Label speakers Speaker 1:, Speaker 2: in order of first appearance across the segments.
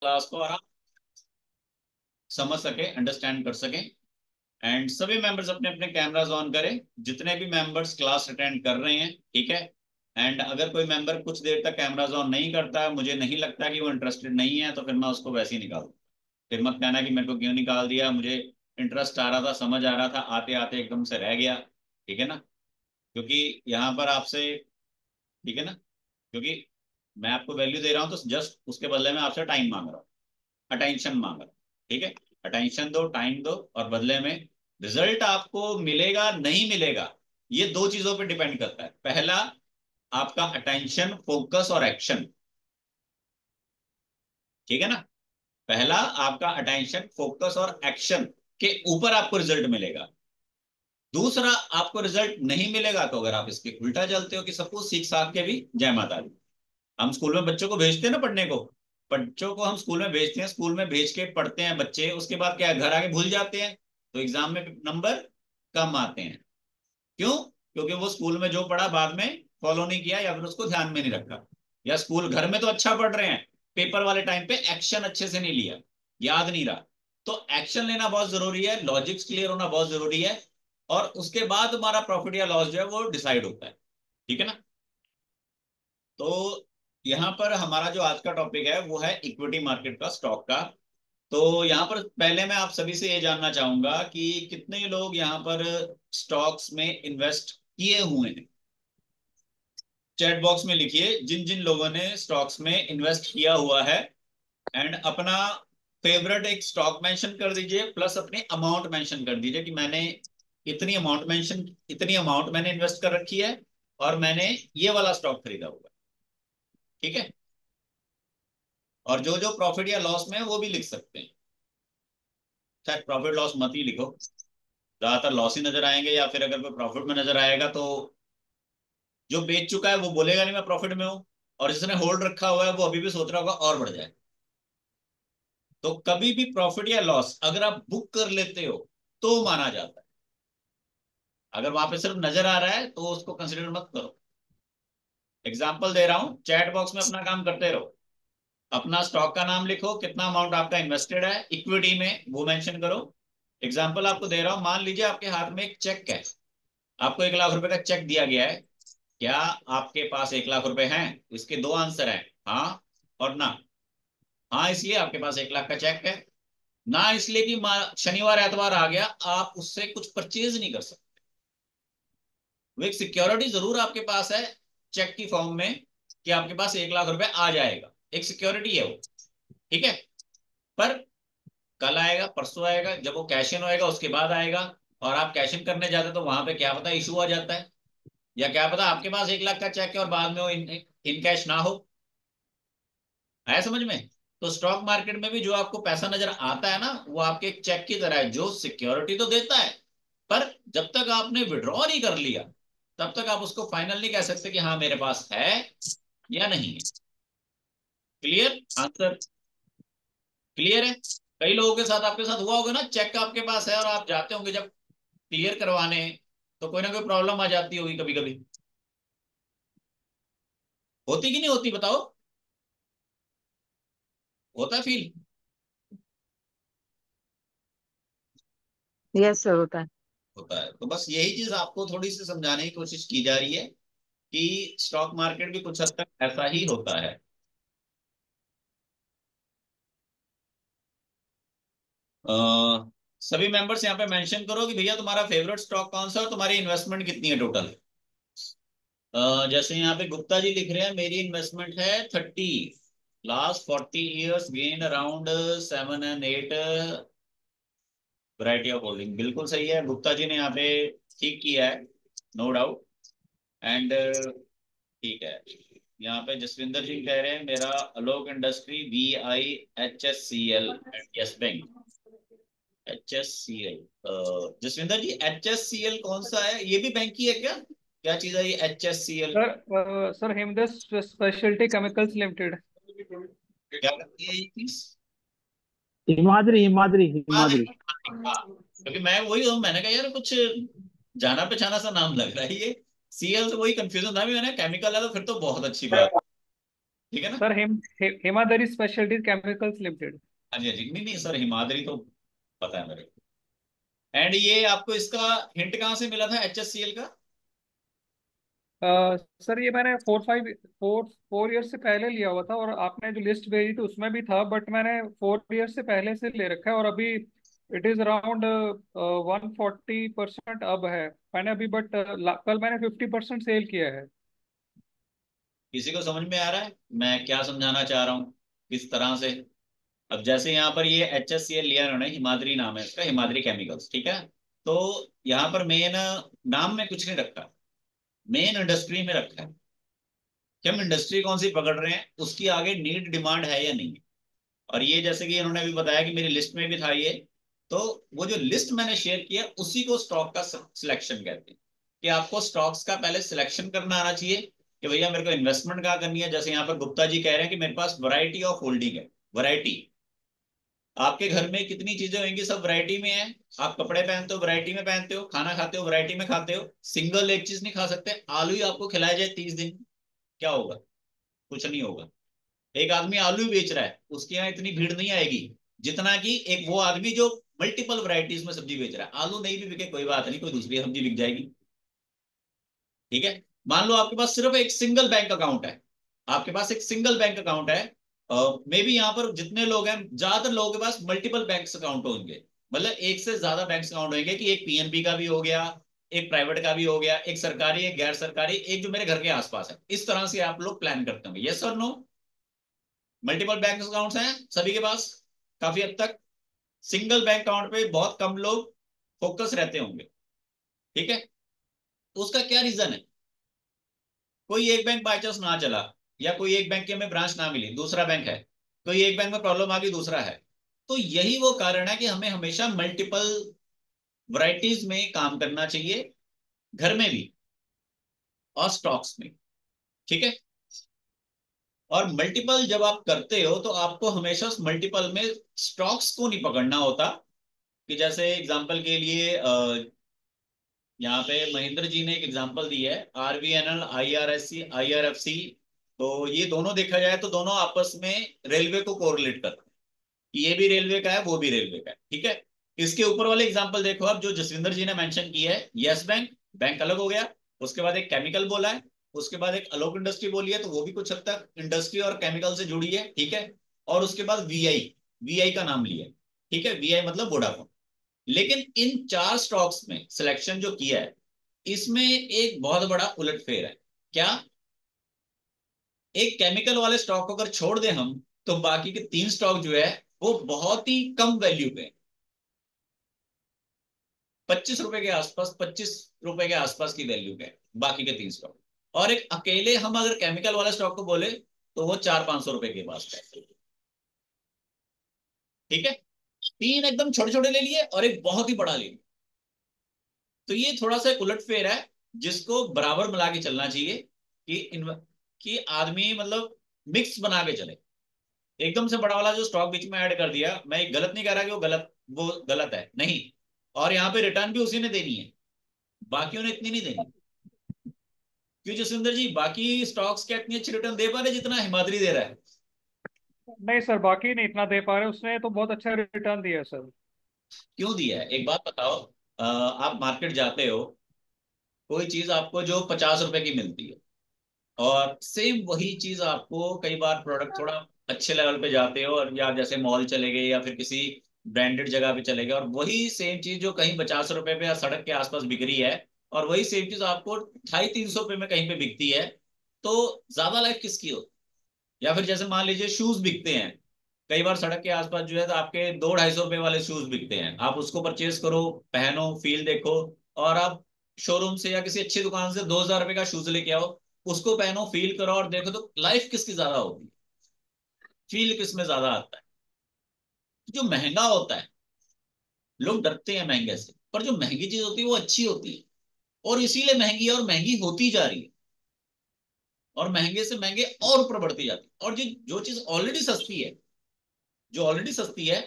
Speaker 1: Class को आराम समझ सके, अंडरस्टैंड कर सकें। एंड सभी मेंबर्स अपने अपने कैमरास ऑन करें, जितने भी मेंबर्स क्लास अटेंड कर रहे हैं, ठीक है। एंड अगर कोई मेंबर कुछ देर तक कैमरास ऑन नहीं करता, मुझे नहीं लगता कि वो इंटरेस्टेड नहीं है, तो फिर मैं उसको वैसे ही निकाल दूं। फिर मत कहना कि मेरे को क्यों निकाल दिया, मुझे इंटरेस्ट आ रहा था, समझ आ रहा था, आते आते एकदम से रह गया, ठीक है ना। क्योंकि यहाँ पर आपसे, ठीक है ना, क्योंकि मैं आपको वैल्यू दे रहा हूँ तो जस्ट उसके बदले में आपसे टाइम मांग रहा हूँ, अटेंशन मांग रहा हूँ, ठीक है। अटेंशन दो, टाइम दो, और बदले में रिजल्ट आपको मिलेगा नहीं मिलेगा, ये दो चीजों पे डिपेंड करता है। पहला, आपका अटेंशन, फोकस और एक्शन, ठीक है ना। पहला आपका अटेंशन, फोकस और एक्शन के ऊपर आपको रिजल्ट मिलेगा। दूसरा, आपको रिजल्ट नहीं मिलेगा तो अगर आप इसके उल्टा चलते हो कि सपोज सीख साख के भी, जय माता दी, हम स्कूल में बच्चों को भेजते हैं ना पढ़ने को, बच्चों को हम स्कूल में भेजते हैं, स्कूल में भेज के पढ़ते हैं बच्चे, उसके बाद क्या है, घर आके भूल जाते हैं, तो एग्जाम में नंबर कम आते हैं। क्यों? क्योंकि वो स्कूल में जो पढ़ा बाद में फॉलो नहीं किया, या फिर उसको ध्यान में नहीं रखा। या स्कूल घर में तो अच्छा पढ़ रहे हैं, पेपर वाले टाइम पे एक्शन अच्छे से नहीं लिया, याद नहीं रहा। तो एक्शन लेना बहुत जरूरी है, लॉजिक्स क्लियर होना बहुत जरूरी है, और उसके बाद हमारा प्रॉफिट या लॉस जो है वो डिसाइड होता है, ठीक है ना। तो यहाँ पर हमारा जो आज का टॉपिक है वो है इक्विटी मार्केट का, स्टॉक का। तो यहाँ पर पहले मैं आप सभी से ये जानना चाहूंगा कि कितने लोग यहाँ पर स्टॉक्स में इन्वेस्ट किए हुए हैं। चैट बॉक्स में लिखिए जिन जिन लोगों ने स्टॉक्स में इन्वेस्ट किया हुआ है, एंड अपना फेवरेट एक स्टॉक मेंशन कर दीजिए, प्लस अपनी अमाउंट मेंशन कर दीजिए कि मैंने इतनी अमाउंट मैंने इन्वेस्ट कर रखी है, और मैंने ये वाला स्टॉक खरीदा हुआ है, ठीक है। और जो जो प्रॉफिट या लॉस में है वो भी लिख सकते हैं। शायद प्रॉफिट लॉस मत ही लिखो, ज्यादातर लॉस ही नजर आएंगे, या फिर अगर कोई प्रॉफिट में नजर आएगा तो जो बेच चुका है वो बोलेगा नहीं मैं प्रॉफिट में हूं, और जिसने होल्ड रखा हुआ है वो अभी भी सोच रहा होगा और बढ़ जाए। तो कभी भी प्रॉफिट या लॉस अगर आप बुक कर लेते हो तो माना जाता है। अगर वहां पे सिर्फ नजर आ रहा है तो उसको कंसिडर मत करो। एग्जाम्पल दे रहा हूं, चैट बॉक्स में अपना काम करते रहो, अपना स्टॉक का नाम लिखो, कितना अमाउंट आपका इन्वेस्टेड है इक्विटी में वो मेंशन करो। एग्जाम्पल आपको दे रहा हूं, मान लीजिए आपके हाथ में एक चेक है, आपको 1 लाख रुपए का चेक दिया गया है। क्या आपके पास 1 लाख रुपए हैं? इसके दो आंसर हैं, हाँ और ना। हाँ इसलिए आपके पास 1 लाख का चेक है, ना इसलिए कि शनिवार एतवार आ गया आप उससे कुछ परचेज नहीं कर सकते। वो एक सिक्योरिटी जरूर आपके पास है, चेक की फॉर्म में, कि आपके पास 1 लाख रुपए आ जाएगा, एक सिक्योरिटी है वो, ठीक है। पर कल आएगा, परसों आएगा, जब वो कैश इन होएगा उसके बाद आएगा, और आप कैश इन करने जाते तो वहां पे क्या पता इशू आ जाता है, या क्या पता आपके पास 1 लाख का चेक है और बाद में वो इन कैश ना हो। आया समझ में? तो स्टॉक मार्केट में भी जो आपको पैसा नजर आता है ना, वो आपके एक चेक की तरह है, जो सिक्योरिटी तो देता है, पर जब तक आपने विड्रॉ नहीं कर लिया तब तक आप उसको फाइनल नहीं कह सकते कि हाँ मेरे पास है या नहीं है। Clear answer? क्लियर है? कई लोगों के साथ, आपके साथ हुआ होगा ना, चेक आपके पास है और आप जाते होंगे जब क्लियर करवाने, तो कोई ना कोई प्रॉब्लम आ जाती होगी कभी कभी, होती कि नहीं होती बताओ? होता है फील?
Speaker 2: यस सर, होता है।
Speaker 1: होता है। तो बस यही चीज आपको थोड़ी सी समझाने की कोशिश की जा रही है कि स्टॉक मार्केट भी कुछ हद तक ऐसा ही होता है। अ, सभी मेंबर्स यहाँ पे मेंशन करो कि भैया तुम्हारा फेवरेट स्टॉक कौन सा है और तुम्हारी इन्वेस्टमेंट कितनी है टोटल। जैसे यहाँ पे गुप्ता जी लिख रहे हैं, मेरी इन्वेस्टमेंट है 30, last 40 years gain around 7 and 8 variety of holding. बिल्कुल सही है, गुप्ता जी ने यहाँ पे ठीक किया है, नो डाउट। एंड ठीक है, यहाँ पे जसविंदर जी कह रहे हैं मेरा Alok industry, VIHSCL and Yes Bank. HSCL, Jaswinder ji HSCL कौन सा है, ये भी बैंक ही है क्या? क्या चीज है ये HSCL?
Speaker 3: सर हेमदस स्पेशलिटी केमिकल्स लिमिटेड।
Speaker 1: क्या करती है ये चीज?
Speaker 4: हिमाद्री हिमाद्री
Speaker 1: हिमाद्री।
Speaker 4: हिमाद्री।
Speaker 1: हाँ, क्योंकि मैं वही हूँ, मैंने कहा यार कुछ जाना पहचाना सा नाम लग रहा है ये। CL से वही कंफ्यूजन था, भी मैंने केमिकल है तो फिर तो बहुत अच्छी बात। ठीक है ना।
Speaker 3: Sir Himadri speciality chemicals limited.
Speaker 1: हाँ जी, हाँ जी, नहीं नहीं सर, हिमाद्री तो पता है मेरे को। एंड ये आपको इसका हिंट कहाँ से मिला था, HCL का?
Speaker 3: सर ये मैंने 4 ईयर से पहले लिया हुआ था, और आपने जो लिस्ट भेजी थी उसमें भी था, बट मैंने 4 ईयर से पहले से ले रखा है, और अभी इट इज अराउंड 140% अब है। मैंने अभी बट कल मैंने 50% सेल किया है।
Speaker 1: किसी को समझ में आ रहा है मैं क्या समझाना चाह रहा हूँ, किस तरह से? अब जैसे यहाँ पर ये HCL लिया उन्होंने, हिमाद्री नाम है इसका, हिमाद्री केमिकल्स, ठीक है। तो यहाँ पर मेन नाम में कुछ नहीं रखा, मेन इंडस्ट्री में रखा है कि हम इंडस्ट्री कौन सी पकड़ रहे हैं, उसकी आगे नीड डिमांड है या नहीं। और ये जैसे कि इन्होंने अभी बताया कि मेरी लिस्ट में भी था ये, तो वो जो लिस्ट मैंने शेयर किया उसी को स्टॉक का सिलेक्शन कहते हैं। कि आपको स्टॉक्स का पहले सिलेक्शन करना आना चाहिए कि भैया मेरे को इन्वेस्टमेंट कहाँ करनी है। जैसे यहाँ पर गुप्ता जी कह रहे हैं कि मेरे पास वैरायटी ऑफ होल्डिंग है। वैरायटी, आपके घर में कितनी चीजें होंगी, सब वैरायटी में है। आप कपड़े पहनते हो वैरायटी में पहनते हो, खाना खाते हो वैरायटी में खाते हो। सिंगल एक चीज नहीं खा सकते। आलू ही आपको खिलाया जाए 30 दिन, क्या होगा? कुछ नहीं होगा। एक आदमी आलू बेच रहा है, उसके यहाँ इतनी भीड़ नहीं आएगी जितना कि एक वो आदमी जो मल्टीपल वैरायटीज में सब्जी बेच रहा है। आलू नहीं भी बिके कोई बात नहीं, कोई दूसरी सब्जी बिक जाएगी। ठीक है। मान लो आपके पास सिर्फ एक सिंगल बैंक अकाउंट है, आपके पास एक सिंगल बैंक अकाउंट है। मे बी यहाँ पर जितने लोग हैं, ज्यादातर लोगों के पास मल्टीपल बैंक अकाउंट होंगे। मतलब एक से ज्यादा बैंक अकाउंट होंगे, कि एक PNB का भी हो गया, एक प्राइवेट का भी हो गया, एक सरकारी, एक गैर सरकारी, एक जो मेरे घर के आसपास है। इस तरह से आप लोग प्लान करते होंगे, यस और नो? मल्टीपल बैंक अकाउंट्स हैं सभी के पास काफी हद तक। सिंगल बैंक अकाउंट पे बहुत कम लोग फोकस रहते होंगे। ठीक है। तो उसका क्या रीजन है? कोई एक बैंक बाय चांस ना चला, या कोई एक बैंक की हमें ब्रांच ना मिली, दूसरा बैंक है, कोई एक बैंक में प्रॉब्लम आ गई, दूसरा है। तो यही वो कारण है कि हमें हमेशा मल्टीपल वैरायटीज में काम करना चाहिए, घर में भी और स्टॉक्स में। ठीक है। और मल्टीपल जब आप करते हो तो आपको हमेशा उस मल्टीपल में स्टॉक्स को नहीं पकड़ना होता। कि जैसे एग्जांपल के लिए यहाँ पे महेंद्र जी ने एक एग्जांपल दी है, RVNL, IRFC। तो ये दोनों देखा जाए तो दोनों आपस में रेलवे को कोरिलेट करते हैं, कि ये भी रेलवे का है, वो भी रेलवे का है। ठीक है। इसके ऊपर वाले एग्जांपल देखो आप, जो जसविंदर जी ने मेंशन किया है, यस बैंक, बैंक अलग हो गया। उसके बाद एक केमिकल बोला है, उसके बाद एक अलोक इंडस्ट्री बोली है, तो वो भी कुछ हद तक इंडस्ट्री और केमिकल से जुड़ी है। ठीक है। और उसके बाद VI, VI का नाम लिया है। ठीक है, VI मतलब वोडाफोन। लेकिन इन चार स्टॉक्स में सिलेक्शन जो किया है, इसमें एक बहुत बड़ा उलटफेर है। क्या? एक केमिकल वाले स्टॉक को अगर छोड़ दें हम, तो बाकी के तीन स्टॉक जो है वो बहुत ही कम वैल्यू पे, 25 रुपए के आसपास, 25 रुपए के आसपास की वैल्यू पे बाकी के तीन स्टॉक। और एक अकेले हम अगर केमिकल वाले स्टॉक को बोले, तो वो 400-500 रुपए के पास है। ठीक है। तीन एकदम छोटे छोटे ले लिए और एक बहुत ही बड़ा ले लिया। तो ये थोड़ा सा उलटफेर है, जिसको बराबर मिला के चलना चाहिए। कि आदमी मतलब मिक्स बना के चले। एकदम से बड़ा वाला जो स्टॉक बीच में ऐड कर दिया, मैं गलत नहीं कह रहा कि वो गलत है, नहीं। और यहाँ पे रिटर्न भी उसी ने देनी है, बाकियों ने इतनी नहीं देनी। क्यों जसविंदर जी, बाकी स्टॉक्स क्या इतनी अच्छी रिटर्न दे पा रहे जितना हिमाद्री दे रहा है?
Speaker 3: नहीं सर, बाकी नहीं इतना दे पा रहे, उसने तो बहुत अच्छा रिटर्न दिया है सर।
Speaker 1: क्यों दिया है, एक बात बताओ। आप मार्केट जाते हो, कोई चीज आपको जो 50 रुपए की मिलती है, और सेम वही चीज आपको कई बार प्रोडक्ट थोड़ा अच्छे लेवल पे जाते हो, और या जैसे मॉल चले गए या फिर किसी ब्रांडेड जगह पे चले गए, और वही सेम चीज जो कहीं 50 रुपए पे या सड़क के आसपास बिक रही है, और वही सेम चीज आपको 250-300 रुपए में कहीं पे बिकती है, तो ज्यादा लाइफ किसकी हो? या फिर जैसे मान लीजिए शूज बिकते हैं, कई बार सड़क के आसपास जो है तो आपके 200-250 रुपए वाले शूज बिकते हैं, आप उसको परचेज करो, पहनो, फील देखो। और आप शोरूम से या किसी अच्छी दुकान से 2000 रुपए का शूज लेके आओ, उसको पहनो, फील करो और देखो, तो लाइफ किसकी ज्यादा होती है? फील किस में ज्यादा आता है? जो महंगा होता है, लोग डरते हैं महंगे से, पर जो महंगी चीज होती है वो अच्छी होती है, और इसीलिए महंगी है और महंगी होती जा रही है, और महंगे से महंगे और ऊपर बढ़ती जाती है। और जो जो चीज ऑलरेडी सस्ती है, जो ऑलरेडी सस्ती है,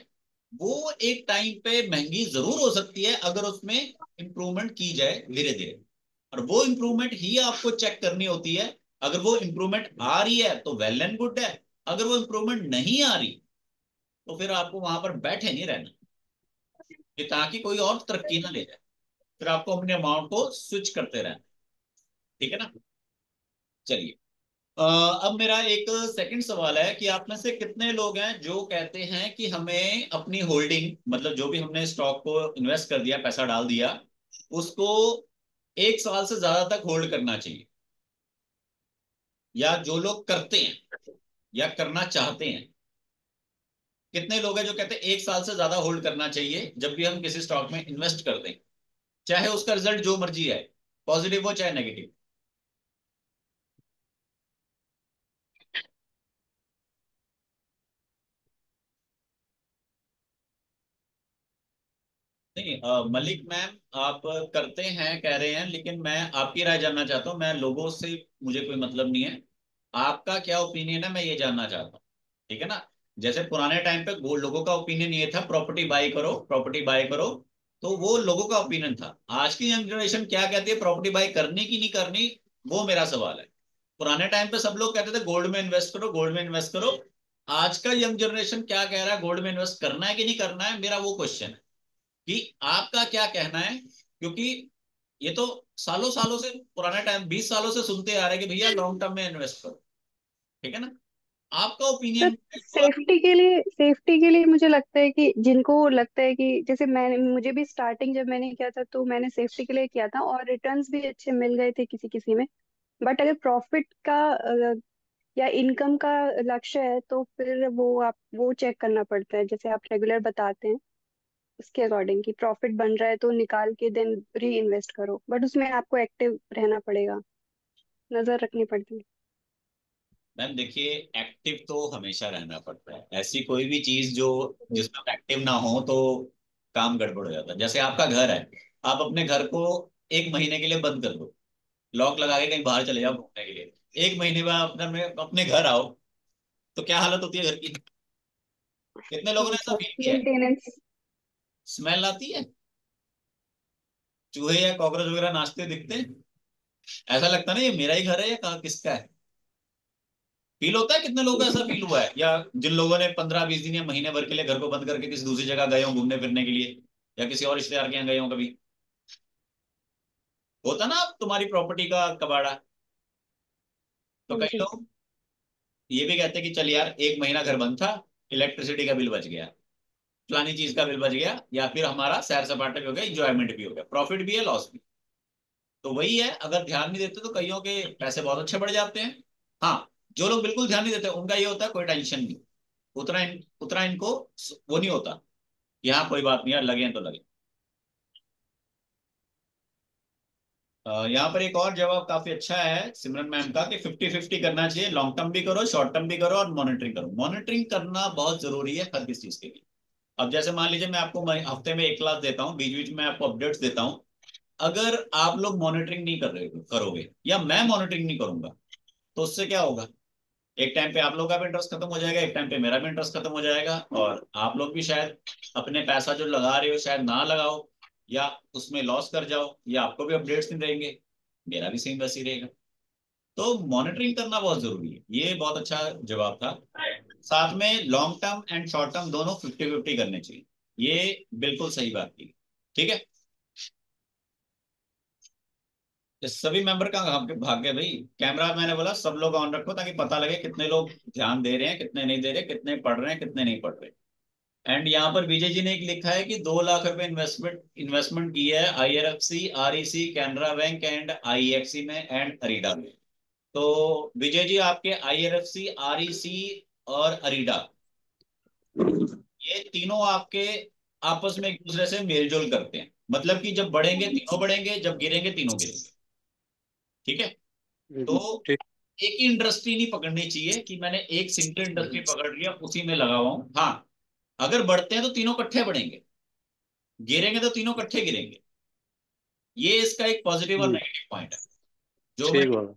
Speaker 1: वो एक टाइम पे महंगी जरूर हो सकती है अगर उसमें इंप्रूवमेंट की जाए धीरे धीरे। और वो इंप्रूवमेंट ही आपको चेक करनी होती है अगर वो इंप्रूवमेंट आ रही है तो वेल एंड गुड है, अगर वो इंप्रूवमेंट नहीं आ रही तो फिर आपको वहां पर बैठे नहीं रहना, कि ताकि कोई और तरक्की ना ले जाए, फिर आपको अपने अमाउंट को स्विच करते रहना। ठीक है ना। चलिए, अब मेरा एक सेकंड सवाल है कि आप में से कितने लोग हैं जो कहते हैं कि हमें अपनी होल्डिंग, मतलब जो भी हमने स्टॉक को इन्वेस्ट कर दिया, पैसा डाल दिया, उसको 1 साल से ज्यादा तक होल्ड करना चाहिए, या जो लोग करते हैं या करना चाहते हैं, कितने लोग हैं जो कहते हैं 1 साल से ज्यादा होल्ड करना चाहिए जब भी हम किसी स्टॉक में इन्वेस्ट कर दें, चाहे उसका रिजल्ट जो मर्जी है, पॉजिटिव हो चाहे नेगेटिव। नहीं, मलिक मैम, आप करते हैं कह रहे हैं, लेकिन मैं आपकी राय जानना चाहता हूँ, मैं लोगों से मुझे कोई मतलब नहीं है, आपका क्या ओपिनियन है मैं ये जानना चाहता हूँ। ठीक है ना। जैसे पुराने टाइम पे वो लोगों का ओपिनियन ये था, प्रॉपर्टी बाय करो, प्रॉपर्टी बाय करो, तो वो लोगों का ओपिनियन था। आज की यंग जनरेशन क्या कहती है, प्रॉपर्टी बाय करनी की नहीं करनी, वो मेरा सवाल है। पुराने टाइम पे सब लोग कहते थे गोल्ड में इन्वेस्ट करो, गोल्ड में इन्वेस्ट करो। आज का यंग जनरेशन क्या कह रहा है, गोल्ड में इन्वेस्ट करना है कि नहीं करना है, मेरा वो क्वेश्चन है कि आपका क्या कहना है। क्योंकि ये तो सालों सालों से, पुराने टाइम 20 सालों से सुनते आ रहे हैं कि भैया लॉन्ग टर्म में इन्वेस्ट करो। ठीक है ना। आपका
Speaker 2: सर,
Speaker 1: ओपिनियन जो आप।
Speaker 2: सेफ्टी के लिए मुझे लगता है कि जिनको लगता है कि जैसे मुझे भी स्टार्टिंग जब मैंने किया था तो मैंने सेफ्टी के लिए किया था और रिटर्न्स भी अच्छे मिल गए थे किसी किसी में। बट अगर प्रॉफिट का या इनकम का लक्ष्य है तो फिर वो चेक करना पड़ता है, जैसे आप रेगुलर बताते हैं उसके अकॉर्डिंग कि प्रॉफिट बन रहा है तो निकाल के देन री इन्वेस्ट करो, बट उसमें आपको एक्टिव रहना पड़ेगा, नजर रखनी पड़ती है।
Speaker 1: मैम देखिए, एक्टिव तो हमेशा रहना पड़ता है, ऐसी कोई भी चीज जो जिसमें आप एक्टिव ना हो तो काम गड़बड़ हो जाता है। जैसे आपका घर है, आप अपने घर को 1 महीने के लिए बंद कर दो, लॉक लगा के कहीं बाहर चले जाओ घूमने के लिए, 1 महीने बाद अपने अपने घर आओ, तो क्या हालत होती है घर की। कितने लोगों ने ऐसा
Speaker 2: तो
Speaker 1: फील किया है।
Speaker 2: मेंटेनेंस।
Speaker 1: स्मेल आती है, चूहे या कॉकरोच वगैरह नाचते दिखते हैं, ऐसा लगता है ना ये मेरा ही घर है या कहाँ किसका है। फील होता है, कितने लोगों को ऐसा फील हुआ है, या जिन लोगों ने 15-20 दिन या महीने भर के लिए घर को बंद करके किसी दूसरी जगह गए हो घूमने फिरने के लिए, या किसी और रिश्तेदार के यहाँ गए हो कभी, होता ना आप तुम्हारी प्रॉपर्टी का कबाड़ा। तो
Speaker 2: हाँ
Speaker 1: कई
Speaker 2: जी।
Speaker 1: लोग ये भी कहते हैं कि चल यार 1 महीना घर बंद था, इलेक्ट्रिसिटी का बिल बच गया, फलानी चीज का बिल बच गया, या फिर हमारा सैर सपाटा भी हो गया, इंजॉयमेंट भी हो गया, प्रॉफिट भी है लॉस भी। तो वही है, अगर ध्यान नहीं देते तो कईयों के पैसे बहुत अच्छे बढ़ जाते हैं। हाँ, जो लोग बिल्कुल ध्यान नहीं देते उनका ये होता है कोई टेंशन नहीं, उतना इनको वो नहीं होता कि हाँ कोई बात नहीं यार, लगे हैं तो लगे। यहाँ पर एक और जवाब काफी अच्छा है सिमरन मैम का, कि 50-50 करना चाहिए, लॉन्ग टर्म भी करो, शॉर्ट टर्म भी करो, और मॉनिटरिंग करो। मॉनिटरिंग करना बहुत जरूरी है हर किसी चीज के लिए। अब जैसे मान लीजिए मैं आपको हफ्ते में एक क्लास देता हूँ, बीच बीच में आपको अपडेट्स देता हूँ, अगर आप लोग मॉनिटरिंग नहीं कर रहे करोगे, या मैं मॉनिटरिंग नहीं करूंगा, तो उससे क्या होगा, एक टाइम पे आप लोग का भी इंटरेस्ट खत्म हो जाएगा, एक टाइम पे मेरा भी इंटरेस्ट खत्म हो जाएगा, और आप लोग भी शायद अपने पैसा जो लगा रहे हो शायद ना लगाओ, या उसमें लॉस कर जाओ, या आपको भी अपडेट्स नहीं रहेंगे, मेरा भी सेम वैसे ही रहेगा। तो मॉनिटरिंग करना बहुत जरूरी है, ये बहुत अच्छा जवाब था। साथ में long term and short term दोनों 50-50 करने चाहिए, ये बिल्कुल सही बात की। ठीक है। ये सभी मेंबर का भाग गए भाई। कैमरा मैंने बोला सब लोग ऑन रखो ताकि पता लगे कितने लोग ध्यान दे रहे हैं, कितने नहीं दे रहे, कितने पढ़ रहे हैं, कितने नहीं पढ़ रहे। एंड यहाँ पर विजय जी ने एक लिखा है कि 2 लाख रुपए इन्वेस्टमेंट इन्वेस्टमेंट की है IRFC, REC, Canara bank and IFC में एंड अरीडा में। तो विजय जी, आपके IRFC, REC और अरीडा, ये तीनों आपके आपस में एक दूसरे से मेलजोल करते हैं, मतलब कि जब बढ़ेंगे तीनों बढ़ेंगे, जब गिरेंगे तीनों गिरेंगे। ठीक है। तो
Speaker 5: ठीक।
Speaker 1: एक ही इंडस्ट्री नहीं पकड़नी चाहिए कि मैंने एक सिंगल इंडस्ट्री पकड़ लिया उसी में लगा हुआ हूं। हाँ, अगर बढ़ते हैं तो तीनों इकट्ठे बढ़ेंगे, गिरेंगे तो तीनों इकट्ठे गिरेंगे। ये इसका एक पॉजिटिव और नेगेटिव पॉइंट है जो मैं
Speaker 5: ठीक बोला।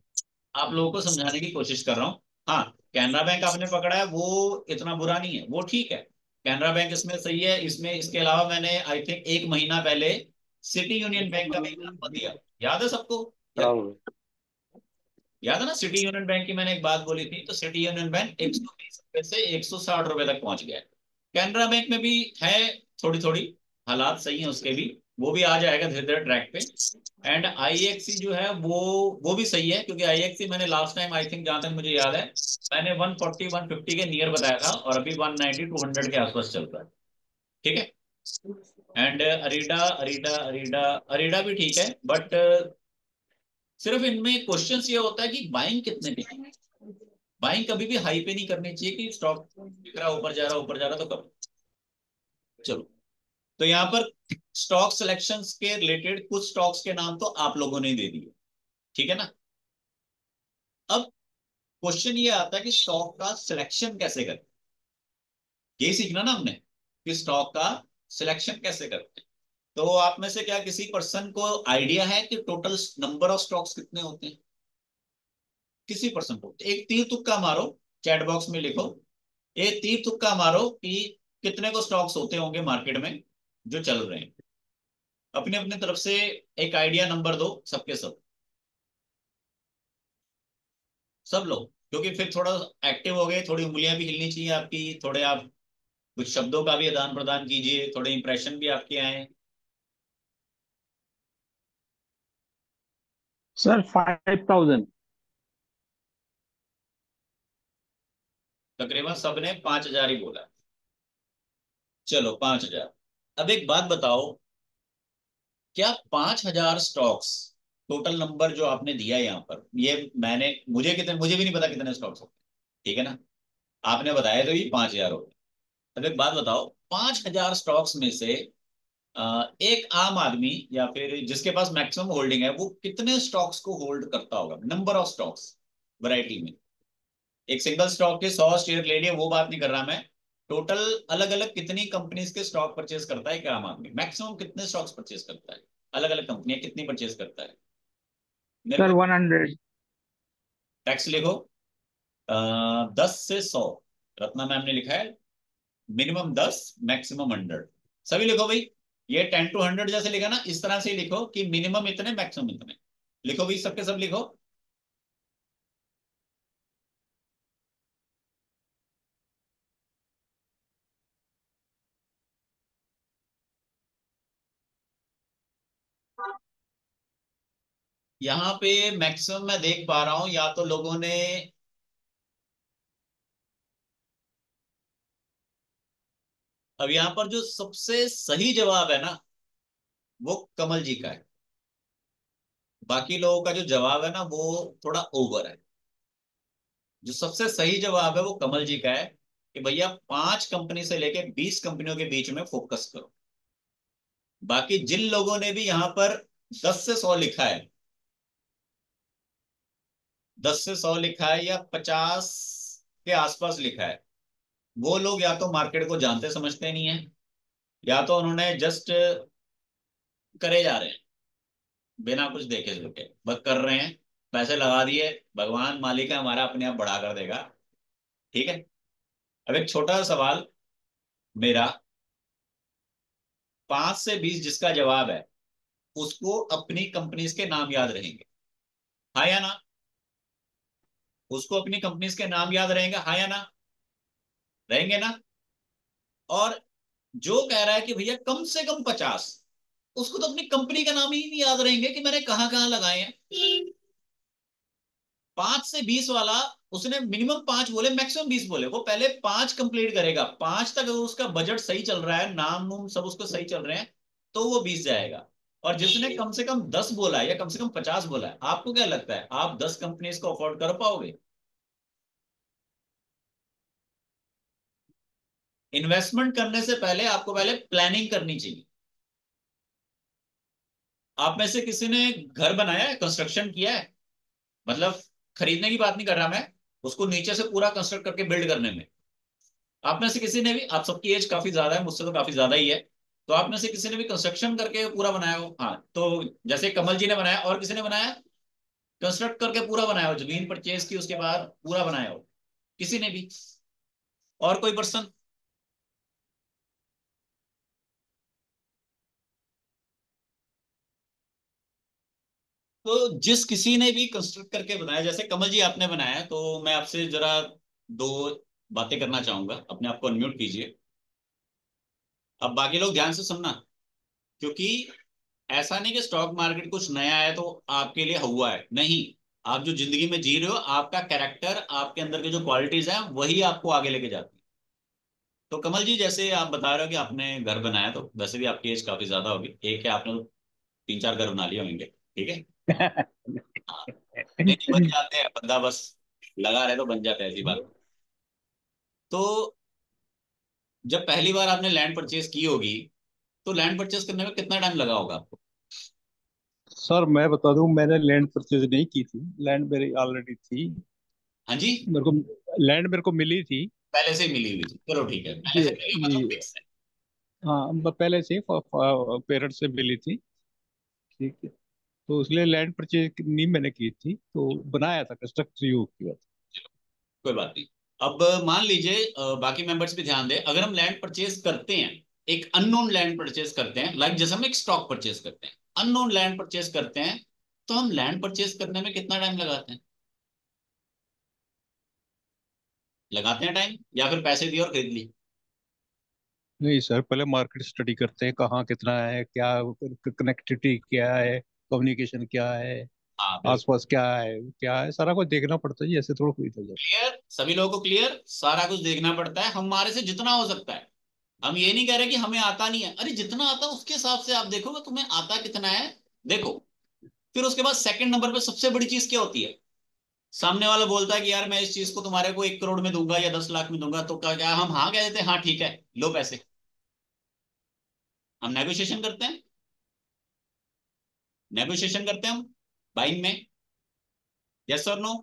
Speaker 1: आप लोगों को समझाने की कोशिश कर रहा हूँ। हाँ, कैनरा बैंक आपने पकड़ा है वो इतना बुरा नहीं है, वो ठीक है, कैनरा बैंक इसमें सही है। इसमें इसके अलावा मैंने आई थिंक 1 महीना पहले सिटी यूनियन बैंक का भी एग्जाम्पल दिया, याद है सबको या।
Speaker 5: हाँ।
Speaker 1: याद है ना, सिटी यूनियन बैंक की मैंने एक बात बोली थी, तो सिटी यूनियन बैंक 120 रुपए से 160 रुपए तक पहुंच गया है। कैनरा बैंक में भी है, थोड़ी थोड़ी हालात सही है उसके भी, वो भी आ जाएगा धीरे धीरे ट्रैक पे। एंड आईएक्सी जो है वो भी सही है, क्योंकि आईएक्सी मैंने लास्ट टाइम आई थिंक, जहां तक मुझे याद है, मैंने 140 150 के नियर बताया था, और अभी 190 200 के आसपास चल रहा है। ठीक है। एंड अरीडा अरीडा अरीडा अरीडा भी ठीक है, बट सिर्फ इनमें क्वेश्चन ये होता है कि बाइंग कितने पे, बाइंग कभी भी हाई पे नहीं करनी चाहिए कि स्टॉक बिक रहा ऊपर जा रहा ऊपर जा रहा तो कब। चलो, तो यहाँ पर स्टॉक सिलेक्शंस के रिलेटेड कुछ स्टॉक्स के नाम तो आप लोगों ने दे दिए, ठीक है ना। अब क्वेश्चन ये आता है कि स्टॉक का सिलेक्शन कैसे करें, यही सीखना ना हमने, कि स्टॉक का सिलेक्शन कैसे करते हैं। तो आप में से क्या किसी पर्सन को आइडिया है कि टोटल नंबर ऑफ स्टॉक्स कितने होते हैं? किसी पर्सन को एक तीर तुक्का मारो, चैट बॉक्स में लिखो, एक तीर तुक्का मारो कि कितने को स्टॉक्स होते होंगे मार्केट में जो चल रहे हैं। अपने अपने तरफ से एक आइडिया नंबर दो, सबके सब लोग, क्योंकि फिर थोड़ा एक्टिव हो गए, थोड़ी उंगलियां भी हिलनी चाहिए आपकी, थोड़े आप कुछ शब्दों का भी आदान प्रदान कीजिए, थोड़े इंप्रेशन भी आपके आए।
Speaker 4: सर 5000।
Speaker 1: तकरीबन सबने 5,000 ही बोला। चलो 5,000। अब एक बात बताओ, क्या 5,000 स्टॉक्स टोटल नंबर जो आपने दिया यहाँ पर, ये मैंने, मुझे भी नहीं पता कितने स्टॉक्स होते हैं, ठीक है ना, आपने बताया तो ये 5,000 होते हैं। अब एक बात बताओ, 5,000 स्टॉक्स में से एक आम आदमी या फिर जिसके पास मैक्सिमम होल्डिंग है, वो कितने स्टॉक्स को होल्ड करता होगा, नंबर ऑफ स्टॉक्स वैरायटी में। एक सिंगल स्टॉक के 100 शेयर ले लिए, वो बात नहीं कर रहा मैं, टोटल अलग अलग कितनी कंपनीज के स्टॉक परचेज करता है क्या आम आदमी, मैक्सिमम कितने स्टॉक्स परचेज करता है, अलग अलग कंपनियां कितनी परचेज करता है, मेरे
Speaker 4: सर
Speaker 1: को
Speaker 4: 100।
Speaker 1: टैक्स लिखो। 10 से 100, रत्ना मैम ने लिखा है मिनिमम 10 मैक्सिमम 100, सभी लिखो भाई। ये 10 to 100 जैसे लिखा ना, इस तरह से ही लिखो कि मिनिमम इतने मैक्सिमम इतने, लिखो भाई सबके सब लिखो। यहाँ पे मैक्सिमम मैं देख पा रहा हूं, या तो लोगों ने, अब यहाँ पर जो सबसे सही जवाब है ना, वो कमल जी का है। बाकी लोगों का जो जवाब है ना, वो थोड़ा ओवर है। जो सबसे सही जवाब है वो कमल जी का है, कि भैया 5 कंपनी से लेके 20 कंपनियों के बीच में फोकस करो। बाकी जिन लोगों ने भी यहाँ पर 10 से 100 लिखा है, 10 से 100 लिखा है या 50 के आसपास लिखा है, वो लोग या तो मार्केट को जानते समझते नहीं है, या तो उन्होंने जस्ट करे जा रहे हैं, बिना कुछ देखे सोचे बस कर रहे हैं, पैसे लगा दिए, भगवान मालिक है हमारा, अपने आप बढ़ा कर देगा। ठीक है। अब एक छोटा सा सवाल मेरा, 5 से 20 जिसका जवाब है, उसको अपनी कंपनीज के नाम याद रहेंगे, हाँ या ना? उसको अपनी कंपनीज के नाम याद रहेंगे, हाँ या ना? रहेंगे ना? और जो कह रहा है कि भैया कम से कम 50, उसको तो अपनी कंपनी का नाम ही नहीं याद रहेंगे कि मैंने कहाँ कहाँ लगाए हैं। 5 से 20 वाला, उसने मिनिमम 5 बोले, मैक्सिमम 20 बोले, वो पहले 5 कंप्लीट करेगा, 5 तक अगर उसका बजट सही चल रहा है, नाम नूम सब उसको सही चल रहे हैं, तो वो 20 जाएगा। और जिसने कम से कम 10 बोला है या कम से कम 50 बोला है, आपको क्या लगता है आप 10 कंपनीज को अफोर्ड कर पाओगे? इन्वेस्टमेंट करने से पहले आपको पहले प्लानिंग करनी चाहिए। आप में से किसी ने घर बनाया है, कंस्ट्रक्शन किया है, मतलब खरीदने की बात नहीं कर रहा मैं, उसको नीचे से पूरा कंस्ट्रक्ट करके बिल्ड करने में, आप में से किसी ने भी, आप सबकी एज काफी ज्यादा है, मुझसे तो काफी ज्यादा ही है, तो आप में से किसी ने भी कंस्ट्रक्शन करके पूरा बनाया हो? हाँ, तो जैसे कमल जी ने बनाया, और किसी ने बनाया कंस्ट्रक्ट करके पूरा बनाया हो, जमीन परचेज की उसके बाद पूरा बनाया हो, किसी ने भी? और कोई पर्सन? तो जिस किसी ने भी कंस्ट्रक्ट करके बनाया, जैसे कमल जी आपने बनाया, तो मैं आपसे जरा दो बातें करना चाहूंगा। अपने आप को अनम्यूट कीजिए। अब बाकी लोग ध्यान से सुनना, क्योंकि ऐसा नहीं कि स्टॉक मार्केट कुछ नया है तो आपके लिए हुआ है, नहीं। आप जो जिंदगी में जी रहे हो, आपका कैरेक्टर, आपके अंदर के जो क्वालिटीज हैं, वही आपको आगे लेके जाती है। तो कमल जी, जैसे आप बता रहे हो कि आपने घर बनाया, तो वैसे भी आपकी एज काफी ज्यादा होगी, एक है आपने तो 3-4 घर बना लिए होंगे, ठीक है। हाँ, नहीं नहीं, बन जाते हैं, बंदा बस लगा रहे तो बन जाता है, ऐसी बात। तो जब पहली बार आपने लैंड परचेज की होगी, तो लैंड परचेज करने में कितना टाइम लगा होगा आपको?
Speaker 4: सर मैं बता दूं, मैंने लैंड परचेज नहीं की थी। लैंड मेरी ऑलरेडी थी।
Speaker 1: हाँ जी।
Speaker 4: मेरे को लैंड मेरे को मिली थी।
Speaker 1: पहले से ही मिली हुई थी, चलो ठीक है, पहले
Speaker 4: जी
Speaker 1: से मिली हुई
Speaker 4: जी।
Speaker 1: तो फिक्स है।
Speaker 4: हाँ, पहले से पेरेंट्स से मिली थी। ठीक है। तो इसलिए लैंड परचेज नहीं मैंने की थी, तो बनाया था, कंस्ट्रक्ट योग किया था।
Speaker 1: कोई बात नहीं। अब मान लीजिए, बाकी मेंबर्स भी ध्यान दें, अगर हम लैंड परचेज करते हैं, एक अननोन लैंड परचेज करते हैं, लाइक जैसे हम एक स्टॉक परचेज करते हैं, अननोन लैंड परचेज करते हैं, तो हम लैंड परचेज करने में कितना टाइम लगाते हैं? लगाते हैं टाइम, या फिर पैसे दिए और खरीद ली?
Speaker 4: नहीं सर, पहले मार्केट स्टडी करते हैं, कहाँ कितना है, क्या कनेक्टिविटी क्या है, कम्युनिकेशन क्या है,
Speaker 1: हाँ बिल्कुल।
Speaker 4: आसपास क्या है, सारा कुछ देखना पड़ता है जी, ऐसे थोड़ा कोई हो जाता
Speaker 1: क्लियर, सभी लोगों को क्लियर, सारा कुछ देखना पड़ता है, हमारे से जितना हो सकता है। हम ये नहीं कह रहे कि हमें आता नहीं है, अरे जितना आता है उसके हिसाब से आप देखोगे तुम्हें आता कितना है। देखो, फिर उसके बाद सेकंड नंबर पे सबसे बड़ी चीज क्या होती है? सामने वाला बोलता है कि यार मैं इस चीज को तुम्हारे को 1 करोड़ में दूंगा या 10 लाख में दूंगा, तो क्या क्या हम हाँ कह देते हैं, हाँ ठीक है, लो पैसे। हम नेगोशिएशन करते हैं, नेगोशिएशन करते हैं हम बाइंग में, यस और नो,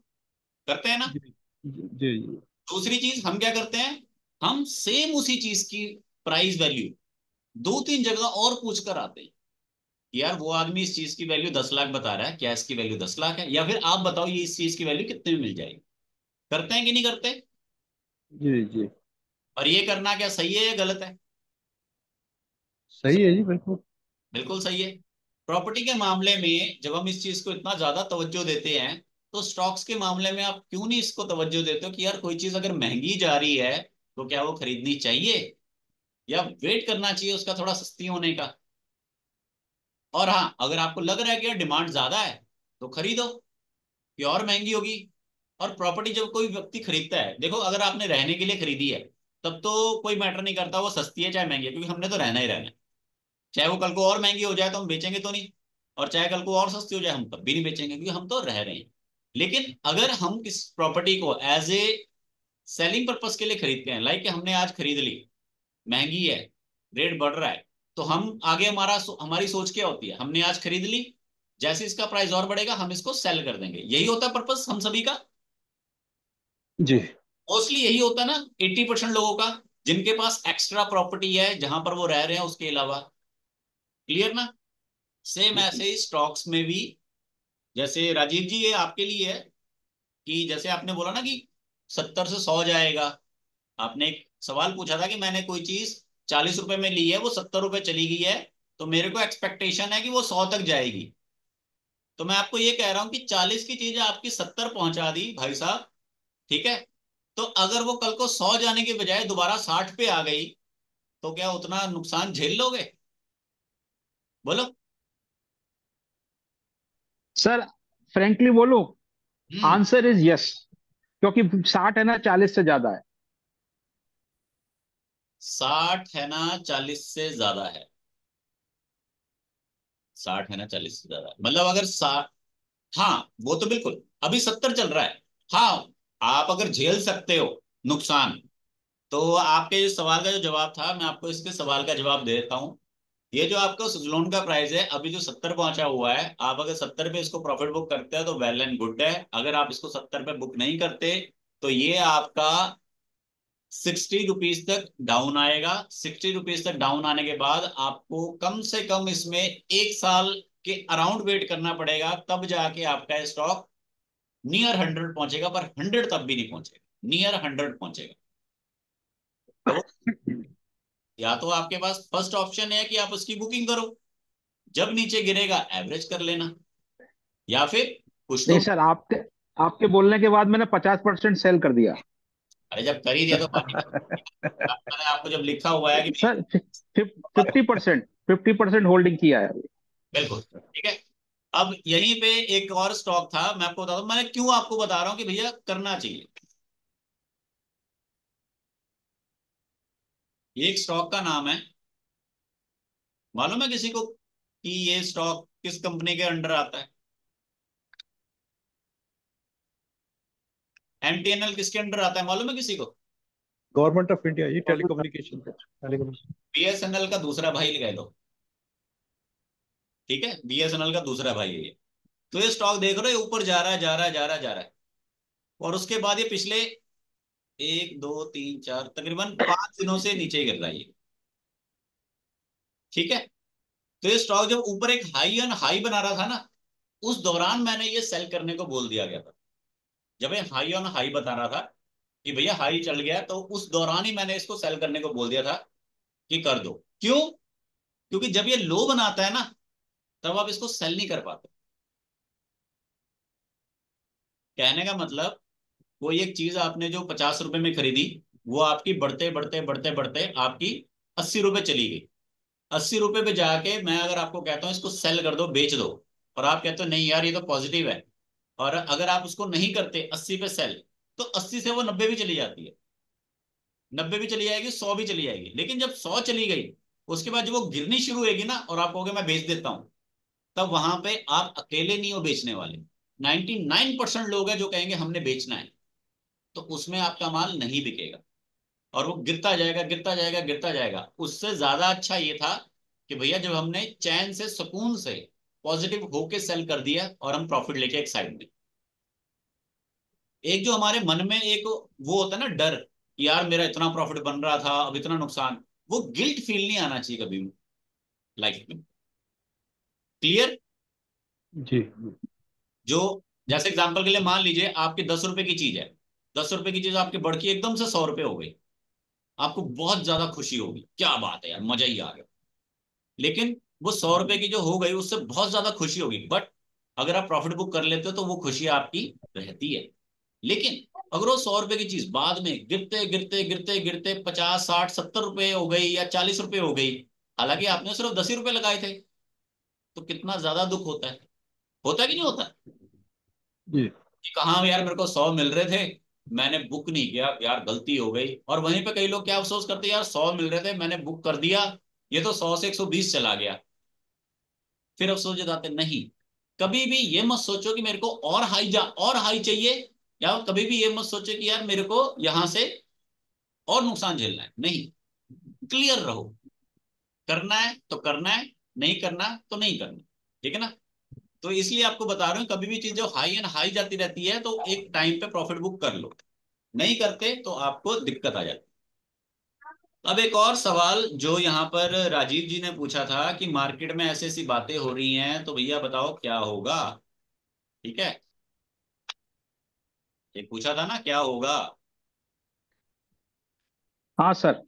Speaker 1: करते हैं ना?
Speaker 4: है। जी जी जी।
Speaker 1: दूसरी चीज हम क्या करते हैं, हम सेम उसी चीज की प्राइस वैल्यू 2-3 जगह और पूछ कर आते हैं कि यार वो आदमी इस चीज की वैल्यू 10 लाख बता रहा है, क्या इसकी वैल्यू 10 लाख है, या फिर आप बताओ ये इस चीज की वैल्यू कितने में मिल जाएगी? करते हैं कि नहीं करते?
Speaker 4: जी जी।
Speaker 1: और ये करना क्या सही है या गलत है?
Speaker 4: सही है जी, बिल्कुल।
Speaker 1: बिल्कुल सही है। प्रॉपर्टी के मामले में जब हम इस चीज को इतना ज्यादा तवज्जो देते हैं, तो स्टॉक्स के मामले में आप क्यों नहीं इसको तवज्जो देते हो कि यार कोई चीज अगर महंगी जा रही है, तो क्या वो खरीदनी चाहिए या वेट करना चाहिए उसका थोड़ा सस्ती होने का? और हाँ, अगर आपको लग रहा है कि यार डिमांड ज्यादा है, तो खरीदो, कि और महंगी होगी। और प्रॉपर्टी जब कोई व्यक्ति खरीदता है, देखो अगर आपने रहने के लिए खरीदी है, तब तो कोई मैटर नहीं करता वो सस्ती है चाहे महंगी है, क्योंकि हमने तो रहना ही रहना है। चाहे वो कल को और महंगी हो जाए तो हम बेचेंगे तो नहीं, और चाहे कल को और सस्ती हो जाए हम तब भी नहीं बेचेंगे, क्योंकि हम तो रह रहे हैं। लेकिन अगर हम किस प्रॉपर्टी को एज ए सेलिंग पर्पज के लिए खरीदते हैं, लाइक हमने आज खरीद ली, महंगी है, रेट बढ़ रहा है, तो हम आगे हमारी सोच क्या होती है, हमने आज खरीद ली, जैसे इसका प्राइस और बढ़ेगा हम इसको सेल कर देंगे, यही होता है पर्पस हम सभी का।
Speaker 4: जी
Speaker 1: मोस्टली यही होता है ना 80% लोगों का, जिनके पास एक्स्ट्रा प्रॉपर्टी है जहां पर वो रह रहे हैं उसके अलावा। क्लियर ना? सेम ऐसे ही स्टॉक्स में भी, जैसे राजीव जी ये आपके लिए है, कि जैसे आपने बोला ना कि 70 से 100 जाएगा। आपने एक सवाल पूछा था कि मैंने कोई चीज 40 रुपए में ली है, वो 70 रुपए चली गई है, तो मेरे को एक्सपेक्टेशन है कि वो 100 तक जाएगी। तो मैं आपको ये कह रहा हूं कि 40 की चीज आपकी 70 पहुंचा दी भाई साहब, ठीक है। तो अगर वो कल को 100 जाने के बजाय दोबारा 60 पे आ गई, तो क्या उतना नुकसान झेल लोगे? बोलो।
Speaker 5: सर, फ्रेंकली बोलो,
Speaker 1: हम्म।
Speaker 5: Answer is yes. क्योंकि 60 है ना, 40 से ज्यादा है।
Speaker 1: 60 है ना 40 से ज्यादा है? 60 है ना 40 से ज्यादा है, मतलब अगर 60, हाँ वो तो बिल्कुल, अभी 70 चल रहा है। हाँ, आप अगर झेल सकते हो नुकसान, तो आपके इस सवाल का जो जवाब था, मैं आपको इसके सवाल का जवाब दे देता हूँ। ये जो आपका लोन का प्राइस है अभी जो 70 पहुंचा हुआ है, आप अगर 70 पे इसको प्रॉफिट बुक करते हैं तो वेल एंड गुड है। अगर आप इसको 70 पे बुक नहीं करते, तो ये आपका 60 रुपीज तक डाउन आएगा। 60 रुपीज तक डाउन आने के बाद आपको कम से कम इसमें 1 साल के अराउंड वेट करना पड़ेगा, तब जाके आपका स्टॉक नियर 100 पहुंचेगा, पर 100 तब भी नहीं पहुंचेगा, नियर 100 पहुंचेगा। तो या तो आपके पास फर्स्ट ऑप्शन है कि आप उसकी बुकिंग करो, जब नीचे गिरेगा एवरेज कर लेना। या फिर कुछ
Speaker 5: नहीं
Speaker 1: तो।
Speaker 5: सर, आपके आपके बोलने के बाद मैंने 50% सेल कर दिया।
Speaker 1: अरे जब कर ही दिया तो बाकी मैंने आपको जब लिखा हुआ है कि
Speaker 5: सर
Speaker 1: भैया
Speaker 5: 50% होल्डिंग किया है अभी।
Speaker 1: बिल्कुल ठीक है। अब यहीं पे एक और स्टॉक था, मैं आपको बताता हूँ, मैं क्यों आपको बता रहा हूँ कि भैया करना चाहिए। एक स्टॉक का नाम है, मालूम है किसी को कि ये स्टॉक किस कंपनी के अंडर आता है? एमटीएनएल किसके अंडर आता है, मालूम है किसी को?
Speaker 4: गवर्नमेंट ऑफ इंडिया, ये टेलीकम्युनिकेशन।
Speaker 1: बीएसएनएल का दूसरा भाई कह दो, ठीक है, बीएसएनएल का दूसरा भाई है ये। तो ये स्टॉक देख रहे हो, ऊपर जा रहा है जा रहा है जा रहा है जा रहा है, और उसके बाद ये पिछले 1 2 3 4 तकरीबन 5 दिनों से नीचे गिर रहा है ये, ठीक है। तो ये स्टॉक जब ऊपर एक हाई एंड हाई बना रहा था ना, उस दौरान मैंने ये सेल करने को बोल दिया गया था। जब ये हाई ऑन हाई बता रहा था कि भैया हाई चल गया, तो उस दौरान ही मैंने इसको सेल करने को बोल दिया था कि कर दो। क्यों? क्योंकि जब ये लो बनाता है ना, तब आप इसको सेल नहीं कर पाते। कहने का मतलब, कोई एक चीज आपने जो 50 रुपए में खरीदी, वो आपकी बढ़ते बढ़ते बढ़ते बढ़ते आपकी 80 रुपए चली गई। 80 रुपए पे जाके मैं अगर आपको कहता हूँ इसको सेल कर दो, बेच दो, और आप कहते हो नहीं यार ये तो पॉजिटिव है, और अगर आप उसको नहीं करते 80 पे सेल, तो 80 से वो 90 भी चली जाती है, 90 भी चली जाएगी, 100 भी चली जाएगी। लेकिन जब 100 चली गई, उसके बाद जब वो गिरनी शुरू होगी ना, और आप कहोगे मैं बेच देता हूं, तब वहां पे आप अकेले नहीं हो बेचने वाले। 99% लोग हैं जो कहेंगे हमने बेचना है, तो उसमें आपका माल नहीं बिकेगा, और वो गिरता जाएगा गिरता जाएगा गिरता जाएगा। उससे ज्यादा अच्छा ये था कि भैया जब हमने चैन से सुकून से पॉजिटिव होके सेल कर दिया, और हम प्रॉफिट लेके एक साइड में। एक जो हमारे मन में एक वो होता है ना डर, कि यार मेरा इतना प्रॉफिट बन रहा था, अब इतना नुकसान, वो गिल्ट फील नहीं आना चाहिए कभी भी लाइफ में। क्लियर?
Speaker 4: जी।
Speaker 1: जो जैसे एग्जांपल के लिए मान लीजिए आपकी 10 रुपए की चीज है, 10 रुपए की चीज आपकी बढ़ के एकदम से 100 रुपए हो गई, आपको बहुत ज्यादा खुशी होगी, क्या बात है यार मजा ही आ गया। लेकिन वो 100 रुपए की जो हो गई उससे बहुत ज्यादा खुशी होगी, बट अगर आप प्रॉफिट बुक कर लेते हो तो वो खुशी आपकी रहती है। लेकिन अगर वो 100 रुपए की चीज बाद में गिरते गिरते गिरते गिरते 50 60 70 रुपए हो गई या 40 रुपए हो गई, हालांकि आपने सिर्फ 10 ही रुपए लगाए थे, तो कितना ज्यादा दुख होता है कि नहीं होता?
Speaker 4: जी।
Speaker 1: कि कहाँ यार मेरे को 100 मिल रहे थे, मैंने बुक नहीं किया यार, गलती हो गई। और वहीं पे कई लोग क्या अफसोस करते हैं, यार 100 मिल रहे थे मैंने बुक कर दिया, ये तो 100 से 120 चला गया। फिर अफसोस जताते नहीं। कभी भी ये मत सोचो कि मेरे को और हाई चाहिए, या कभी भी ये मत सोचो कि यार मेरे को यहां से और नुकसान झेलना है, नहीं। क्लियर रहो, करना है तो करना है, नहीं करना तो नहीं करना, ठीक है ना। तो इसलिए आपको बता रहा हूँ, कभी भी चीज जो हाई एंड हाई जाती रहती है, तो एक टाइम पे प्रॉफिट बुक कर लो, नहीं करते तो आपको दिक्कत आ जाती है। अब एक और सवाल जो यहाँ पर राजीव जी ने पूछा था कि मार्केट में ऐसी ऐसी बातें हो रही हैं, तो भैया बताओ क्या होगा? ठीक है, ये पूछा था ना क्या होगा।
Speaker 5: हाँ सर।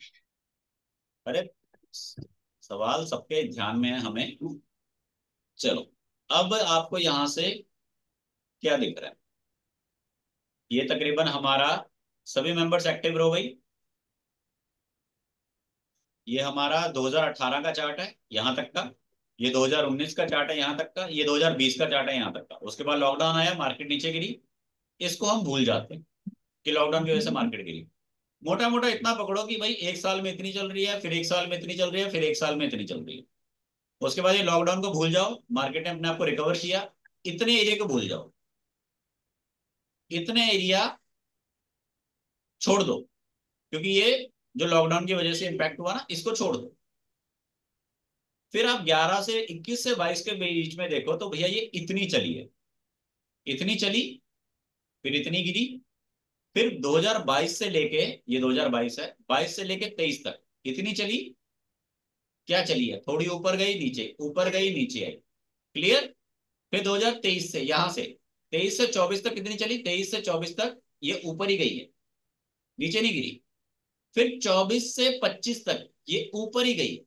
Speaker 1: अरे सवाल सबके ध्यान में है हमें। चलो, अब आपको यहां से क्या दिख रहा है? ये तकरीबन हमारा सभी मेंबर्स एक्टिव हो गई। ये हमारा 2018 का चार्ट है यहां तक का, ये 2019 का चार्ट है यहां तक का, ये 2020 का चार्ट है यहां तक का। उसके बाद लॉकडाउन आया, मार्केट नीचे गिरी। इसको हम भूल जाते हैं कि लॉकडाउन की वजह से मार्केट गिरी। मोटा मोटा इतना पकड़ो कि भाई एक साल में इतनी चल रही है, फिर एक साल में इतनी चल रही है, फिर एक साल में इतनी चल रही है। उसके बाद ये लॉकडाउन को भूल जाओ, मार्केट ने अपने आप को रिकवर किया। इतने एरिया को भूल जाओ, इतने एरिया छोड़ दो, क्योंकि ये जो लॉकडाउन की वजह से इंपैक्ट हुआ ना, इसको छोड़ दो। फिर आप 11 से 21 से 22 के बीच में देखो, तो भैया ये इतनी चली है, इतनी चली, फिर इतनी गिरी। फिर 2022 से लेके, ये 2022 है, 22 से लेके 23 तक इतनी चली, क्या चली है, थोड़ी ऊपर गई नीचे, ऊपर गई नीचे आई। क्लियर? फिर 2023 से यहां से 23 से 24 तक कितनी चली, 23 से 24 तक ये ऊपर ही गई है, नीचे नहीं गिरी। फिर 24 से 25 तक ये ऊपर ही गई,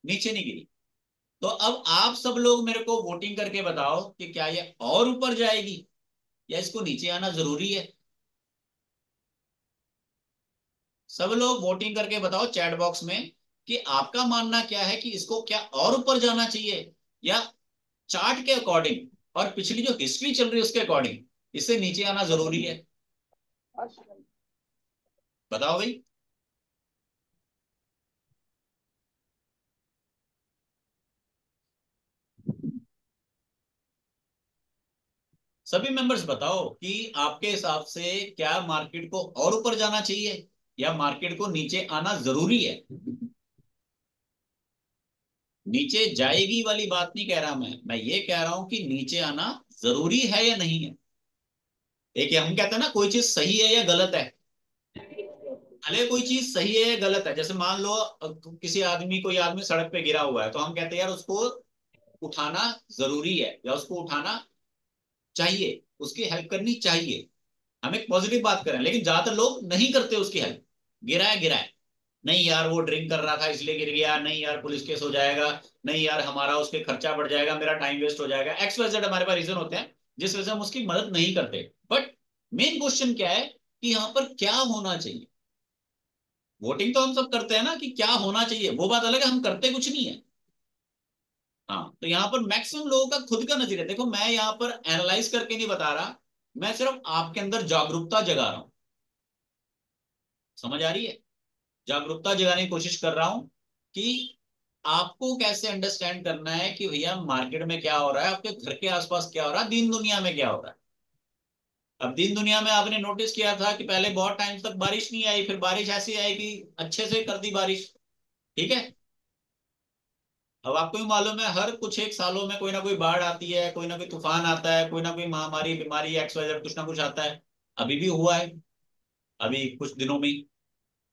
Speaker 1: नीचे नहीं गिरी। तो अब आप सब लोग मेरे को वोटिंग करके बताओ कि क्या ये और ऊपर जाएगी या इसको नीचे आना जरूरी है। सब लोग वोटिंग करके बताओ चैट बॉक्स में कि आपका मानना क्या है कि इसको क्या और ऊपर जाना चाहिए, या चार्ट के अकॉर्डिंग और पिछली जो हिस्ट्री चल रही है उसके अकॉर्डिंग इससे नीचे आना जरूरी है। बताओ भाई। सभी मेंबर्स बताओ कि आपके हिसाब से क्या मार्केट को और ऊपर जाना चाहिए या मार्केट को नीचे आना जरूरी है। नीचे जाएगी वाली बात नहीं कह रहा मैं ये कह रहा हूं कि नीचे आना जरूरी है या नहीं है। एक हम कहते हैं ना कोई चीज सही है या गलत है। भले कोई चीज सही है या गलत है, जैसे मान लो किसी आदमी कोई आदमी सड़क पे गिरा हुआ है तो हम कहते हैं यार उसको उठाना जरूरी है या उसको उठाना चाहिए, उसकी हेल्प करनी चाहिए। हम एक पॉजिटिव बात करें, लेकिन ज्यादातर लोग नहीं करते उसकी हेल्प। गिरा है, नहीं यार वो ड्रिंक कर रहा था इसलिए गिर गया, नहीं यार पुलिस केस हो जाएगा, नहीं यार हमारा उस पर खर्चा बढ़ जाएगा, मेरा टाइम वेस्ट हो जाएगा, एक्स वाई जेड हमारे पास रीजन होते हैं जिस वजह से हम उसकी मदद नहीं करते। बट मेन क्वेश्चन क्या है कि यहाँ पर क्या होना चाहिए। वोटिंग तो हम सब करते हैं ना कि क्या होना चाहिए, वो बात अलग है, हम करते कुछ नहीं है। हाँ, तो यहाँ पर मैक्सिमम लोगों का खुद का नजरिया देखो, मैं यहाँ पर एनालाइज करके नहीं बता रहा, मैं सिर्फ आपके अंदर जागरूकता जगा रहा हूं। समझ आ रही है? जागरूकता जगाने की कोशिश कर रहा हूं कि आपको कैसे अंडरस्टैंड करना है कि भैया मार्केट में क्या हो रहा है, आपके घर के आसपास क्या हो रहा है, दीन दुनिया में क्या हो रहा है। अब दीन दुनिया में आपने नोटिस किया था कि पहले बहुत टाइम तक बारिश नहीं आई, फिर बारिश ऐसी आई कि अच्छे से कर दी बारिश। ठीक है। अब आपको भी मालूम है हर कुछ एक सालों में कोई ना कोई बाढ़ आती है, कोई ना कोई तूफान आता है, कोई ना कोई महामारी बीमारी एक्स वाई जेड कुछ ना कुछ आता है। अभी भी हुआ है, अभी कुछ दिनों में ही।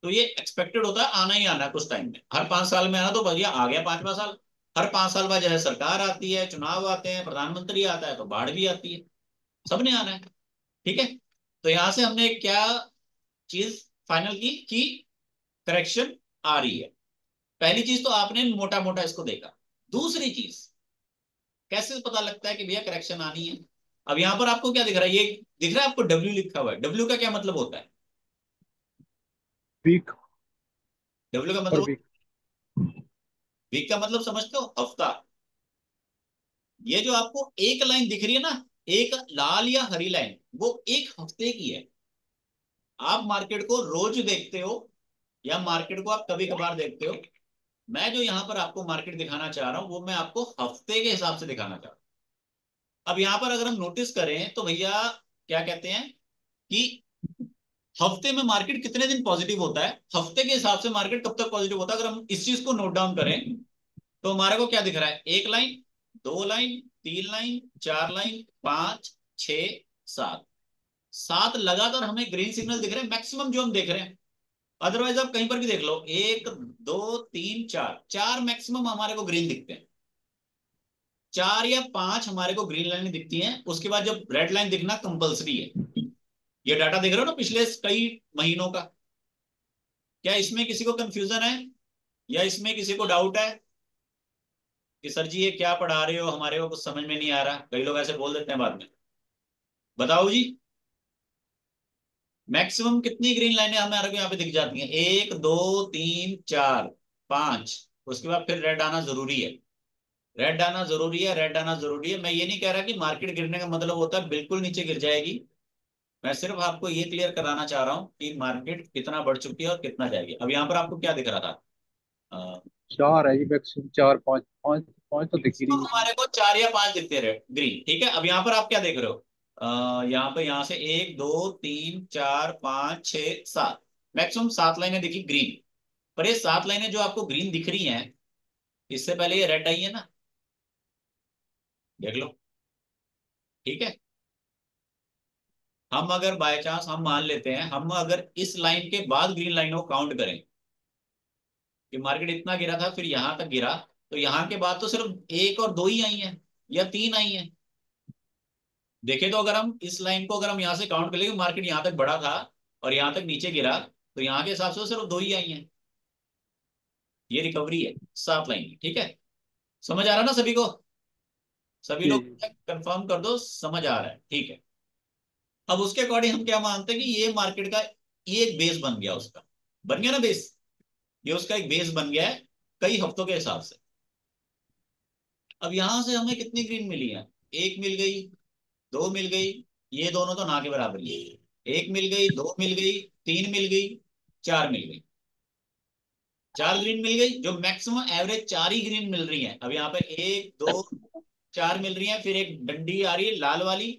Speaker 1: तो ये एक्सपेक्टेड होता है, आना ही आना है कुछ टाइम में, हर 5 साल में आना तो बढ़िया आ गया 5वां साल। हर 5 साल बाद जैसे सरकार आती है, चुनाव आते हैं, प्रधानमंत्री आता है तो बाढ़ भी आती है। सबने आना है। ठीक है। तो यहां से हमने क्या चीज फाइनल की कि करेक्शन आ रही है। पहली चीज तो आपने मोटा मोटा इसको देखा। दूसरी चीज, कैसे पता लगता है कि भैया करेक्शन आनी है। अब यहां पर आपको क्या दिख रहा है, ये दिख रहा है आपको डब्ल्यू लिखा हुआ है। डब्ल्यू का क्या मतलब होता है?
Speaker 5: वीक
Speaker 1: डब्ल्यू का
Speaker 5: और
Speaker 1: मतलब,
Speaker 5: वीक।
Speaker 1: वीक का मतलब समझते हो? हफ्ता। ये जो आपको एक लाइन दिख रही है ना, एक लाल या हरी लाइन, वो एक हफ्ते की है। आप मार्केट को रोज देखते हो या मार्केट को आप कभी कभार देखते हो। मैं जो यहां पर आपको मार्केट दिखाना चाह रहा हूं वो मैं आपको हफ्ते के हिसाब से दिखाना चाह रहा हूं। अब यहां पर अगर हम नोटिस करें तो भैया क्या कहते हैं कि हफ्ते में मार्केट कितने दिन पॉजिटिव होता है, हफ्ते के हिसाब से मार्केट कब तक पॉजिटिव होता है, अगर हम इस चीज को नोट डाउन करें तो हमारे को क्या दिख रहा है, एक लाइन, दो लाइन, तीन लाइन, चार लाइन, पांच, छ, सात। सात लगातार हमें ग्रीन सिग्नल दिख रहे हैं मैक्सिमम जो हम देख रहे हैं। अदरवाइज आप कहीं पर भी देख लो, एक, दो, तीन, चार, चार मैक्सिमम हमारे को ग्रीन दिखते हैं। चार या पांच हमारे को ग्रीन लाइन दिखती हैं, उसके बाद जब रेड लाइन दिखना कंपलसरी है। ये डाटा देख रहे हो ना पिछले कई महीनों का। क्या इसमें किसी को कंफ्यूजन है या इसमें किसी को डाउट है कि सर जी ये क्या पढ़ा रहे हो, हमारे को कुछ समझ में नहीं आ रहा? कई लोग ऐसे बोल देते हैं बाद में। बताओ जी। मैक्सिमम कितनी ग्रीन लाइनें हमारे को यहाँ पे दिख जाती हैं? एक, दो, तीन, चार, पांच। उसके बाद फिर रेड आना जरूरी है। रेड आना जरूरी है, रेड आना जरूरी है। मैं ये नहीं कह रहा कि मार्केट गिरने का मतलब होता है बिल्कुल नीचे गिर जाएगी। मैं सिर्फ आपको ये क्लियर कराना चाह रहा हूँ कि मार्केट कितना बढ़ चुकी है और कितना जाएगी। अब यहाँ पर आपको क्या दिख रहा था?
Speaker 5: चार है जी, मैक्सिमम चार पाँच, पाँच पाँच तो दिख ही
Speaker 1: तो
Speaker 5: नहीं है।
Speaker 1: हमारे को चार या पांच दिखते रहे ग्रीन। ठीक है। अब यहाँ पर आप क्या देख रहे हो? यहाँ पे यहाँ से एक, दो, तीन, चार, पांच, छह, सात, मैक्सिमम सात लाइनें दिखी ग्रीन। पर ये सात लाइनें जो आपको ग्रीन दिख रही हैं, इससे पहले ये रेड आई है ना, देख लो। ठीक है। हम अगर बाय चांस हम मान लेते हैं, हम अगर इस लाइन के बाद ग्रीन लाइनों को काउंट करें कि मार्केट इतना गिरा था फिर यहां तक गिरा, तो यहां के बाद तो सिर्फ एक और दो ही आई हैं या तीन आई हैं। देखे तो अगर हम इस लाइन को अगर हम यहाँ से काउंट कर लेंगे, मार्केट यहाँ तक बढ़ा था और यहाँ तक नीचे गिरा, तो यहाँ के हिसाब से सिर्फ दो ही आई हैं। ये रिकवरी है सात लाइन की। ठीक है। समझ आ रहा ना सभी को? सभी
Speaker 5: जी
Speaker 1: लोग
Speaker 5: जी।
Speaker 1: कंफर्म कर दो समझ आ रहा है, ठीक है। अब उसके अकॉर्डिंग हम क्या मानते हैं कि ये मार्केट का ये एक बेस बन गया, उसका बन गया ना बेस, ये उसका एक बेस बन गया है कई हफ्तों के हिसाब से। अब यहां से हमें कितनी ग्रीन मिली है? एक मिल गई, दो मिल गई, ये दोनों तो ना के बराबर ही है। एक मिल गई, दो मिल गई, तीन मिल गई, चार मिल गई। चार ग्रीन मिल गई, जो मैक्सिमम एवरेज चार ही ग्रीन मिल रही है। अब यहाँ पे एक दो चार मिल रही है, फिर एक डंडी आ रही है लाल वाली,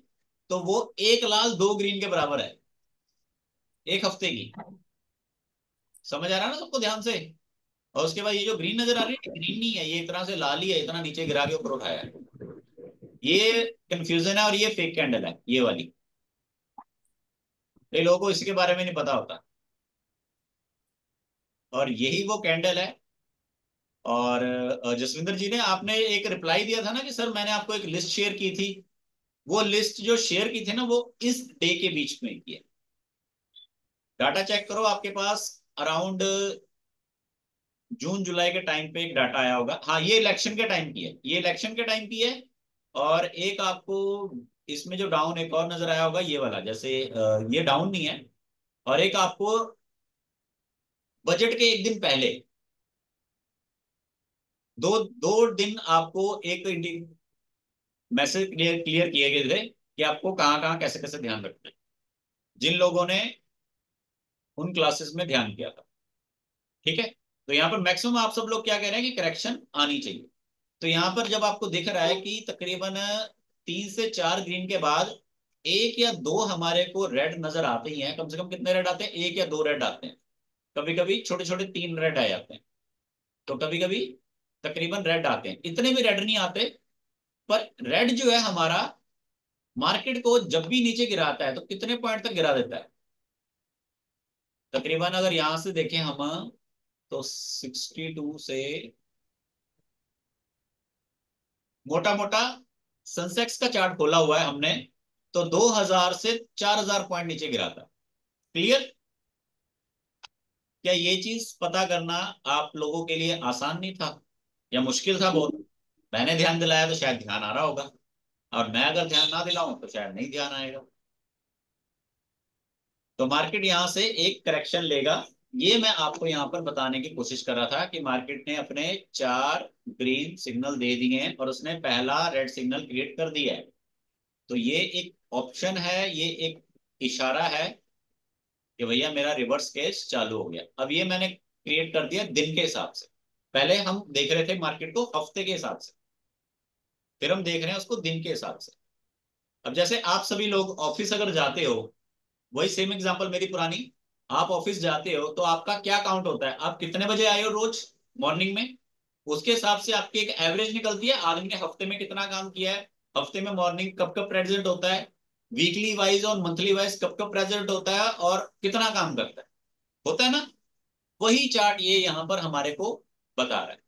Speaker 1: तो वो एक लाल दो ग्रीन के बराबर है एक हफ्ते की। समझ आ रहा है ना सबको ध्यान से? और उसके बाद ये जो ग्रीन नजर आ रही है, ग्रीन नहीं है, ये इतना से लाल ही है, इतना नीचे गिरा के ऊपर उठाया है। ये कंफ्यूजन है और ये फेक कैंडल है ये वाली। कई लोगों को इसके बारे में नहीं पता होता, और यही वो कैंडल है। और जसविंदर जी ने आपने एक रिप्लाई दिया था ना कि सर मैंने आपको एक लिस्ट शेयर की थी, वो लिस्ट जो शेयर की थी ना वो इस डे के बीच में की है। डाटा चेक करो आपके पास, अराउंड जून जुलाई के टाइम पे एक डाटा आया होगा। हाँ ये इलेक्शन के टाइम की है, ये इलेक्शन के टाइम की है। और एक आपको इसमें जो डाउन एक और नजर आया होगा ये वाला, जैसे ये डाउन नहीं है। और एक आपको बजट के एक दिन पहले, दो दो दिन आपको एक मैसेज क्लियर क्लियर किए गए थे कि आपको कहाँ कहाँ कैसे कैसे ध्यान रखना है, जिन लोगों ने उन क्लासेस में ध्यान किया था। ठीक है, तो यहाँ पर मैक्सिमम आप सब लोग क्या कह रहे हैं कि करेक्शन आनी चाहिए। तो यहाँ पर जब आपको दिख रहा है कि तकरीबन तीन से चार ग्रीन के बाद एक या दो हमारे को रेड नजर आते ही हैं, कम से कम कितने रेड आते हैं? एक या दो रेड आते हैं। कभी कभी छोटे छोटे तीन रेड आ जाते हैं, तो कभी कभी तकरीबन रेड आते हैं, इतने भी रेड नहीं आते। पर रेड जो है हमारा मार्केट को जब भी नीचे गिराता है तो कितने पॉइंट तक गिरा देता है? तकरीबन अगर यहां से देखें हम तो 62 से मोटा मोटा सेंसेक्स का चार्ट खोला हुआ है हमने, तो 2000 से 4000 पॉइंट नीचे गिरा था। क्लियर? क्या ये चीज पता करना आप लोगों के लिए आसान नहीं था या मुश्किल था बहुत? मैंने ध्यान दिलाया तो शायद ध्यान आ रहा होगा, और मैं अगर ध्यान ना दिलाऊं तो शायद नहीं ध्यान आएगा। तो मार्केट यहां से एक करेक्शन लेगा, ये मैं आपको यहां पर बताने की कोशिश कर रहा था कि मार्केट ने अपने चार ग्रीन सिग्नल दे दिए हैं और उसने पहला रेड सिग्नल क्रिएट कर दिया है। तो ये एक ऑप्शन है, ये एक इशारा है कि भैया मेरा रिवर्स केस चालू हो गया। अब ये मैंने क्रिएट कर दिया दिन के हिसाब से, पहले हम देख रहे थे मार्केट को हफ्ते के हिसाब से, फिर हम देख रहे हैं उसको दिन के हिसाब से। अब जैसे आप सभी लोग ऑफिस अगर जाते हो, वही सेम एग्जांपल मेरी पुरानी, आप ऑफिस जाते हो तो आपका क्या काउंट होता है? आप कितने बजे आए हो रोज मॉर्निंग में, उसके हिसाब से आपकी एक एवरेज निकलती है आदमी ने हफ्ते में कितना काम किया है। हफ्ते में मॉर्निंग कब कब प्रेजेंट होता है, वीकली वाइज और मंथली वाइज कब कब प्रेजेंट होता है, और कितना काम करता है, होता है ना? वही चार्ट ये यहाँ पर हमारे को बता रहा है।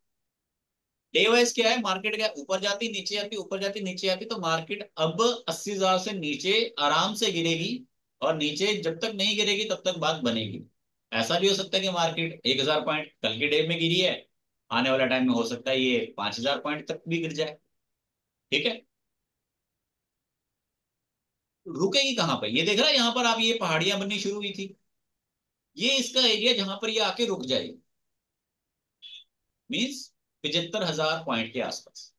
Speaker 1: डे वाइज क्या है, मार्केट क्या ऊपर जाती नीचे आती, ऊपर जाती नीचे आती, तो मार्केट अब 80,000 से नीचे आराम से गिरेगी, और नीचे जब तक नहीं गिरेगी तब तक बात बनेगी। ऐसा भी हो सकता है कि मार्केट 1,000 पॉइंट कल के डे में गिरी है, आने वाला टाइम में हो सकता है ये 5,000 पॉइंट तक भी गिर जाए। ठीक है, रुकेगी कहां पर? ये देख रहा है यहाँ पर आप, ये पहाड़ियां बननी शुरू हुई थी, ये इसका एरिया जहां पर ये आके रुक जाएगी, मीन्स 75,000 पॉइंट के आसपास।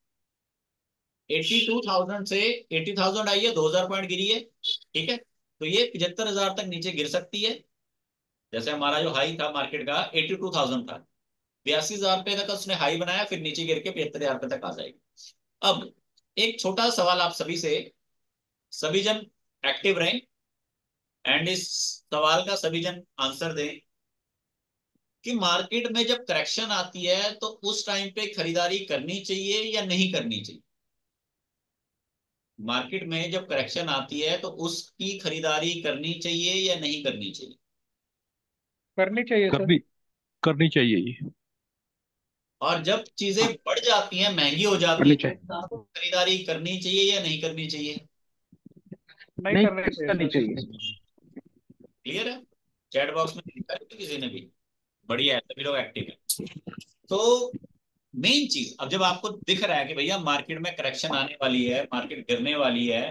Speaker 1: 82,000 से 80,000 आई है, 2,000 पॉइंट गिरी है। ठीक है, तो ये 75,000 तक नीचे गिर सकती है। जैसे हमारा जो हाई था मार्केट का 82,000 था, 82,000 रुपये तक उसने हाई बनाया, फिर नीचे गिर के 75,000 रुपये तक आ जाएगी। अब एक छोटा सवाल आप सभी से, सभी जन एक्टिव रहें एंड इस सवाल का सभी जन आंसर दें कि मार्केट में जब करेक्शन आती है तो उस टाइम पे खरीदारी करनी चाहिए या नहीं करनी चाहिए? मार्केट में जब करेक्शन आती है तो उसकी खरीदारी करनी चाहिए या नहीं करनी चाहिए?
Speaker 3: करनी चाहिए सर।
Speaker 5: करनी करनी चाहिए ये।
Speaker 1: और जब चीजें
Speaker 5: हाँ,
Speaker 1: बढ़ जाती हैं, महंगी हो जाती
Speaker 5: करनी
Speaker 1: है,
Speaker 5: चाहिए।
Speaker 1: तो खरीदारी करनी चाहिए या नहीं करनी चाहिए?
Speaker 3: नहीं
Speaker 5: नहीं
Speaker 3: करनी चाहिए
Speaker 5: करनी
Speaker 3: सर।
Speaker 5: चाहिए।
Speaker 1: क्लियर है? चैट बॉक्स में लिखा है किसी ने भी? बढ़िया है, सभी लोग एक्टिव है। तो मेन चीज, अब जब आपको दिख रहा है कि भैया मार्केट में करेक्शन आने वाली है, मार्केट गिरने वाली है,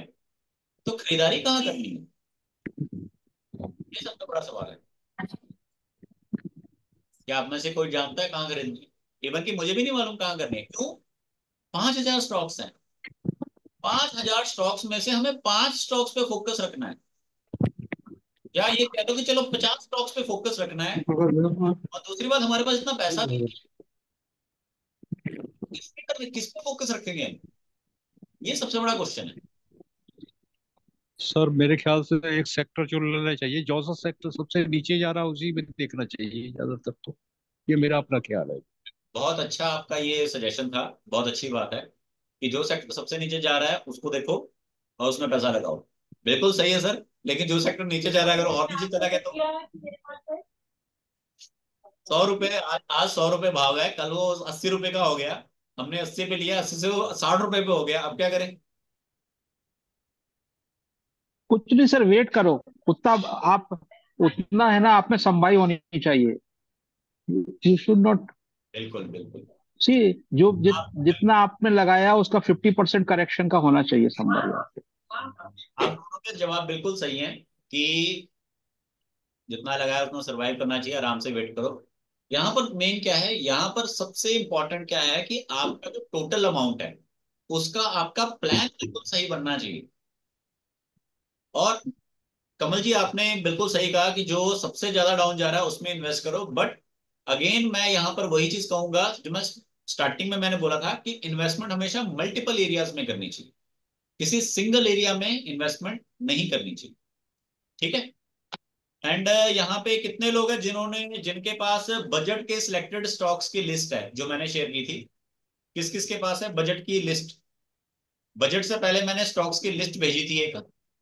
Speaker 1: तो खरीदारी कहाँ करनी है, ये सबसे बड़ा सवाल है। क्या आप में से कोई जानता है कहाँ खरीदनी है? इवन कि मुझे भी नहीं मालूम कहाँ करनी है। क्यों? 5,000 स्टॉक्स हैं। 5,000 स्टॉक्स में से हमें 5 स्टॉक्स पे फोकस रखना है, या ये कह दो कि चलो 50 स्टॉक्स पे फोकस रखना है। और दूसरी बात, हमारे पास इतना पैसा भी नहीं है, किस पे फोकस रखेंगे हम? ये सबसे बड़ा क्वेश्चन है।
Speaker 4: सर मेरे ख्याल से एक सेक्टर चुन लेना चाहिए, जो सा सेक्टर सबसे नीचे जा रहा है उसी में देखना चाहिए ज्यादातर। तो ये मेरा अपना ख्याल है।
Speaker 1: बहुत अच्छा आपका ये सजेशन था, बहुत अच्छी बात है कि जो सेक्टर सबसे नीचे जा रहा है उसको देखो और उसमें पैसा लगाओ। बिल्कुल सही है सर। लेकिन जो सेक्टर नीचे जा रहा है, अगर और नीचे चला गया तो 100 रुपए, आज 100 रुपए भाव है, कल वो 80 रुपए का हो गया। हमने 80 पे लिया, 80 से वो 60 रुपए पे हो गया, अब क्या करें?
Speaker 5: कुछ नहीं सर, वेट करो। उतना आप, उतना है ना, आप में संवाई होनी चाहिए। यू शुड नॉट
Speaker 1: बिल्कुल बिल्कुल।
Speaker 5: सी, जो
Speaker 1: आप
Speaker 5: जितना आपने लगाया उसका 50% करेक्शन का होना चाहिए संवाई।
Speaker 1: आप दोनों के जवाब बिल्कुल सही हैं कि जितना लगाया उतना सरवाइव करना चाहिए, आराम से वेट करो। यहाँ पर मेन क्या है, यहाँ पर सबसे इंपॉर्टेंट क्या है कि आपका जो टोटल अमाउंट है उसका आपका प्लान बिल्कुल सही बनना चाहिए। और कमल जी, आपने बिल्कुल सही कहा कि जो सबसे ज्यादा डाउन जा रहा है उसमें इन्वेस्ट करो। बट अगेन मैं यहाँ पर वही चीज कहूंगा जो मैं स्टार्टिंग में मैंने बोला था कि इन्वेस्टमेंट हमेशा मल्टीपल एरियाज में करनी चाहिए, किसी सिंगल एरिया में इन्वेस्टमेंट नहीं करनी चाहिए। ठीक है। एंड यहाँ पे कितने लोग हैं जिन्होंने, जिनके पास बजट के सिलेक्टेड स्टॉक्स की लिस्ट है जो मैंने शेयर की थी? किस किस के पास है बजट की लिस्ट? बजट से पहले मैंने स्टॉक्स की लिस्ट भेजी थी एक,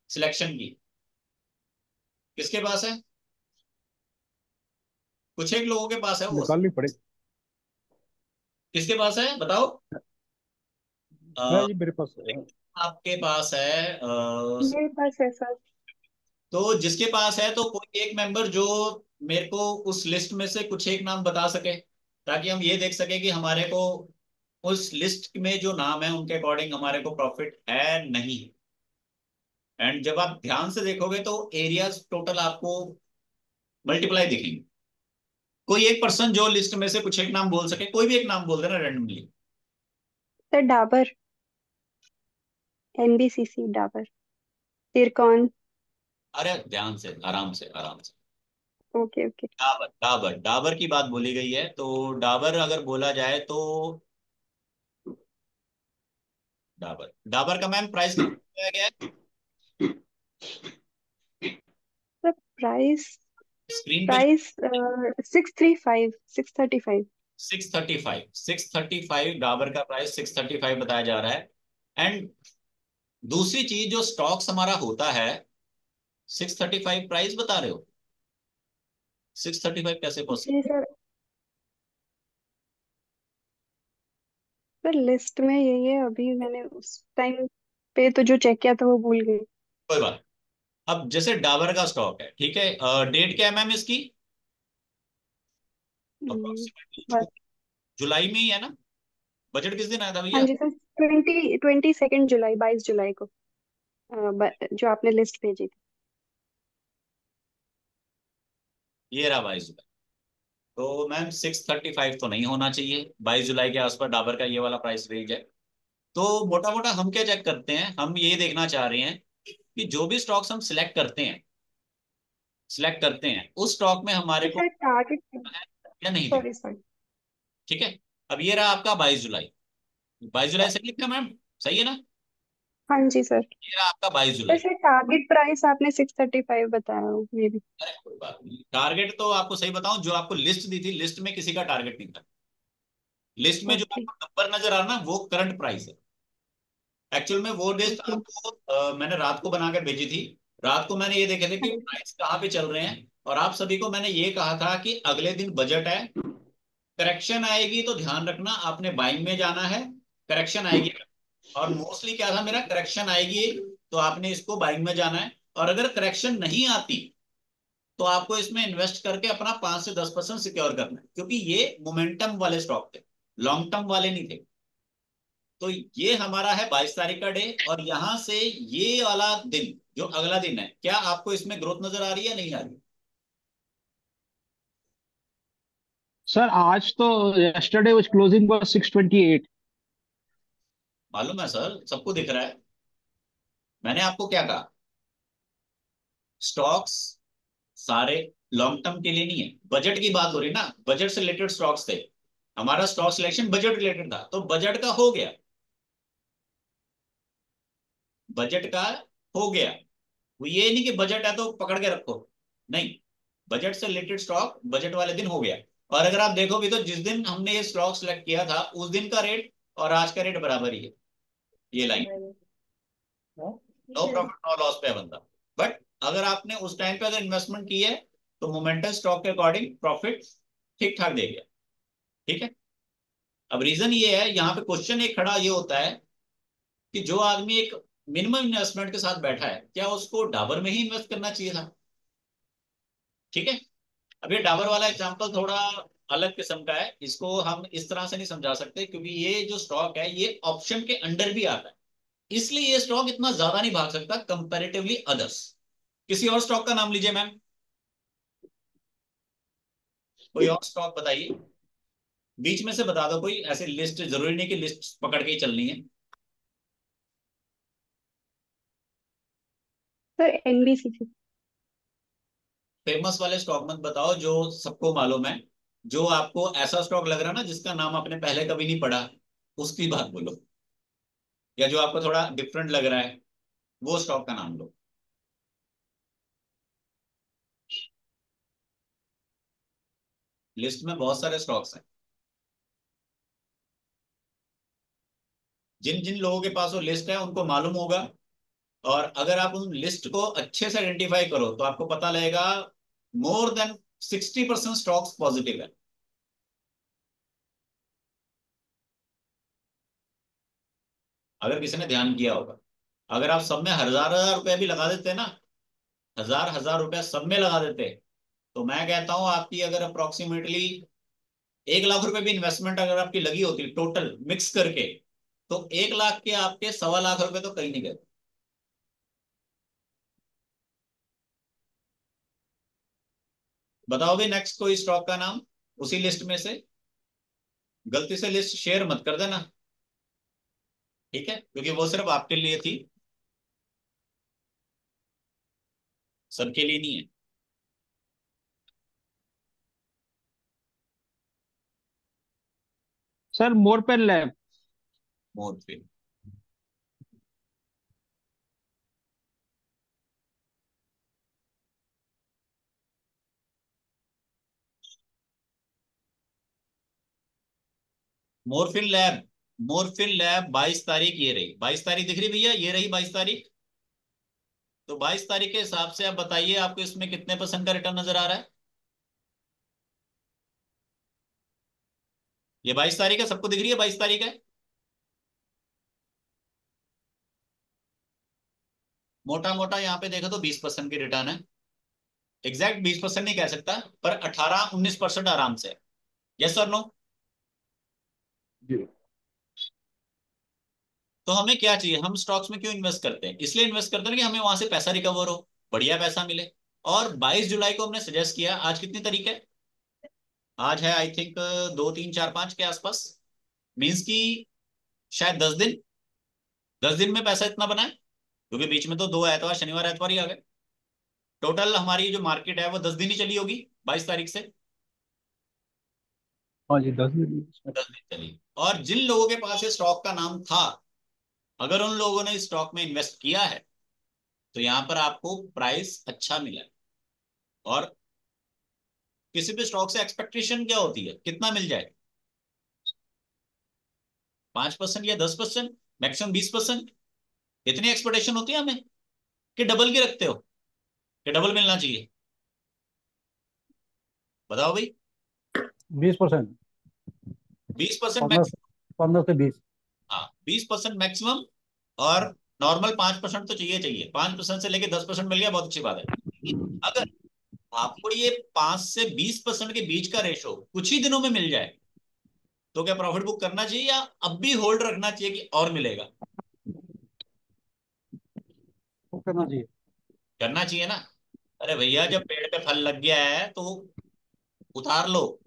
Speaker 1: सिलेक्शन की। किसके पास है? कुछ एक लोगों के पास है वो।
Speaker 4: निकालनी पड़ेगी।
Speaker 1: किसके पास है बताओ?
Speaker 4: है
Speaker 1: अ,
Speaker 4: ये मेरे पास है।
Speaker 1: आपके पास है
Speaker 2: मेरे पास है सर।
Speaker 1: तो जिसके पास है तो कोई एक मेंबर जो मेरे को उस लिस्ट में से कुछ एक नाम बता सके, ताकि हम ये देख सके कि हमारे को उस लिस्ट में जो नाम है उनके अकॉर्डिंग हमारे को प्रॉफिट है नहीं। एंड जब आप ध्यान से देखोगे तो एरियाज टोटल आपको मल्टीप्लाई दिखेंगे। कोई एक पर्सन जो लिस्ट में से कुछ एक नाम बोल सके, कोई भी एक नाम बोल देना randomly.
Speaker 2: Sir Dabur, NBCC, Dabur, तिरकॉन।
Speaker 1: अरे ध्यान से, आराम से आराम से।
Speaker 2: Okay okay.
Speaker 1: डाबर डाबर डाबर की बात बोली गई है, तो डाबर अगर बोला जाए तो डाबर डाबर का मैम प्राइस कितना गया है
Speaker 2: सर प्राइस,
Speaker 1: स्क्रीन पे?
Speaker 2: प्राइस 635, 635।
Speaker 1: 635, 635 डाबर का प्राइस 635 बताया जा रहा है। एंड दूसरी चीज, जो स्टॉक्स हमारा होता है, 635 प्राइस बता रहे हो? 635 कैसे
Speaker 2: जी
Speaker 1: पॉसिबल?
Speaker 2: सर। सर लिस्ट में यही है, अभी मैंने उस टाइम पे तो जो चेक किया था वो भूल गई।
Speaker 1: कोई बात। अब जैसे डाबर का स्टॉक है, ठीक है, डेट क्या है मैम इसकी?
Speaker 2: हम्म,
Speaker 1: अप्रोक्सीमेटली
Speaker 2: बस।
Speaker 1: जुलाई में ही है ना? बजट किस दिन आया था
Speaker 2: हाँ
Speaker 1: भैया?
Speaker 2: जी सर, 22 जुलाई, 22 जुलाई को जो आपने लिस्ट भेजी थी।
Speaker 1: ये रहा 22 जुलाई। तो मैम 635 तो नहीं होना चाहिए, 22 जुलाई के आसपास डाबर का ये वाला प्राइस रेंज है। तो मोटा मोटा हम क्या चेक करते हैं, हम ये देखना चाह रहे हैं कि जो भी स्टॉक्स हम सिलेक्ट करते हैं उस स्टॉक में हमारे
Speaker 2: तो
Speaker 1: को
Speaker 2: सर टारगेट,
Speaker 1: है या नहीं दिख।
Speaker 2: Sorry sorry.
Speaker 1: ठीक है। अब ये रहा आपका 22 जुलाई। 22 जुलाई सही लिखा मैम? सही है ना?
Speaker 2: हाँ जी सर।
Speaker 1: ये रहा आपका बाईस
Speaker 2: पर
Speaker 1: जुलाई
Speaker 2: सर टारगेट प्राइस आपने 635 बताया हो मे भी।
Speaker 1: अरे कोई बात नहीं, टारगेट तो आपको सही बताऊं, जो आपको लिस्ट दी थी, लिस्ट में किसी का टारगेट नहीं था। लिस्ट में जो
Speaker 2: ओके
Speaker 1: आपको नंबर नजर आ रहा ना, वो करंट प्राइस है। एक्चुअल में वो लिस्ट
Speaker 2: ओके।
Speaker 1: आपको मैंने रात को बनाकर भेजी थी। रात को मैंने ये देखे थे कि
Speaker 2: हाँ जी।
Speaker 1: प्राइस कहाँ पे चल रहे हैं, और आप सभी को मैंने ये कहा था कि अगले दिन बजट है, करेक्शन आएगी तो ध्यान रखना आपने बाइंग में जाना है। करेक्शन आएगी, और मोस्टली क्या था मेरा, करेक्शन आएगी तो आपने इसको बाइंग में जाना है। और अगर करेक्शन नहीं आती तो आपको इसमें इन्वेस्ट करके अपना 5 से 10% सिक्योर करना है, क्योंकि ये मोमेंटम वाले स्टॉक थे। लॉन्ग टर्म वाले नहीं थे। तो ये हमारा है 22 तारीख का डे, और यहां से ये वाला दिन जो अगला दिन है, क्या आपको इसमें ग्रोथ नजर आ रही है नहीं आ रही?
Speaker 5: सर आज तो यस्टरडे वाज क्लोजिंग वाज 628।
Speaker 1: मालूम है सर, सबको दिख रहा है। मैंने आपको क्या कहा, स्टॉक्स सारे लॉन्ग टर्म के लिए नहीं है। बजट की बात हो रही ना, बजट से रिलेटेड स्टॉक्स थे, हमारा स्टॉक सिलेक्शन बजट रिलेटेड था, तो बजट का हो गया, बजट का हो गया। वो ये नहीं कि बजट है तो पकड़ के रखो, नहीं, बजट से रिलेटेड स्टॉक बजट वाले दिन हो गया। और अगर आप देखोगे तो जिस दिन हमने ये स्टॉक सिलेक्ट किया था उस दिन का रेट और आज का रेट बराबर ही है, ये line, no profit no loss पे है बंदा। बट अगर आपने उस टाइम पे अगर इन्वेस्टमेंट की है तो मोमेंटम स्टॉक के अकॉर्डिंग प्रॉफिट ठीक ठाक दे गया। ठीक है, अब रीजन ये है, यहाँ पे क्वेश्चन एक खड़ा ये होता है कि जो आदमी एक मिनिमम इन्वेस्टमेंट के साथ बैठा है, क्या उसको डाबर में ही इन्वेस्ट करना चाहिए था? ठीक है, अब ये डाबर वाला एग्जांपल थोड़ा अलग किस्म का है, इसको हम इस तरह से नहीं समझा सकते, क्योंकि ये जो स्टॉक है ये ऑप्शन के अंडर भी आता है, इसलिए ये स्टॉक इतना ज्यादा नहीं भाग सकता कंपैरेटिवली अदर्स। किसी और स्टॉक का नाम लीजिए मैम, कोई और स्टॉक बताइए, बीच में से बता दो कोई, ऐसे लिस्ट जरूरी नहीं कि लिस्ट पकड़ के ही चलनी है।
Speaker 2: Sir NBCC.
Speaker 1: फेमस वाले स्टॉक मत बताओ जो सबको मालूम है, जो आपको ऐसा स्टॉक लग रहा है ना जिसका नाम आपने पहले कभी नहीं पढ़ा, उसकी बात बोलो, या जो आपको थोड़ा डिफरेंट लग रहा है वो स्टॉक का नाम लो। लिस्ट में बहुत सारे स्टॉक्स हैं, जिन जिन लोगों के पास वो लिस्ट है उनको मालूम होगा, और अगर आप उन लिस्ट को अच्छे से आइडेंटिफाई करो तो आपको पता लगेगा मोर देन 60% स्टॉक्स पॉजिटिव है। अगर किसी ने ध्यान किया होगा, अगर आप सब में हजार हजार रुपया भी लगा देते ना, हजार हजार रुपया सब में लगा देते, तो मैं कहता हूं आपकी अगर अप्रोक्सीमेटली 1 लाख रुपए भी इन्वेस्टमेंट अगर आपकी लगी होती टोटल मिक्स करके, तो 1 लाख के आपके 1.25 लाख रुपए तो कहीं नहीं गए। बताओ भी नेक्स्ट कोई स्टॉक का नाम उसी लिस्ट में से, गलती से लिस्ट शेयर मत कर देना, ठीक है, क्योंकि वो सिर्फ आपके लिए थी, सबके लिए नहीं है।
Speaker 5: Sir Morepen lab.
Speaker 1: मोर पे मोरफिन लैब, मोरफिन लैब 22 तारीख, ये रही 22 तारीख दिख रही भैया, ये रही 22 तारीख। तो 22 तारीख के हिसाब से आप बताइए आपको इसमें कितने परसेंट का रिटर्न नजर आ रहा है? ये 22 तारीख है, सबको दिख रही है 22 तारीख है। मोटा मोटा यहाँ पे देखो तो 20% की रिटर्न है, एग्जैक्ट 20% नहीं कह सकता, पर 18-19% आराम से। यस और नो?
Speaker 5: जी।
Speaker 1: तो हमें क्या चाहिए, हम स्टॉक्स में क्यों इन्वेस्ट करते हैं? इसलिए इन्वेस्ट करते हैं कि हमें वहां से पैसा रिकवर हो, बढ़िया पैसा मिले। और 22 जुलाई को हमने सजेस्ट किया, आज कितनी तारीख है? आज है आई थिंक 2 3 4 5 के आसपास, मीन्स की शायद 10 दिन, 10 दिन में पैसा इतना बना है, क्योंकि बीच में तो 2 एतवार शनिवार एतवार ही आ गए। टोटल हमारी जो मार्केट है वो 10 दिन ही चली होगी 22 तारीख से,
Speaker 4: हाँ जी, 10 दिन।
Speaker 1: 10 दिन चली। और जिन लोगों के पास ये स्टॉक का नाम था, अगर उन लोगों ने स्टॉक में इन्वेस्ट किया है तो यहाँ पर आपको प्राइस अच्छा मिला है। और किसी भी स्टॉक से एक्सपेक्टेशन क्या होती है, कितना मिल जाए? 5% या 10%, मैक्सिमम 20%, इतनी एक्सपेक्टेशन होती है हमें, कि डबल की रखते हो, कि डबल मिलना चाहिए? बताओ भाई।
Speaker 5: 20%।
Speaker 1: 20%
Speaker 5: 15
Speaker 1: मैक्सिमम।
Speaker 5: 15 से 20।
Speaker 1: हाँ, 20% मैक्सिमम, और नॉर्मल 5% तो चाहिए चाहिए, 5% से लेके 10% मिल गया बहुत अच्छी बात है। लेकिन अगर आपको ये 5 से 20% के बीच का रेशो कुछ ही दिनों में मिल जाए, तो क्या प्रॉफिट बुक करना चाहिए या अब भी होल्ड रखना चाहिए कि और मिलेगा?
Speaker 5: वो करना चाहिए।
Speaker 1: करना चाहिए ना। अरे भैया जब पेड़ पे फल लग गया है तो उतार लो।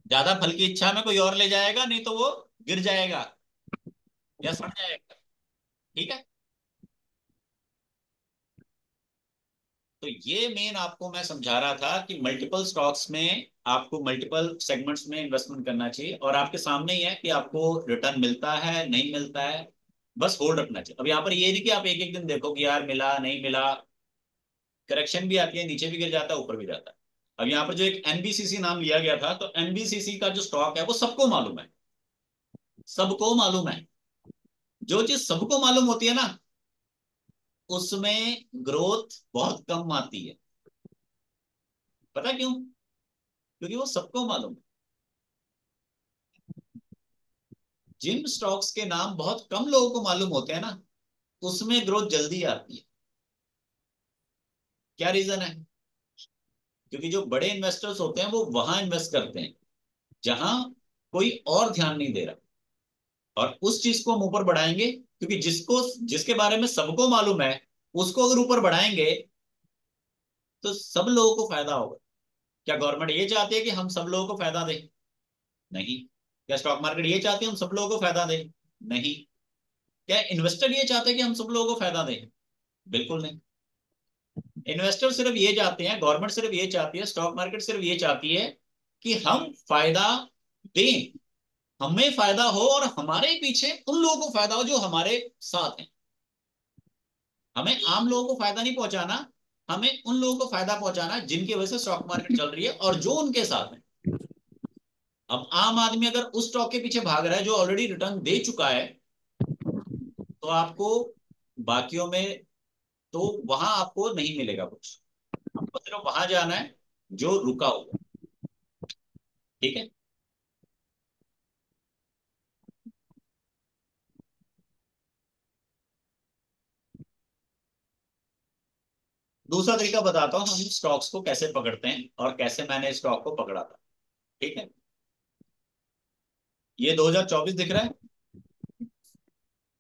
Speaker 1: ज्यादा फल की इच्छा में कोई और ले जाएगा, नहीं तो वो गिर जाएगा या सड़ जाएगा। ठीक है। तो ये मेन आपको मैं समझा रहा था कि मल्टीपल स्टॉक्स में आपको मल्टीपल सेगमेंट्स में इन्वेस्टमेंट करना चाहिए, और आपके सामने ही है कि आपको रिटर्न मिलता है नहीं मिलता है, बस होल्ड रखना चाहिए। अब यहाँ पर ये नहीं कि आप एक एक दिन देखो कि यार मिला नहीं मिला, करेक्शन भी आती है, नीचे भी गिर जाता है ऊपर भी जाता है। अब यहाँ पर जो एक एनबीसीसी नाम लिया गया था, तो एनबीसीसी का जो स्टॉक है वो सबको मालूम है, सबको मालूम है। जो चीज सबको मालूम होती है ना, उसमें ग्रोथ बहुत कम आती है। पता क्यों? क्योंकि वो सबको मालूम है। जिन स्टॉक्स के नाम बहुत कम लोगों को मालूम होते हैं ना, उसमें ग्रोथ जल्दी आती है। क्या रीजन है? क्योंकि जो बड़े इन्वेस्टर्स होते हैं वो वहां इन्वेस्ट करते हैं जहां कोई और ध्यान नहीं दे रहा, और उस चीज को हम ऊपर बढ़ाएंगे, क्योंकि जिसके बारे में सबको मालूम है, उसको अगर ऊपर बढ़ाएंगे तो सब लोगों को फायदा होगा। क्या गवर्नमेंट ये चाहती है कि हम सब लोगों को फायदा दें? नहीं। क्या स्टॉक मार्केट ये चाहती है हम सब लोगों को फायदा दें? नहीं। क्या इन्वेस्टर ये चाहते हैं कि हम सब लोगों को फायदा दें? बिल्कुल नहीं। इन्वेस्टर सिर्फ ये चाहते हैं, गवर्नमेंट सिर्फ ये चाहती है, स्टॉक मार्केट सिर्फ ये चाहती है कि हम फायदा दें, हमें फायदा हो और हमारे पीछे उन लोगों को फायदा हो जो हमारे साथ हैं। हमें आम लोगों को फायदा नहीं पहुंचाना, हमें उन लोगों को फायदा पहुंचाना है जिनकी वजह से स्टॉक मार्केट चल रही है और जो उनके साथ है। अब आम आदमी अगर उस स्टॉक के पीछे भाग रहा है जो ऑलरेडी रिटर्न दे चुका है, तो आपको बाकियों में, तो वहां आपको नहीं मिलेगा कुछ। आपको सिर्फ वहां जाना है जो रुका हुआ। ठीक है। दूसरा तरीका बताता हूँ हम स्टॉक्स को कैसे पकड़ते हैं और कैसे मैंने स्टॉक को पकड़ा था। ठीक है। ये 2024 दिख रहा है,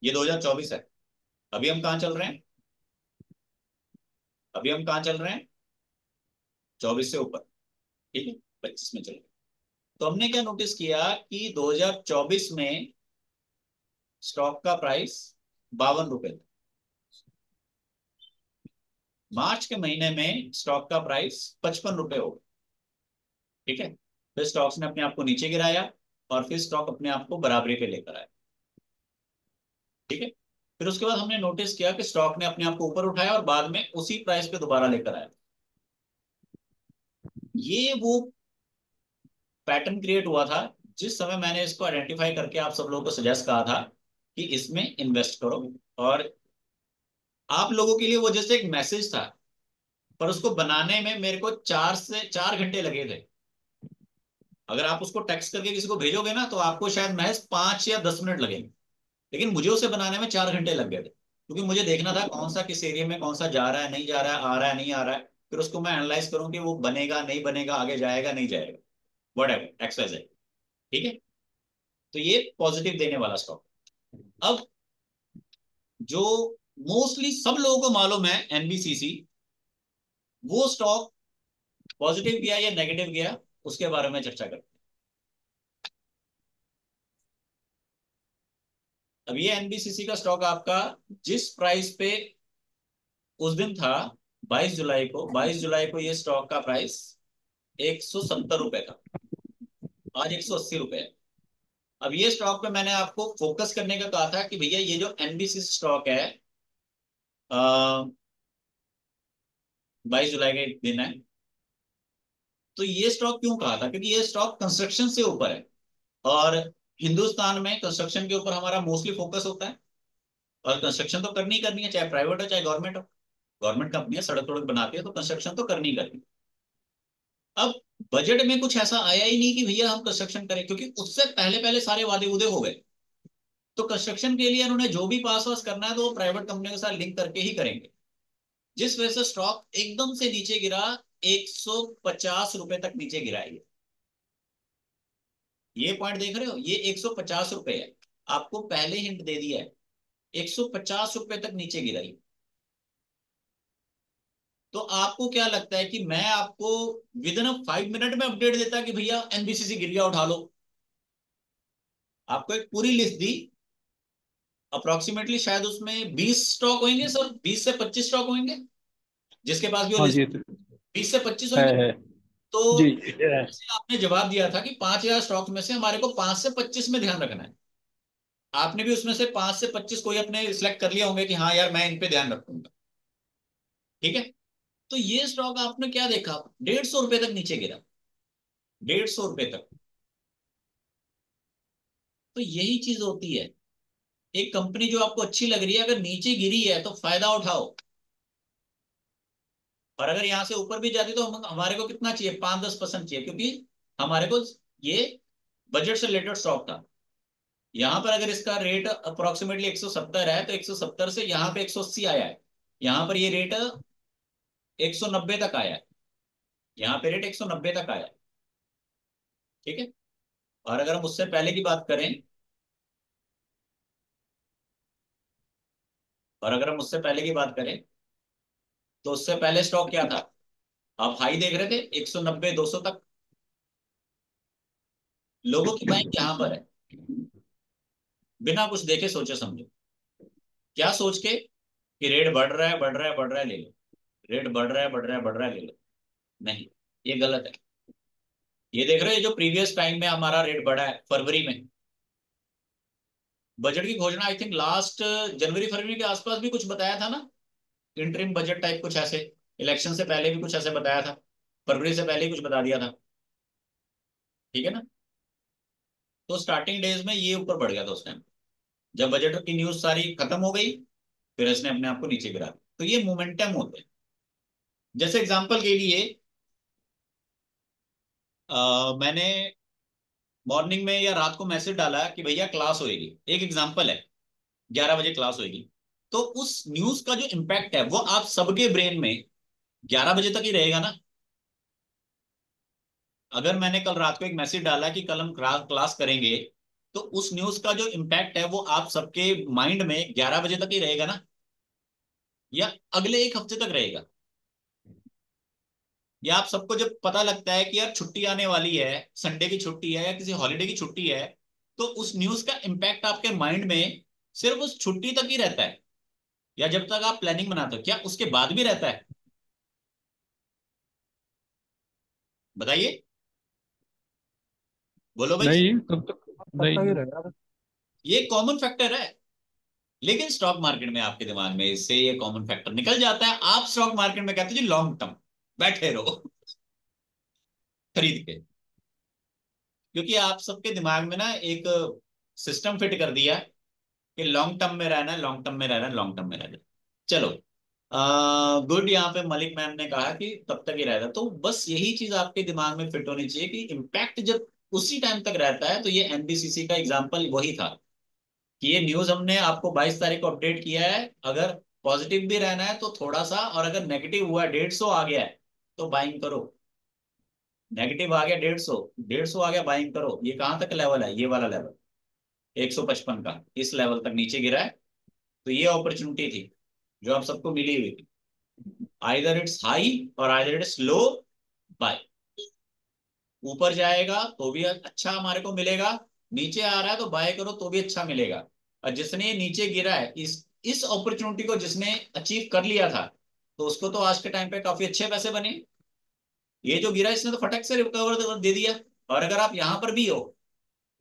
Speaker 1: ये 2024 है। अभी हम कहाँ चल रहे हैं? अभी हम कहाँ चल रहे हैं? 24 से ऊपर। ठीक है। 25 में चल रहे हैं। तो हमने क्या नोटिस किया कि 2024 में स्टॉक का प्राइस 52 रुपए था। मार्च के महीने में स्टॉक का प्राइस 55 रुपए हो गया। ठीक है। फिर स्टॉक्स ने अपने आप को नीचे गिराया और फिर स्टॉक अपने आप को बराबरी पे लेकर आया। ठीक है। फिर उसके बाद हमने नोटिस किया कि स्टॉक ने अपने आप को ऊपर उठाया और बाद में उसी प्राइस पे दोबारा लेकर आया। ये वो पैटर्न क्रिएट हुआ था जिस समय मैंने इसको आइडेंटिफाई करके आप सब लोगों को सजेस्ट कहा था कि इसमें इन्वेस्ट करो। और आप लोगों के लिए वो जैसे एक मैसेज था, पर उसको बनाने में मेरे को 4 से 4 घंटे लगे थे। अगर आप उसको टेक्स्ट करके किसी को भेजोगे ना तो आपको शायद महज 5 या 10 मिनट लगेंगे, लेकिन मुझे उसे बनाने में 4 घंटे लग गए थे, क्योंकि मुझे देखना था कौन सा किस एरिया में कौन सा जा रहा है नहीं जा रहा है, आ रहा है नहीं आ रहा है। फिर उसको मैं एनालाइज करूँ कि वो बनेगा नहीं बनेगा, आगे जाएगा नहीं जाएगा, whatever X Y Z. ठीक है। तो ये पॉजिटिव देने वाला स्टॉक। अब जो मोस्टली सब लोगों को मालूम है एनबीसीसी, वो स्टॉक पॉजिटिव गया या नेगेटिव गया, उसके बारे में चर्चा करते हैं। अब ये एनबीसीसी का स्टॉक आपका जिस प्राइस पे उस दिन था, 22 जुलाई को ये स्टॉक का प्राइस 170 रुपए था। आज 180 रुपए है। अब ये स्टॉक पे मैंने आपको फोकस करने का कहा था कि भैया ये जो एनबीसीसी स्टॉक है, 22 जुलाई के दिन है, तो ये स्टॉक क्यों कहा था? क्योंकि ये स्टॉक कंस्ट्रक्शन से ऊपर है, और हिंदुस्तान में कंस्ट्रक्शन के ऊपर हमारा मोस्टली फोकस होता है। और कंस्ट्रक्शन तो करनी ही करनी है, चाहे प्राइवेट हो चाहे गवर्नमेंट हो। गवर्नमेंट कंपनियां सड़क वड़क बनाती है तो कंस्ट्रक्शन तो करनी ही करनी है। अब बजट में कुछ ऐसा आया ही नहीं कि भैया हम कंस्ट्रक्शन करें, क्योंकि उससे पहले पहले सारे वादे उदे हो गए। तो कंस्ट्रक्शन के लिए उन्होंने जो भी पास वास करना है तो वो प्राइवेट कंपनी के साथ लिंक करके ही करेंगे, जिस वजह से स्टॉक एकदम से नीचे गिरा। 150 रुपए तक नीचे गिरा है। ये पॉइंट देख रहे हो, ये 150 रुपए है, आपको पहले हिंट दे दिया है, 150 रुपए तक नीचे गिराई। तो आपको क्या लगता है कि मैं आपको विद इन 5 मिनट में अपडेट देता कि भैया एनबीसीसी गिर गया उठा लो? आपको एक पूरी लिस्ट दी, अप्रोक्सीमेटली शायद उसमें 20 स्टॉक होंगे सर, 20 से 25 स्टॉक होंगे, जिसके पास भी वो
Speaker 5: हाँ
Speaker 1: लिस्ट
Speaker 5: जी,
Speaker 1: 20 से 25 होंगे।
Speaker 5: है
Speaker 1: तो
Speaker 5: जी।
Speaker 1: आपने जवाब दिया था कि 5,000 स्टॉक में से हमारे को 5 से 25 में ध्यान रखना है। आपने भी उसमें से 5 से 25 कोई अपने सिलेक्ट कर लिया होंगे कि हाँ यार मैं इन पे ध्यान रखूंगा। ठीक है, तो ये स्टॉक आपने क्या देखा, 150 रुपए तक नीचे गिरा, 150 रुपए तक। तो यही चीज होती है, एक कंपनी जो आपको अच्छी लग रही है अगर नीचे गिरी है तो फायदा उठाओ, और अगर यहां से ऊपर भी जाती तो हमारे को कितना चाहिए, 5-10% चाहिए, क्योंकि हमारे को ये बजट से रिलेटेड स्टॉक था। यहां पर अगर इसका रेट अप्रोक्सीमेटली 170 है तो 170 से यहाँ पे 180 आया है, यहाँ पर ये रेट 190 तक आया है, यहाँ पे रेट 190 तक आया है। ठीक है, और अगर हम उससे पहले की बात करें, और अगर हम उससे पहले की बात करें तो उससे पहले स्टॉक क्या था, आप हाई देख रहे थे 190 200 तक, लोगों की बाइंग यहाँ पर है, बिना कुछ देखे सोचे समझे, क्या सोच के कि रेट बढ़ रहा है बढ़ रहा है बढ़ रहा है ले लो, रेट बढ़ रहा है बढ़ रहा है बढ़ रहा है ले लो। नहीं, ये गलत है। ये देख रहे हो, ये जो प्रीवियस टाइम में हमारा रेट बढ़ा है फरवरी में, बजट की घोषणा आई थिंक लास्ट जनवरी फरवरी के आसपास भी कुछ बताया था ना, इंटरिम बजट टाइप कुछ ऐसे, इलेक्शन से पहले भी कुछ ऐसे बताया था, फरवरी से पहले ही कुछ बता दिया था। ठीक है ना, तो स्टार्टिंग डेज में ये ऊपर बढ़ गया था उस टाइम, जब बजट की न्यूज सारी खत्म हो गई फिर इसने अपने आप को नीचे गिरा दिया। तो ये मोमेंटम होते हैं। जैसे एग्जांपल के लिए मैंने मॉर्निंग में या रात को मैसेज डाला कि भैया क्लास होएगी, एक एग्जांपल है, 11 बजे क्लास होएगी, तो उस न्यूज का जो इम्पैक्ट है वो आप सबके ब्रेन में 11 बजे तक ही रहेगा ना। अगर मैंने कल रात को एक मैसेज डाला कि कल हम क्लास करेंगे, तो उस न्यूज का जो इम्पैक्ट है वो आप सबके माइंड में 11 बजे तक ही रहेगा ना, या अगले एक हफ्ते तक रहेगा, या आप सबको जब पता लगता है कि यार छुट्टी आने वाली है, संडे की छुट्टी है या किसी हॉलीडे की छुट्टी है, तो उस न्यूज का इम्पैक्ट आपके माइंड में सिर्फ उस छुट्टी तक ही रहता है, या जब तक आप प्लानिंग बनाते हो, क्या उसके बाद भी रहता है? बताइए, बोलो भाई।
Speaker 4: नहीं तब तक
Speaker 3: तब तक ही
Speaker 4: नहीं।
Speaker 3: रहेगा।
Speaker 1: ये कॉमन फैक्टर है, लेकिन स्टॉक मार्केट में आपके दिमाग में इससे ये कॉमन फैक्टर निकल जाता है। आप स्टॉक मार्केट में कहते हो जी लॉन्ग टर्म, बैठे रहो खरीद के, क्योंकि आप सबके दिमाग में ना एक सिस्टम फिट कर दिया कि लॉन्ग टर्म में रहना है, लॉन्ग टर्म में रहना है, लॉन्ग टर्म में रहना है। चलो, गुड, यहाँ पे मलिक मैम ने कहा कि तब तक ही रहता है, तो बस यही चीज आपके दिमाग में फिट होनी चाहिए कि इम्पैक्ट जब उसी टाइम तक रहता है। तो ये एनबीसीसी का एग्जाम्पल वही था कि ये न्यूज हमने आपको 22 तारीख को अपडेट किया है, अगर पॉजिटिव भी रहना है तो थोड़ा सा, और अगर नेगेटिव हुआ है 150 आ गया है तो बाइंग करो, नेगेटिव आ गया 150, 150 आ गया बाइंग करो। ये कहाँ तक लेवल है, ये वाला लेवल 155 का, इस लेवल तक नीचे गिरा है, तो ये अपॉर्चुनिटी थी जो आप सबको मिली हुई थी, आइदर इट्स हाई और आइदर इट्स लो, बाय। ऊपर जाएगा तो भी अच्छा हमारे को मिलेगा, नीचे आ रहा है तो बाय करो तो भी अच्छा मिलेगा। और जिसने ये नीचे गिरा है, इस अपॉर्चुनिटी को जिसने अचीव कर लिया था, तो उसको तो आज के टाइम पे काफी अच्छे पैसे बने। ये जो गिरा इसने तो फटक से रिकवर दे दिया। और अगर आप यहाँ पर भी हो,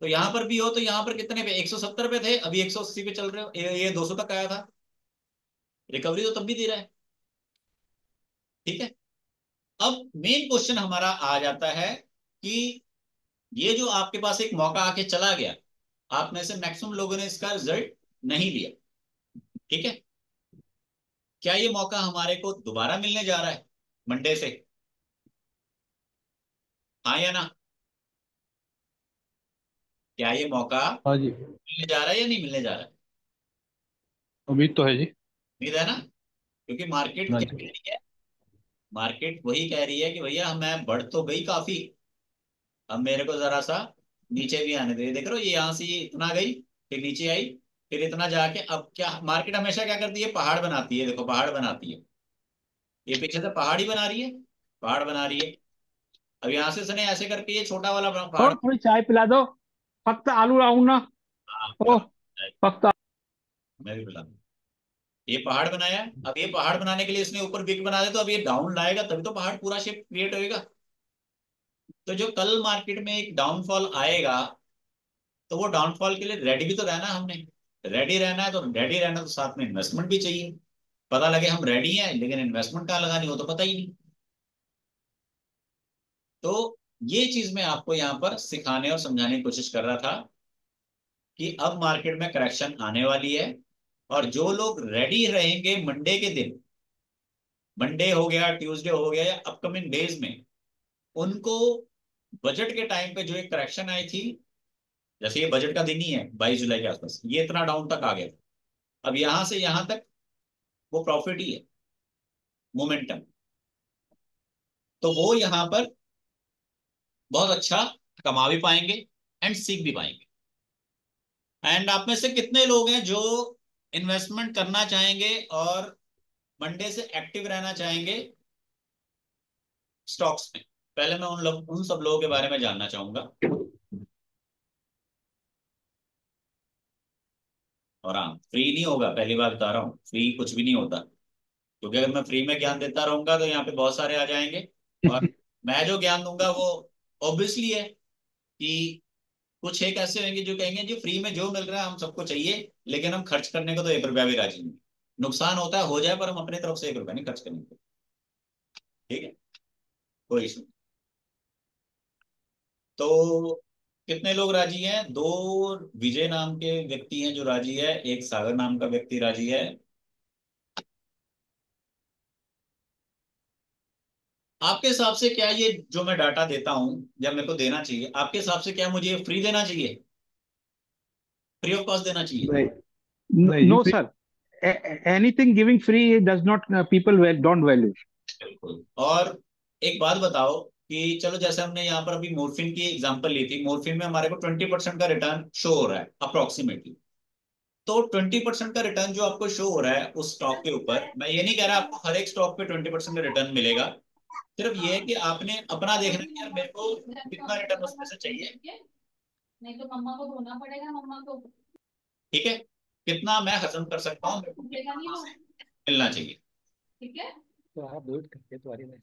Speaker 1: तो यहाँ पर भी हो, तो यहाँ पर कितने पे, 170 पे थे, अभी 180 पे चल रहे हो, ये 200 तक आया था, रिकवरी तो तब भी दे रहा है। ठीक है, अब मेन क्वेश्चन हमारा आ जाता है कि ये जो आपके पास एक मौका आके चला गया, आप में से मैक्सिमम लोगों ने इसका रिजल्ट नहीं लिया। ठीक है, क्या ये मौका हमारे को दोबारा मिलने जा रहा है मंडे से? हाँ या ना? क्या ये मौका
Speaker 5: हाँ जी,
Speaker 1: मिलने जा रहा है या नहीं मिलने जा रहा है?
Speaker 5: उम्मीद तो है जी।
Speaker 1: उम्मीद है ना, क्योंकि मार्केट
Speaker 5: हाँ
Speaker 1: क्या कह
Speaker 5: जी।
Speaker 1: रही है, मार्केट वही कह रही है कि भैया मैं बढ़ तो गई काफी, अब मेरे को जरा सा नीचे भी आने दे। देख रहे हो ये यहाँ से ये इतना गई, फिर नीचे आई, फिर इतना जाके, अब क्या मार्केट हमेशा क्या करती है, पहाड़ बनाती है। देखो पहाड़ बनाती है, ये पीछे से पहाड़ ही बना रही है, पहाड़ बना रही है। अब यहाँ से इसने ऐसे करके ये छोटा वाला पहाड़।
Speaker 5: और थोड़ी चाय पिला दो, फक्त आलू राहू ना।
Speaker 1: हाँ,
Speaker 5: ओ, फक्त।
Speaker 1: मैं भी बता दूं। ये पहाड़ बनाया, अब ये पहाड़ बनाने के लिए इसने ऊपर विक बना दे, तो अब ये डाउन लाएगा तभी तो पहाड़ पूरा शेप क्रिएट होएगा। तो जो कल मार्केट में एक डाउनफॉल आएगा, तो वो डाउनफॉल के लिए रेडी भी तो रहना है हमने। रेडी रहना है, तो रेडी रहना तो साथ में इन्वेस्टमेंट भी चाहिए। पता लगे हम रेडी हैं लेकिन इन्वेस्टमेंट कहाँ लगानी हो तो पता ही नहीं। तो ये चीज मैं आपको यहाँ पर सिखाने और समझाने की कोशिश कर रहा था कि अब मार्केट में करेक्शन आने वाली है, और जो लोग रेडी रहेंगे मंडे के दिन, मंडे हो गया, ट्यूसडे हो गया, या अपकमिंग डेज में, उनको बजट के टाइम पे जो एक करेक्शन आई थी, जैसे ये बजट का दिन ही है 22 जुलाई के आसपास, ये इतना डाउन तक आ गया। अब यहां से यहां तक वो प्रॉफिट ही है, मोमेंटम। तो वो यहां पर बहुत अच्छा कमा भी पाएंगे एंड सीख भी पाएंगे। एंड आप में से कितने लोग हैं जो इन्वेस्टमेंट करना चाहेंगे और मंडे से एक्टिव रहना चाहेंगे स्टॉक्स में? पहले मैं उन सब लोगों के बारे में जानना चाहूंगा। और हाँ, फ्री नहीं होगा, पहली बार बता रहा हूँ, फ्री कुछ भी नहीं होता। क्योंकि अगर मैं फ्री में ज्ञान देता रहूंगा तो यहाँ पे बहुत सारे आ जाएंगे, और मैं जो ज्ञान दूंगा वो ऑब्वियसली है कि कुछ एक ऐसे होंगे जो कहेंगे जी फ्री में जो मिल रहा है हम सबको चाहिए, लेकिन हम खर्च करने को तो 1 रुपया भी राजी नहीं। नुकसान होता है हो जाए, पर हम अपनी तरफ से 1 रुपया नहीं खर्च करेंगे। ठीक है, कोई इशू। तो कितने लोग राजी हैं? दो विजय नाम के व्यक्ति हैं जो राजी है, एक सागर नाम का व्यक्ति राजी है। आपके हिसाब से क्या ये जो मैं डाटा देता हूं, जब मेरे को देना चाहिए, आपके हिसाब से क्या मुझे फ्री देना चाहिए, फ्री ऑफ कॉस्ट देना चाहिए?
Speaker 4: नहीं
Speaker 5: no
Speaker 4: free.
Speaker 5: Sir, anything giving free does not, people don't value.
Speaker 1: बिल्कुल। और एक बात बताओ कि चलो जैसे हमने यहाँ पर अभी मोर्फिन की एग्जांपल ली थी, मोर्फिन में हमारे को 20% का रिटर्न शो हो रहा है अप्रोक्सीमेटली। तो 20% का रिटर्न जो आपको शो हो रहा है उस स्टॉक के ऊपर, मैं ये नहीं कह रहा आपको हर एक स्टॉक पे 20% का रिटर्न मिलेगा। सिर्फ ये है कि आपने अपना देखना कि यार मेरे को कितना रिटर्न उसमें से चाहिए। नहीं तो मम्मा को धोना पड़ेगा, मम्मा को। ठीक है, कितना मैं हजम कर सकता हूँ, मेरे को कितना से मिलना चाहिए। ठीक है,
Speaker 3: तो आप वेट करके तुम्हारी में।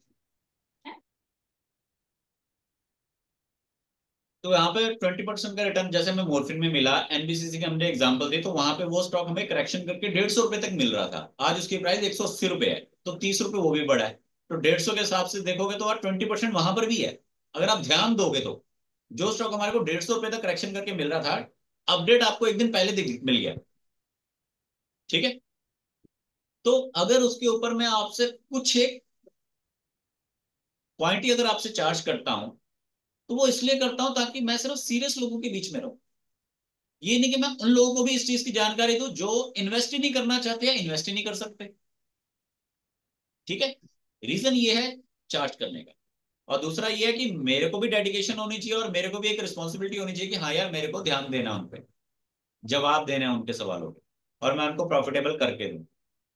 Speaker 1: तो यहाँ पे 20% का रिटर्न जैसे हमें मोर्फिन में मिला, एनबीसीसी के हमने एग्जांपल दी, तो वहां पे वो स्टॉक हमें करेक्शन करके 150 रुपए तक मिल रहा था। आज उसकी प्राइस 180 रुपए है, तो 30 रुपए वो भी बढ़ा है। तो 150 के हिसाब से देखोगे तो 20% वहां पर भी है। अगर आप ध्यान दोगे तो जो स्टॉक हमारे को 150 रुपए तक करेक्शन करके मिल रहा था, अपडेट आपको एक दिन पहले मिल गया। ठीक है, तो अगर उसके ऊपर मैं आपसे कुछ एक पॉइंट ही अगर आपसे चार्ज करता हूं, तो वो इसलिए करता हूं ताकि मैं सिर्फ सीरियस लोगों के बीच में रहूं। ये नहीं कि मैं उन लोगों को भी इस चीज की जानकारी दूं जो इन्वेस्ट ही नहीं करना चाहते या इन्वेस्ट ही नहीं कर सकते। ठीक है, रीजन ये है चार्ज करने का। और दूसरा ये है कि मेरे को भी डेडिकेशन होनी चाहिए और मेरे को भी एक रिस्पॉन्सिबिलिटी होनी चाहिए कि हाँ यार मेरे को ध्यान देना उन पे, जवाब देने हैं उनके सवालों के, और मैं उनको प्रॉफिटेबल करके दूं।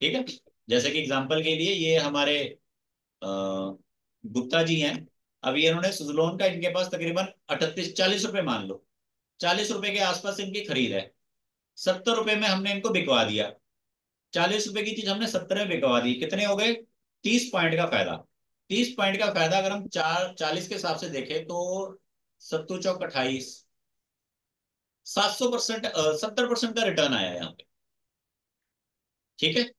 Speaker 1: ठीक है, जैसे कि एग्जांपल के लिए ये हमारे अ, गुप्ता जी हैं। अभी इन्होंने सुजलोन का, इनके पास तकरीबन 38-40 रुपए मान लो, 40 रुपए के आसपास इनकी खरीद है। 70 रुपए में हमने इनको बिकवा दिया। 40 रुपए की चीज हमने 70 में बिकवा दी, कितने हो गए? 30 पॉइंट का फायदा। 30 पॉइंट का फायदा अगर हम 40 के हिसाब से देखें तो 7 चौक 28, 700%, 70% का रिटर्न आया यहाँ पे। ठीक है,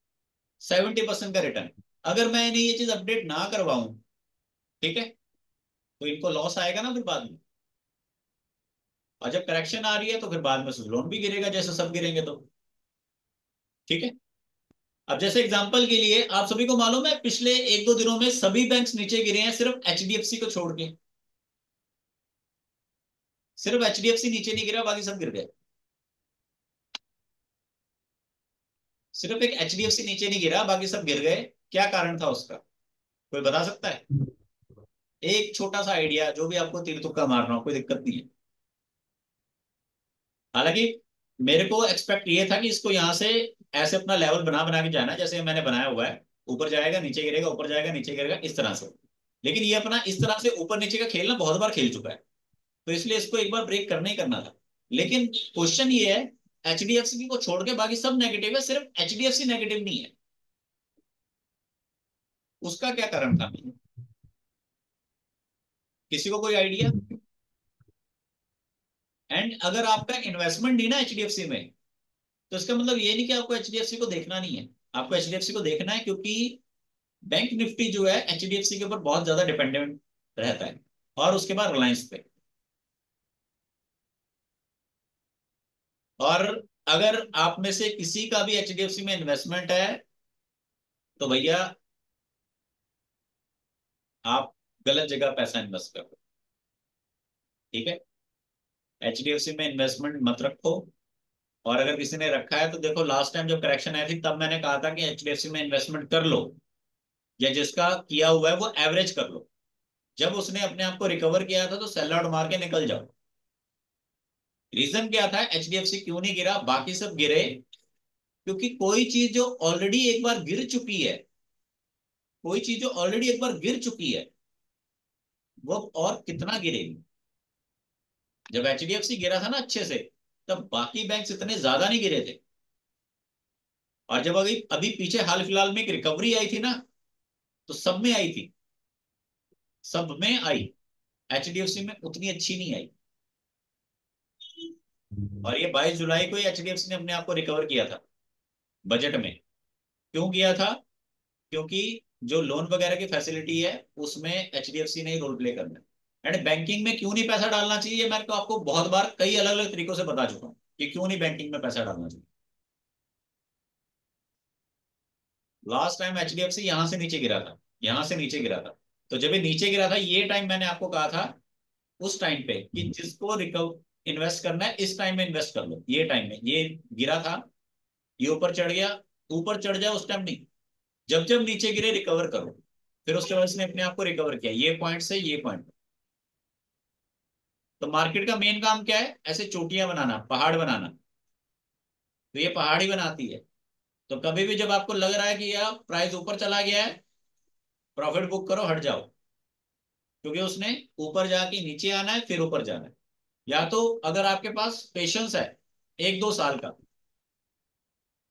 Speaker 1: 70% का रिटर्न। अगर मैं इन्हें ये चीज अपडेट ना करवाऊं, ठीक है, तो इनको लॉस आएगा ना फिर बाद में। और जब करेक्शन आ रही है तो फिर बाद में लोन भी गिरेगा, जैसे सब गिरेंगे तो। ठीक है, अब जैसे एग्जांपल के लिए आप सभी को मालूम है पिछले 1-2 दिनों में सभी बैंक्स नीचे गिरे हैं, सिर्फ एचडीएफसी को छोड़ के। सिर्फ एचडीएफसी नीचे नहीं गिरा, बाकी सब गिर गए। सिर्फ एक एचडीएफसी नीचे नहीं गिरा, बाकी सब गिर गए। क्या कारण था उसका, कोई बता सकता है? एक छोटा सा आइडिया, जो भी आपको तीर तुक्का मारना हो, कोई दिक्कत नहीं है। हालांकि मेरे को एक्सपेक्ट ये था कि इसको यहाँ से ऐसे अपना लेवल बना बना के जाना, जैसे मैंने बनाया हुआ है, ऊपर जाएगा नीचे गिरेगा, ऊपर जाएगा नीचे गिरेगा, इस तरह से। लेकिन ये अपना इस तरह से ऊपर नीचे का खेलना बहुत बार खेल चुका है, तो इसलिए इसको एक बार ब्रेक करना ही करना था। लेकिन क्वेश्चन ये है, एचडीएफसी को छोड़ के बाकी सब नेगेटिव है, सिर्फ एचडीएफसी नेगेटिव नहीं है। उसका क्या कारण था? किसी को कोई आइडिया? एंड अगर आपका इन्वेस्टमेंट नहीं ना एचडीएफसी में, तो इसका मतलब ये नहीं कि आपको एचडीएफसी को देखना नहीं है। आपको एचडीएफसी को देखना है, क्योंकि बैंक निफ्टी जो है एचडीएफसी के ऊपर बहुत ज्यादा डिपेंडेंट रहता है, और उसके बाद रिलायंस पे। और अगर आप में से किसी का भी एचडीएफसी में इन्वेस्टमेंट है, तो भैया आप गलत जगह पैसा इन्वेस्ट कर रहे हो। ठीक है, एचडीएफसी में इन्वेस्टमेंट मत रखो। और अगर किसी ने रखा है तो देखो, लास्ट टाइम जब करेक्शन आई थी तब मैंने कहा था कि एचडीएफसी में इन्वेस्टमेंट कर लो, या जिसका किया हुआ है वो एवरेज कर लो। जब उसने अपने आप को रिकवर किया था तो सेल आउट मार के निकल जाओ। रीजन क्या था एचडीएफसी क्यों नहीं गिरा, बाकी सब गिरे? क्योंकि कोई चीज जो ऑलरेडी एक बार गिर चुकी है, कोई चीज जो ऑलरेडी एक बार गिर चुकी है, वो और कितना गिरेगी। जब एचडीएफसी गिरा था ना अच्छे से, तब बाकी बैंक्स इतने ज्यादा नहीं गिरे थे। और जब अभी अभी पीछे हाल फिलहाल में एक रिकवरी आई थी ना, तो सब में आई थी, सब में आई। एचडीएफसी में उतनी अच्छी नहीं आई। और ये 22 जुलाई को ही एचडीएफसी ने अपने आप को रिकवर किया था बजट में। क्यों किया था? क्योंकि जो लोन वगैरह की फैसिलिटी है उसमें एचडीएफसी ने ही रोल प्ले करना है। एंड बैंकिंग में क्यों नहीं पैसा डालना चाहिए, मैं तो आपको बहुत बार कई अलग अलग तरीकों से बता चुका हूं कि क्यों नहीं बैंकिंग में पैसा डालना चाहिए। लास्ट टाइम एचडीएफसी यहां से नीचे गिरा था, यहां से नीचे गिरा था। तो जब ये नीचे गिरा था, ये टाइम मैंने आपको कहा था उस टाइम पे कि जिसको रिकवर इन्वेस्ट करना है इस टाइम में इन्वेस्ट कर लो। ये टाइम में ये गिरा था, ये ऊपर चढ़ गया, ऊपर चढ़ जाए उस टाइम नहीं, जब जब नीचे गिरे रिकवर करो। फिर उसके बाद इसने अपने आप को रिकवर किया, ये पॉइंट से ये पॉइंट। तो मार्केट का मेन काम क्या है? ऐसे चोटियां बनाना, पहाड़ बनाना। तो ये पहाड़ ही बनाती है। तो कभी भी जब आपको लग रहा है कि यार प्राइस ऊपर चला गया है, प्रॉफिट बुक करो, हट जाओ। क्योंकि उसने ऊपर जाके नीचे आना है, फिर ऊपर जाना है। या तो अगर आपके पास पेशेंस है 1-2 साल का,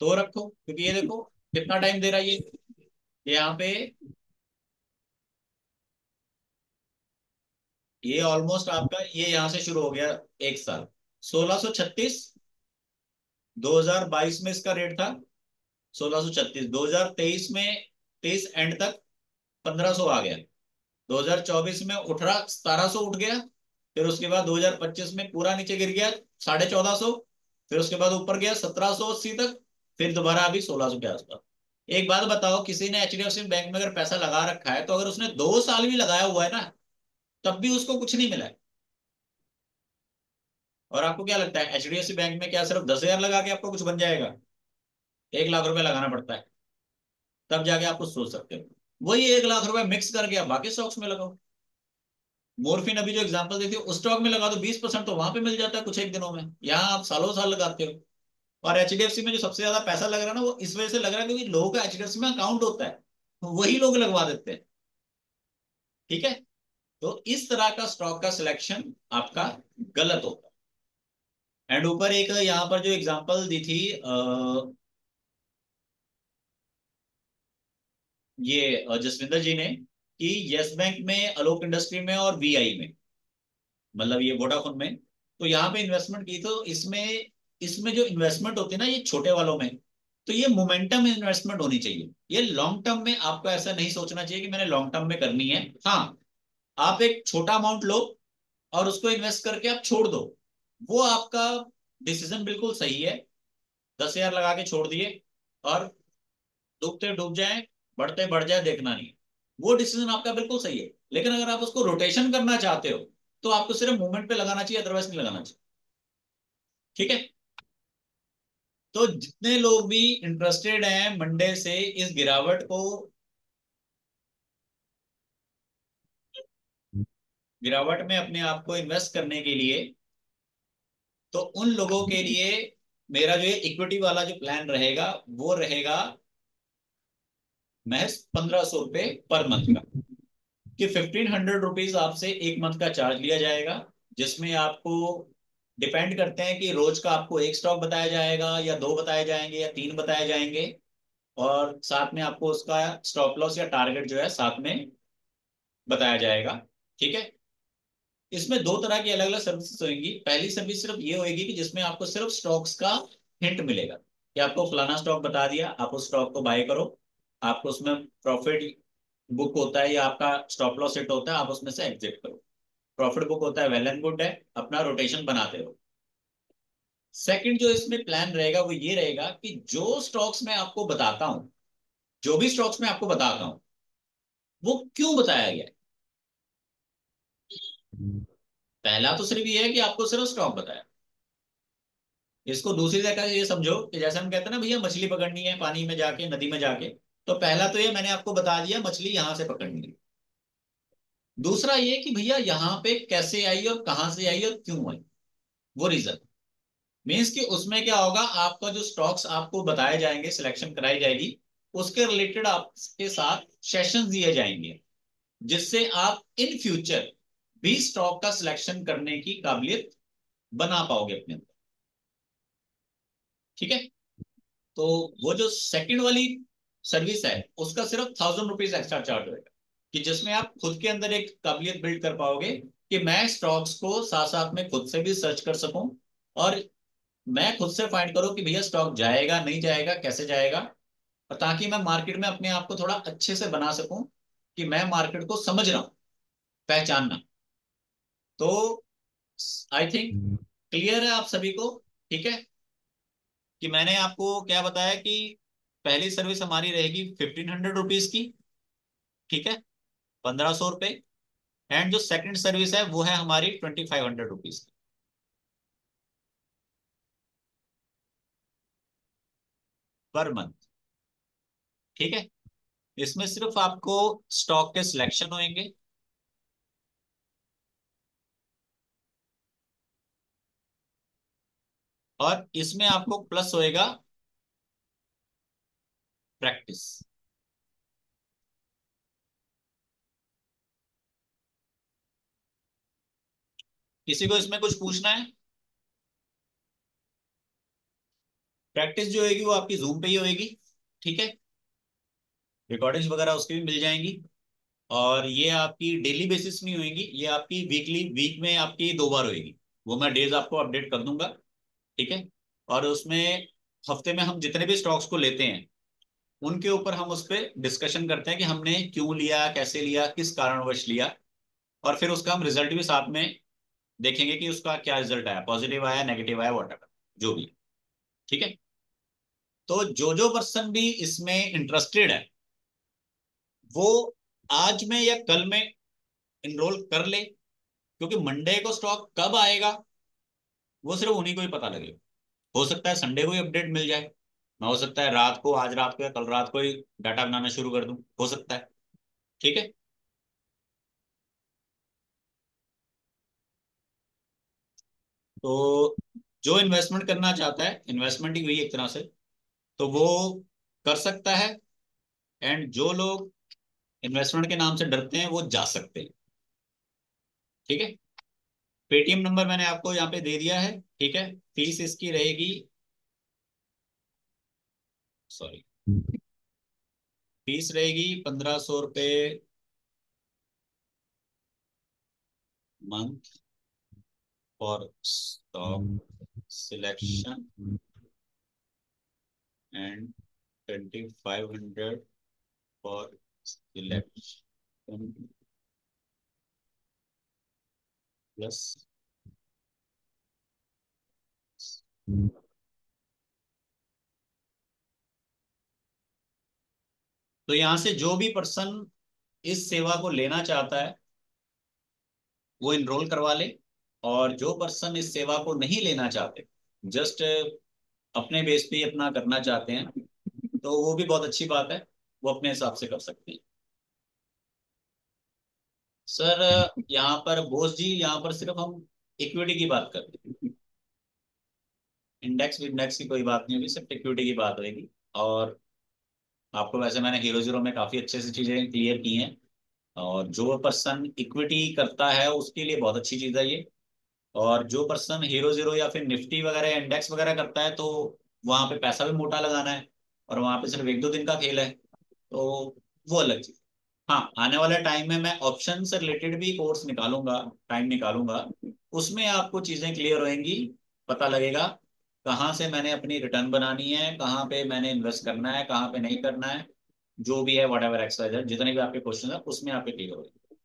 Speaker 1: तो रखो। क्योंकि ये देखो कितना टाइम दे रहा है ये यहाँ पे, ये ऑलमोस्ट आपका ये यहाँ से शुरू हो गया 1 साल। 1636 2022 में इसका रेट था 1636। 2023 में 23 एंड तक 1500 आ गया। 2024 में उठ रहा 1700 उठ गया। फिर उसके बाद 2025 में पूरा नीचे गिर गया 1450। फिर उसके बाद ऊपर गया 1780 तक। फिर दोबारा अभी 1600 के आसपास। एक बात बताओ, किसी ने एचडीएफसी बैंक में अगर पैसा लगा रखा है, तो अगर उसने 2 साल भी लगाया हुआ है ना, तब भी उसको कुछ नहीं मिला है। और आपको क्या लगता है एचडीएफसी बैंक में क्या सिर्फ 10,000 लगा के आपको कुछ बन जाएगा? 1 लाख रुपए लगाना पड़ता है, तब जाके आप कुछ सोच सकते हो। वही 1 लाख रुपए मिक्स करके आप बाकी स्टॉक्स में लगाओ। मोरफिन अभी जो एग्जांपल देती है उस स्टॉक में लगा दो, 20% तो वहां पे मिल जाता है कुछ एक दिनों में। यहाँ आप सालों साल लगाते हो। और एचडीएफसी में जो सबसे ज्यादा पैसा लग रहा है ना, वो इस वजह से लग रहा है क्योंकि लोगों का एचडीएफसी में अकाउंट होता है, तो वही लोग लगवा देते हैं। ठीक है, तो इस तरह का स्टॉक का सिलेक्शन आपका गलत होता है। एंड ऊपर एक यहाँ पर जो एग्जांपल दी थी ये जसविंदर जी ने, कि यस बैंक में, अलोक इंडस्ट्री में और वीआई में, मतलब ये वोडाफोन में, तो यहाँ पे इन्वेस्टमेंट की। तो इसमें इसमें जो इन्वेस्टमेंट होती है ना, ये छोटे वालों में, तो ये मोमेंटम इन्वेस्टमेंट होनी चाहिए। ये लॉन्ग टर्म में आपको ऐसा नहीं सोचना चाहिए कि मैंने लॉन्ग टर्म में करनी है। हाँ, आप एक छोटा अमाउंट लो और उसको इन्वेस्ट करके आप छोड़ दो, वो आपका डिसीजन बिल्कुल सही है। 10,000 लगा के छोड़ दिए और डूबते डूब जाए, बढ़ते बढ़ जाए, देखना नहीं। वो डिसीजन आपका बिल्कुल सही है। लेकिन अगर आप उसको रोटेशन करना चाहते हो, तो आपको सिर्फ मूवमेंट पे लगाना चाहिए, अदरवाइज नहीं लगाना चाहिए। ठीक है, तो जितने लोग भी इंटरेस्टेड हैं मंडे से इस गिरावट में अपने आप को इन्वेस्ट करने के लिए, तो उन लोगों के लिए मेरा जो इक्विटी वाला जो प्लान रहेगा वो रहेगा महज 1500 रुपये पर मंथ का, कि 1500 रुपीज आपसे एक मंथ का चार्ज लिया जाएगा, जिसमें आपको डिपेंड करते हैं कि रोज का आपको एक स्टॉक बताया जाएगा या दो बताए जाएंगे या तीन बताए जाएंगे, और साथ में आपको उसका स्टॉप लॉस या टारगेट जो है साथ में बताया जाएगा। ठीक है। इसमें दो तरह की अलग अलग सर्विसेज होंगी। पहली सर्विस सिर्फ ये होगी कि जिसमें आपको सिर्फ स्टॉक्स का हिंट मिलेगा, कि आपको फलाना स्टॉक बता दिया, आप उस स्टॉक को बाय करो, आपको उसमें प्रॉफिट बुक होता है या आपका स्टॉप लॉस हिट होता है, आप उसमें से एग्जिट करो। प्रॉफिट बुक होता है, वेल एंड गुड है, अपना रोटेशन बनाते रहो। सेकंड जो इसमें प्लान रहेगा वो ये रहेगा कि जो स्टॉक्स मैं आपको बताता हूं, जो भी स्टॉक्स मैं आपको बताता हूं, वो क्यों बताया गया है। पहला तो सिर्फ ये है कि आपको सिर्फ स्टॉक बताया। इसको दूसरी जगह ये समझो कि जैसे हम कहते हैं ना, भैया मछली पकड़नी है पानी में जाके, नदी में जाके, तो पहला तो ये मैंने आपको बता दिया मछली यहां से पकड़नी है। दूसरा ये कि भैया यहाँ पे कैसे आई और कहां से आई और क्यों आई, वो रीजन मीन्स कि उसमें क्या होगा, आपका जो स्टॉक्स आपको बताए जाएंगे, सिलेक्शन कराई जाएगी, उसके रिलेटेड आपके साथ सेशंस दिए जाएंगे, जिससे आप इन फ्यूचर भी स्टॉक का सिलेक्शन करने की काबिलियत बना पाओगे अपने अंदर। ठीक है। तो वो जो सेकंड वाली सर्विस है उसका सिर्फ 1000 रुपीज एक्स्ट्रा चार्ज होगा, कि जिसमें आप खुद के अंदर एक काबिलियत बिल्ड कर पाओगे कि मैं स्टॉक्स को साथ साथ में खुद से भी सर्च कर सकूं, और मैं खुद से फाइंड करूं कि भैया स्टॉक जाएगा नहीं जाएगा, कैसे जाएगा, और ताकि मैं मार्केट में अपने आप को थोड़ा अच्छे से बना सकूं, कि मैं मार्केट को समझ रहा हूं, पहचानना। तो आई थिंक क्लियर है आप सभी को। ठीक है, कि मैंने आपको क्या बताया कि पहली सर्विस हमारी रहेगी 1500 रुपीज की। ठीक है, 1500 रुपये। एंड जो सेकंड सर्विस है वो है हमारी 2500 रुपीज की पर मंथ। ठीक है, इसमें सिर्फ आपको स्टॉक के सिलेक्शन होंगे, और इसमें आपको प्लस होएगा प्रैक्टिस। किसी को इसमें कुछ पूछना है? प्रैक्टिस जो होगी वो आपकी जूम पे ही होगी। ठीक है, रिकॉर्डिंग्स वगैरह उसकी भी मिल जाएंगी, और ये आपकी डेली बेसिस में होगी, ये आपकी वीकली, वीक में आपकी 2 बार होगी, वो मैं डेज आपको अपडेट कर दूंगा। ठीक है, और उसमें हफ्ते में हम जितने भी स्टॉक्स को लेते हैं उनके ऊपर हम उस पर डिस्कशन करते हैं कि हमने क्यों लिया, कैसे लिया, किस कारणवश लिया, और फिर उसका हम रिजल्ट भी साथ में देखेंगे कि उसका क्या रिजल्ट आया, पॉजिटिव आया, नेगेटिव आया, वॉट जो भी। ठीक है, तो जो पर्सन भी इसमें इंटरेस्टेड है वो आज में या कल में इनरोल कर ले, क्योंकि मंडे को स्टॉक कब आएगा वो सिर्फ उन्हीं को ही पता लगेगा। हो सकता है संडे को ही अपडेट मिल जाए, मैं हो सकता है रात को, आज रात को या कल रात को ही डाटा बनाना शुरू कर दूं, हो सकता है। ठीक है, तो जो इन्वेस्टमेंट करना चाहता है, इन्वेस्टमेंट ही हुई एक तरह से, तो वो कर सकता है। एंड जो लोग इन्वेस्टमेंट के नाम से डरते हैं वो जा सकते हैं। ठीक है, पेटीएम नंबर मैंने आपको यहाँ पे दे दिया है। ठीक है, फीस इसकी रहेगी, सॉरी, फीस रहेगी 1500 रुपये month for stock selection, and 2500 for selection plus. तो यहां से जो भी पर्सन इस सेवा को लेना चाहता है वो इनरोल करवा ले, और जो पर्सन इस सेवा को नहीं लेना चाहते, जस्ट अपने बेस पे ही अपना करना चाहते हैं, तो वो भी बहुत अच्छी बात है, वो अपने हिसाब से कर सकते हैं। सर यहाँ पर बोस जी, यहाँ पर सिर्फ हम इक्विटी की बात करते हैं। इंडेक्स इंडेक्स की कोई बात नहीं होगी, सिर्फ इक्विटी की बात होगी। और आपको वैसे मैंने हीरो जीरो में काफी अच्छे से चीजें क्लियर की हैं। और जो पर्सन इक्विटी करता है उसके लिए बहुत अच्छी चीज है ये। और जो पर्सन हीरो जीरो या फिर निफ्टी वगैरह इंडेक्स वगैरह करता है, तो वहां पे पैसा भी मोटा लगाना है, और वहां पे सिर्फ एक दो दिन का खेल है, तो वो अलग चीज। हाँ, आने वाले टाइम में मैं ऑप्शन से रिलेटेड भी कोर्स निकालूंगा, टाइम निकालूंगा। उसमें आपको चीजें क्लियर होंगी, पता लगेगा कहाँ से मैंने अपनी रिटर्न बनानी है, कहाँ पे मैंने इन्वेस्ट करना है, कहाँ पे नहीं करना है। जो भी है वट एवर एक्सवाइज, जितने भी आपके क्वेश्चन है उसमें आपके क्लियर होंगे।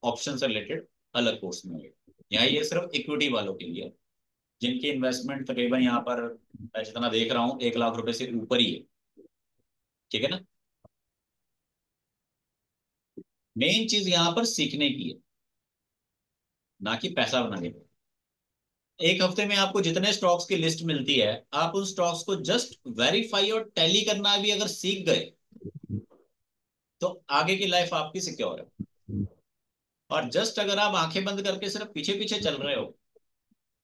Speaker 1: ऑप्शन से रिलेटेड अलग कोर्स में होगा। यहाँ ये सिर्फ इक्विटी वालों के लिए है, जिनकी इन्वेस्टमेंट तकरीबन यहाँ पर मैं जितना देख रहा हूँ 1 लाख रुपए से ऊपर ही है। ठीक है ना। मेन चीज यहाँ पर सीखने की है, ना कि पैसा बनाने की। एक हफ्ते में आपको जितने स्टॉक्स की लिस्ट मिलती है, आप उन स्टॉक्स को जस्ट वेरीफाई और टैली करना भी अगर सीख गए, तो आगे की लाइफ आपकी सिक्योर है। और जस्ट अगर आप आंखें बंद करके सिर्फ पीछे पीछे चल रहे हो,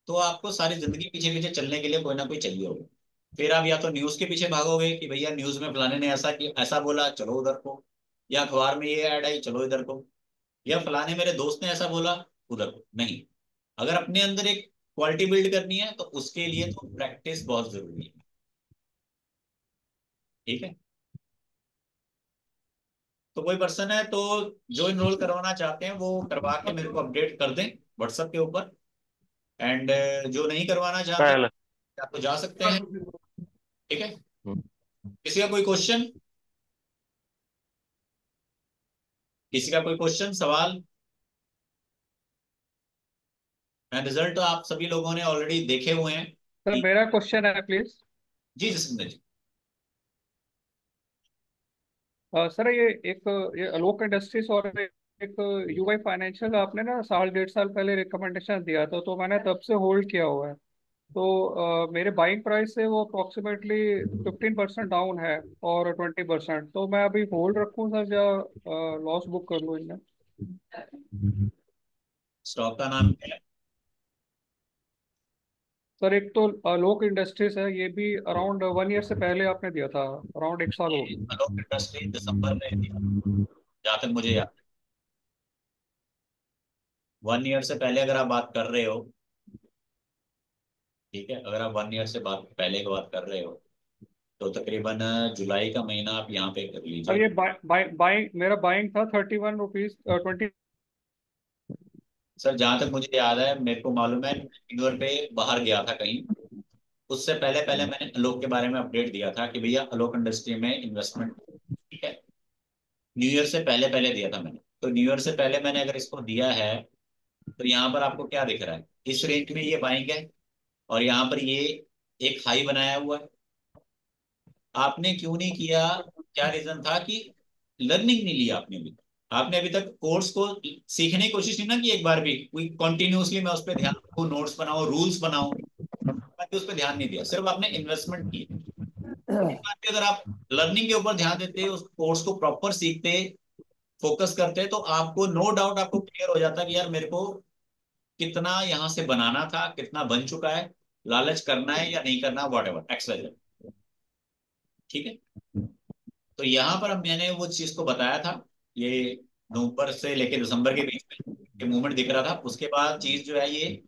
Speaker 1: तो आपको सारी जिंदगी पीछे पीछे चलने के लिए कोई ना कोई चाहिए होगा। फिर आप या तो न्यूज के पीछे भागोगे कि भैया न्यूज में फलाने ने ऐसा कि ऐसा बोला, चलो उधर को। या अखबार में ये ऐड आई, चलो इधर को। या फलाने मेरे दोस्त ने ऐसा बोला, उधर को नहीं। अगर अपने अंदर एक क्वालिटी बिल्ड करनी है, तो उसके लिए तो प्रैक्टिस बहुत जरूरी है। ठीक है। तो कोई पर्सन है तो जो इनरोल करवाना चाहते हैं वो करवा के मेरे को अपडेट कर दें व्हाट्सएप के ऊपर। एंड जो नहीं करवाना चाहते
Speaker 6: पहले
Speaker 1: आप तो जा सकते हैं। ठीक है। किसी का कोई क्वेश्चन, किसी का कोई क्वेश्चन सवाल। रिजल्ट तो आप सभी लोगों ने ऑलरेडी देखे हुए हैं
Speaker 3: सर
Speaker 1: कि।
Speaker 3: मेरा क्वेश्चन है प्लीज।
Speaker 1: जी जसविंदर जी।
Speaker 3: सर ये आलोक इंडस्ट्रीज और एक यूआई फाइनेंशियल आपने ना साल डेढ़ साल पहले रिकमेंडेशन दिया था, तो मैंने तब से होल्ड किया हुआ है। तो मेरे बाइंग प्राइस से वो अप्रोक्सीमेटली 15% डाउन है और 20%, तो मैं अभी होल्ड रखूं सर या लॉस बुक कर लूँ इनमें?
Speaker 1: स्टॉक का नाम क्या है?
Speaker 3: सर एक तो आलोक इंडस्ट्रीज है, ये भी अराउंड 1 ईयर से पहले आपने दिया था, अराउंड 1 साल हो
Speaker 1: ये
Speaker 3: गया।
Speaker 1: अलोक इंडस्ट्री दिसंबर में दिया, जहाँ तक मुझे याद है। 1 ईयर से पहले अगर आप बात कर रहे हो, ठीक है, अगर आप 1 ईयर से बात पहले की बात कर रहे हो, तो तकरीबन जुलाई का महीना आप यहाँ पे कर
Speaker 3: और
Speaker 1: लीजिए।
Speaker 3: ये बाइंग मेरा बाइंग था 31 रुपीज 20।
Speaker 1: सर जहाँ तक मुझे याद है, मेरे को मालूम है न्यू ईयर पे बाहर गया था कहीं। उससे पहले पहले मैंने आलोक के बारे में अपडेट दिया था कि भैया आलोक इंडस्ट्री में इन्वेस्टमेंट। ठीक है। न्यू ईयर से पहले पहले दिया था मैंने, तो न्यू ईयर से पहले मैंने अगर इसको दिया है, तो यहाँ पर आपको क्या दिख रहा है, इस रेंज में ये बाइंग है। और यहाँ पर ये एक हाई बनाया हुआ है। आपने क्यों नहीं किया? क्या रीजन था कि लर्निंग नहीं ली आपने अभी तक। आपने अभी तक कोर्स को सीखने की कोशिश नहीं ना की एक बार भी, कोई कंटिन्यूअसली मैं उस पर ध्यान दूं, नोट्स बनाओ, रूल्स बनाओ, बाकी उस पर ध्यान नहीं दिया, सिर्फ आपने इन्वेस्टमेंट की। एक बार भी अगर आप लर्निंग के ऊपर ध्यान देते, उस कोर्स को प्रॉपर सीखते, फोकस करते, तो आपको नो डाउट आपको क्लियर हो जाता कि यार मेरे को कितना यहाँ से बनाना था, कितना बन चुका है, लालच करना है या नहीं करना, वॉट एवर एक्स। ठीक है। तो यहाँ पर अब मैंने वो चीज को बताया था, ये नवंबर से लेके दिसंबर के बीच में ये मूवमेंट दिख रहा था। उसके बाद चीज जो है ये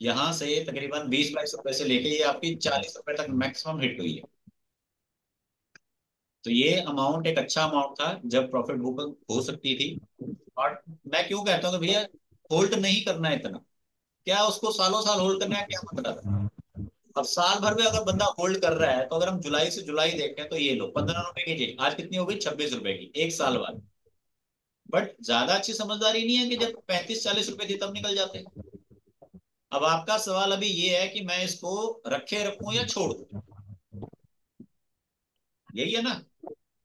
Speaker 1: यहाँ से तकरीबन 20-22 रुपए से लेके ये आपकी 40 रुपए तक मैक्सिमम हिट हुई है। तो ये अमाउंट एक अच्छा अमाउंट था जब प्रॉफिट बुक हो सकती थी। और मैं क्यों कहता हूँ कि भैया होल्ड नहीं करना है इतना, क्या उसको सालों साल होल्ड करने का क्या मतलब है। अब साल भर में अगर बंदा होल्ड कर रहा है, तो अगर हम जुलाई से जुलाई देखें, तो ये लो 15 रुपए की चीज आज कितनी हो गई, 26 रुपए की, एक साल बाद। बट ज्यादा अच्छी समझदारी नहीं है कि जब 35-40 रुपए थी तब निकल जाते। अब आपका सवाल अभी ये है कि मैं इसको रखे रखूं या छोड़ दूं, यही है ना।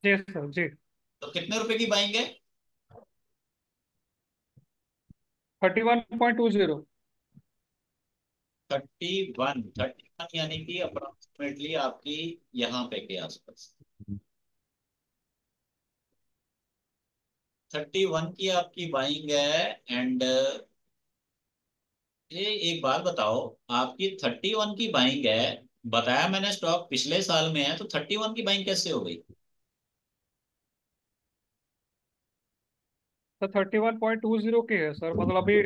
Speaker 3: जी सर जी।
Speaker 1: तो कितने रुपए की बाइंग है?
Speaker 3: 31.20।
Speaker 1: 31 यानी कि अप्रोक्सीमेटली आपकी यहाँ पे के आसपास 31 की आपकी बाइंग है। एंड ये एक बात बताओ, आपकी 31 की बाइंग है, बताया मैंने स्टॉक पिछले साल में है, तो 31 की बाइंग कैसे हो गई?
Speaker 3: तो 31.20 की है सर, मतलब अभी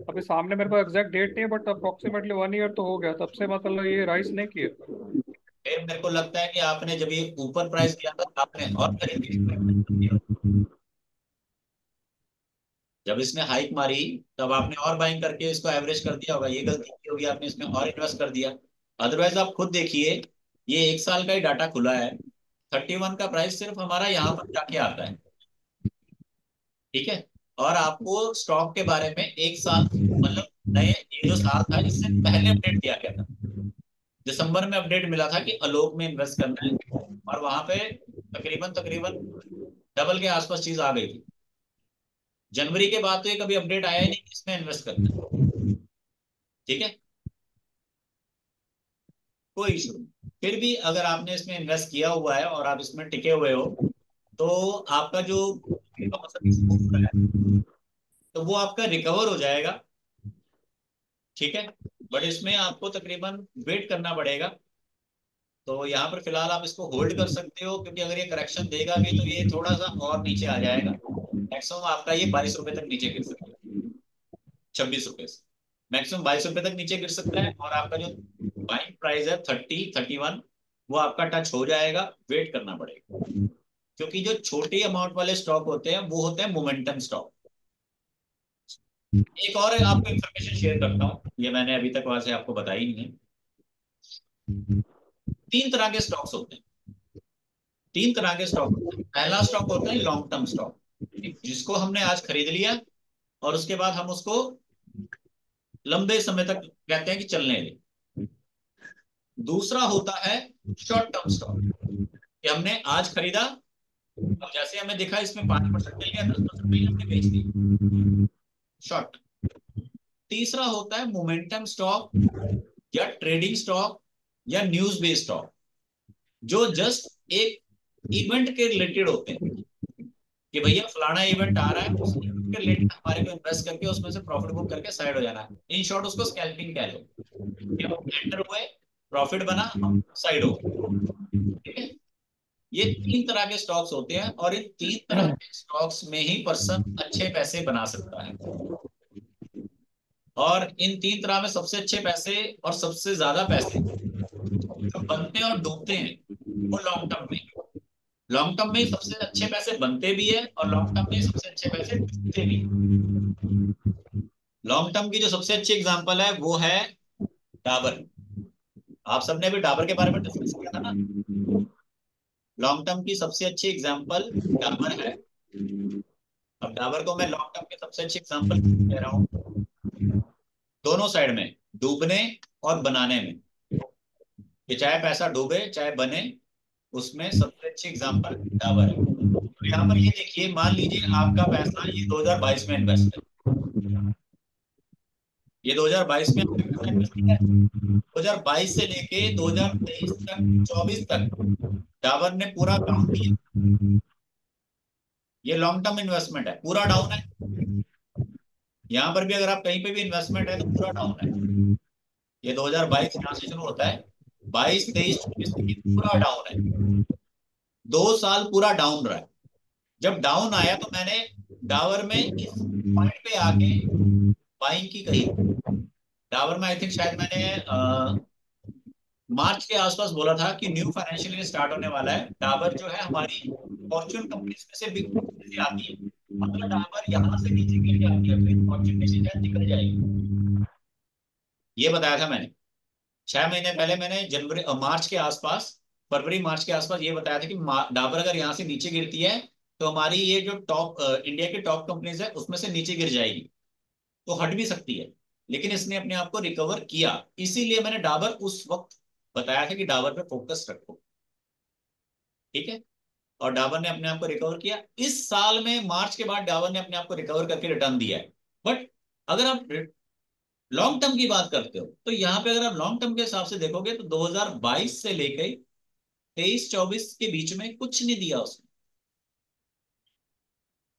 Speaker 3: अभी सामने मेरे पास एग्जैक्ट डेट नहीं है, बट अप्रोक्सीमेटली 1 ईयर तो हो गया तब से, मतलब ये राइस नहीं किए सर।
Speaker 1: फिर मेरे को लगता है कि आपने जब ये ऊपर प्राइस दिया था आपने और खरीद लिया। जब इसने हाइक मारी तब आपने और बाइंग करके इसको एवरेज कर दिया होगा, ये गलती की होगी आपने, इसमें और इन्वेस्ट कर दिया। अदरवाइज आप खुद देखिए, ये एक साल का ही डाटा खुला है, 31 का प्राइस सिर्फ हमारा यहाँ पर जाके आता है। ठीक है। और आपको स्टॉक के बारे में एक साल, मतलब नए, ये जो साल था इससे पहले अपडेट दिया गया था। दिसंबर में अपडेट मिला था कि आलोक में इन्वेस्ट करना है, और वहां पे तकरीबन तकरीबन डबल के आसपास चीज आ गई थी। जनवरी के बाद तो ये कभी अपडेट आया ही नहीं कि इसमें इन्वेस्ट करना है। ठीक है, कोई इशू नहीं। फिर भी अगर आपने इसमें इन्वेस्ट किया हुआ है और आप इसमें टिके हुए हो, तो आपका जो है, तो वो आपका रिकवर हो जाएगा। ठीक है। बट इसमें आपको तकरीबन वेट करना पड़ेगा। तो यहाँ पर फिलहाल आप इसको होल्ड कर सकते हो, क्योंकि अगर ये करेक्शन देगा भी तो ये थोड़ा सा और नीचे आ जाएगा। मैक्सिमम आपका ये 22 रुपए तक नीचे गिर सकता है, 26 रुपए से मैक्सिमम 22 रुपए तक नीचे गिर सकता है। और आपका जो बाइंग प्राइस है 30, 31, वो आपका टच हो जाएगा। वेट करना पड़ेगा, क्योंकि जो छोटे अमाउंट वाले स्टॉक होते हैं वो होते हैं मोमेंटम स्टॉक। एक और आपको इन्फॉर्मेशन शेयर करता हूँ, ये मैंने अभी तक वहां से आपको बताई नहीं है। 3 तरह के स्टॉक्स होते हैं। 3 तरह के स्टॉक होते हैं। पहला स्टॉक होता है लॉन्ग टर्म स्टॉक, जिसको हमने आज खरीद लिया और उसके बाद हम उसको लंबे समय तक कहते हैं कि चलने दें। दूसरा होता है शॉर्ट टर्म स्टॉक, कि हमने आज खरीदा, अब जैसे हमें दिखा इसमें 5% मिल गया, 10% मिल गया, हमने बेच दिया, शॉर्ट। तीसरा होता है मोमेंटम स्टॉक या ट्रेडिंग स्टॉक या न्यूज बेस्ड स्टॉक, जो जस्ट एक इवेंट के रिलेटेड होते हैं, कि भैया फलाना इवेंट आ रहा है, उस इवेंट के रिलेटेड हमारे को इन्वेस्ट करके उसमें से प्रॉफिट बुक करके साइड हो जाना है। इन शॉर्ट उसको स्कैल्पिंग कह लो, कि हम एंटर हुए, प्रॉफिट बना, हम साइड हो गए। ठीक है। ये 3 तरह के स्टॉक्स होते हैं, और इन 3 तरह के स्टॉक्स में ही पर्सन अच्छे पैसे बना सकता है। और इन 3 तरह में सबसे अच्छे पैसे और सबसे ज्यादा पैसे जो बनते हैं और डूबते हैं वो लॉन्ग टर्म में। लॉन्ग टर्म में ही सबसे अच्छे पैसे बनते भी है, और लॉन्ग टर्म में ही सबसे अच्छे पैसे डूबते भी है। लॉन्ग टर्म की जो सबसे अच्छी एग्जांपल है वो है डाबर। आप सबने अभी डाबर के बारे में डिस्कस किया था ना। लॉन्ग टर्म की सबसे अच्छी एग्जांपल डाबर है। अब डाबर को मैं लॉन्ग टर्म की सबसे अच्छी एग्जांपल कह रहा हूँ, दोनों साइड में, डूबने और बनाने में, कि चाहे पैसा डूबे चाहे बने, उसमें सबसे अच्छी एग्जांपल डाबर है। तो यहाँ पर ये देखिए, मान लीजिए आपका पैसा ये 2022 में इन्वेस्ट है, ये 2022 में आपका पैसा इन्वेस्ट किया है। 2022 से लेके 2023 तक, 24 तक डाबर ने पूरा डाउन किया। ये लॉन्ग टर्म इन्वेस्टमेंट है, पूरा डाउन है। यहाँ पर भी अगर आप कहीं पे भी इन्वेस्टमेंट है तो पूरा डाउन है। ये 2022 यहाँ से शुरू होता है, 22, 23, 24 तक ये पूरा डाउन है। 2 साल पूरा डाउन रहा है। जब डाउन आया तो मैंने डाबर में इस पॉइंट पे आके बाइंग की कही। डाबर में आई थिंक शायद मैंने मार्च के आसपास बोला था कि न्यू फाइनेंशियल ईयर स्टार्ट होने वाला है, डाबर जो है हमारी फॉर्च्यून कंपनीज में से बिग में से आती है। अगर डाबर यहाँ से नीचे गिर जाती है तो ये फॉर्च्यून में से शायद निकल जाएगी। ये बताया था मैंने 6 महीने पहले, मैंने जनवरी मार्च के आसपास, फरवरी मार्च के आसपास ये बताया था कि डाबर अगर यहाँ से नीचे गिरती है तो हमारी ये जो टॉप इंडिया की टॉप कंपनीज है उसमें से नीचे गिर जाएगी, तो हट भी सकती है। लेकिन इसने अपने आप को रिकवर किया, इसीलिए मैंने डाबर उस वक्त बताया था कि डाबर पे फोकस रखो। ठीक है। और डाबर ने अपने आप को रिकवर किया। इस साल में मार्च के बाद डाबर ने अपने आप को रिकवर करके रिटर्न दिया है। बट अगर आप लॉन्ग टर्म की बात करते हो तो यहाँ पे अगर आप लॉन्ग टर्म के हिसाब से देखोगे तो 2022 से लेकर 23-24 के बीच में कुछ नहीं दिया उसने।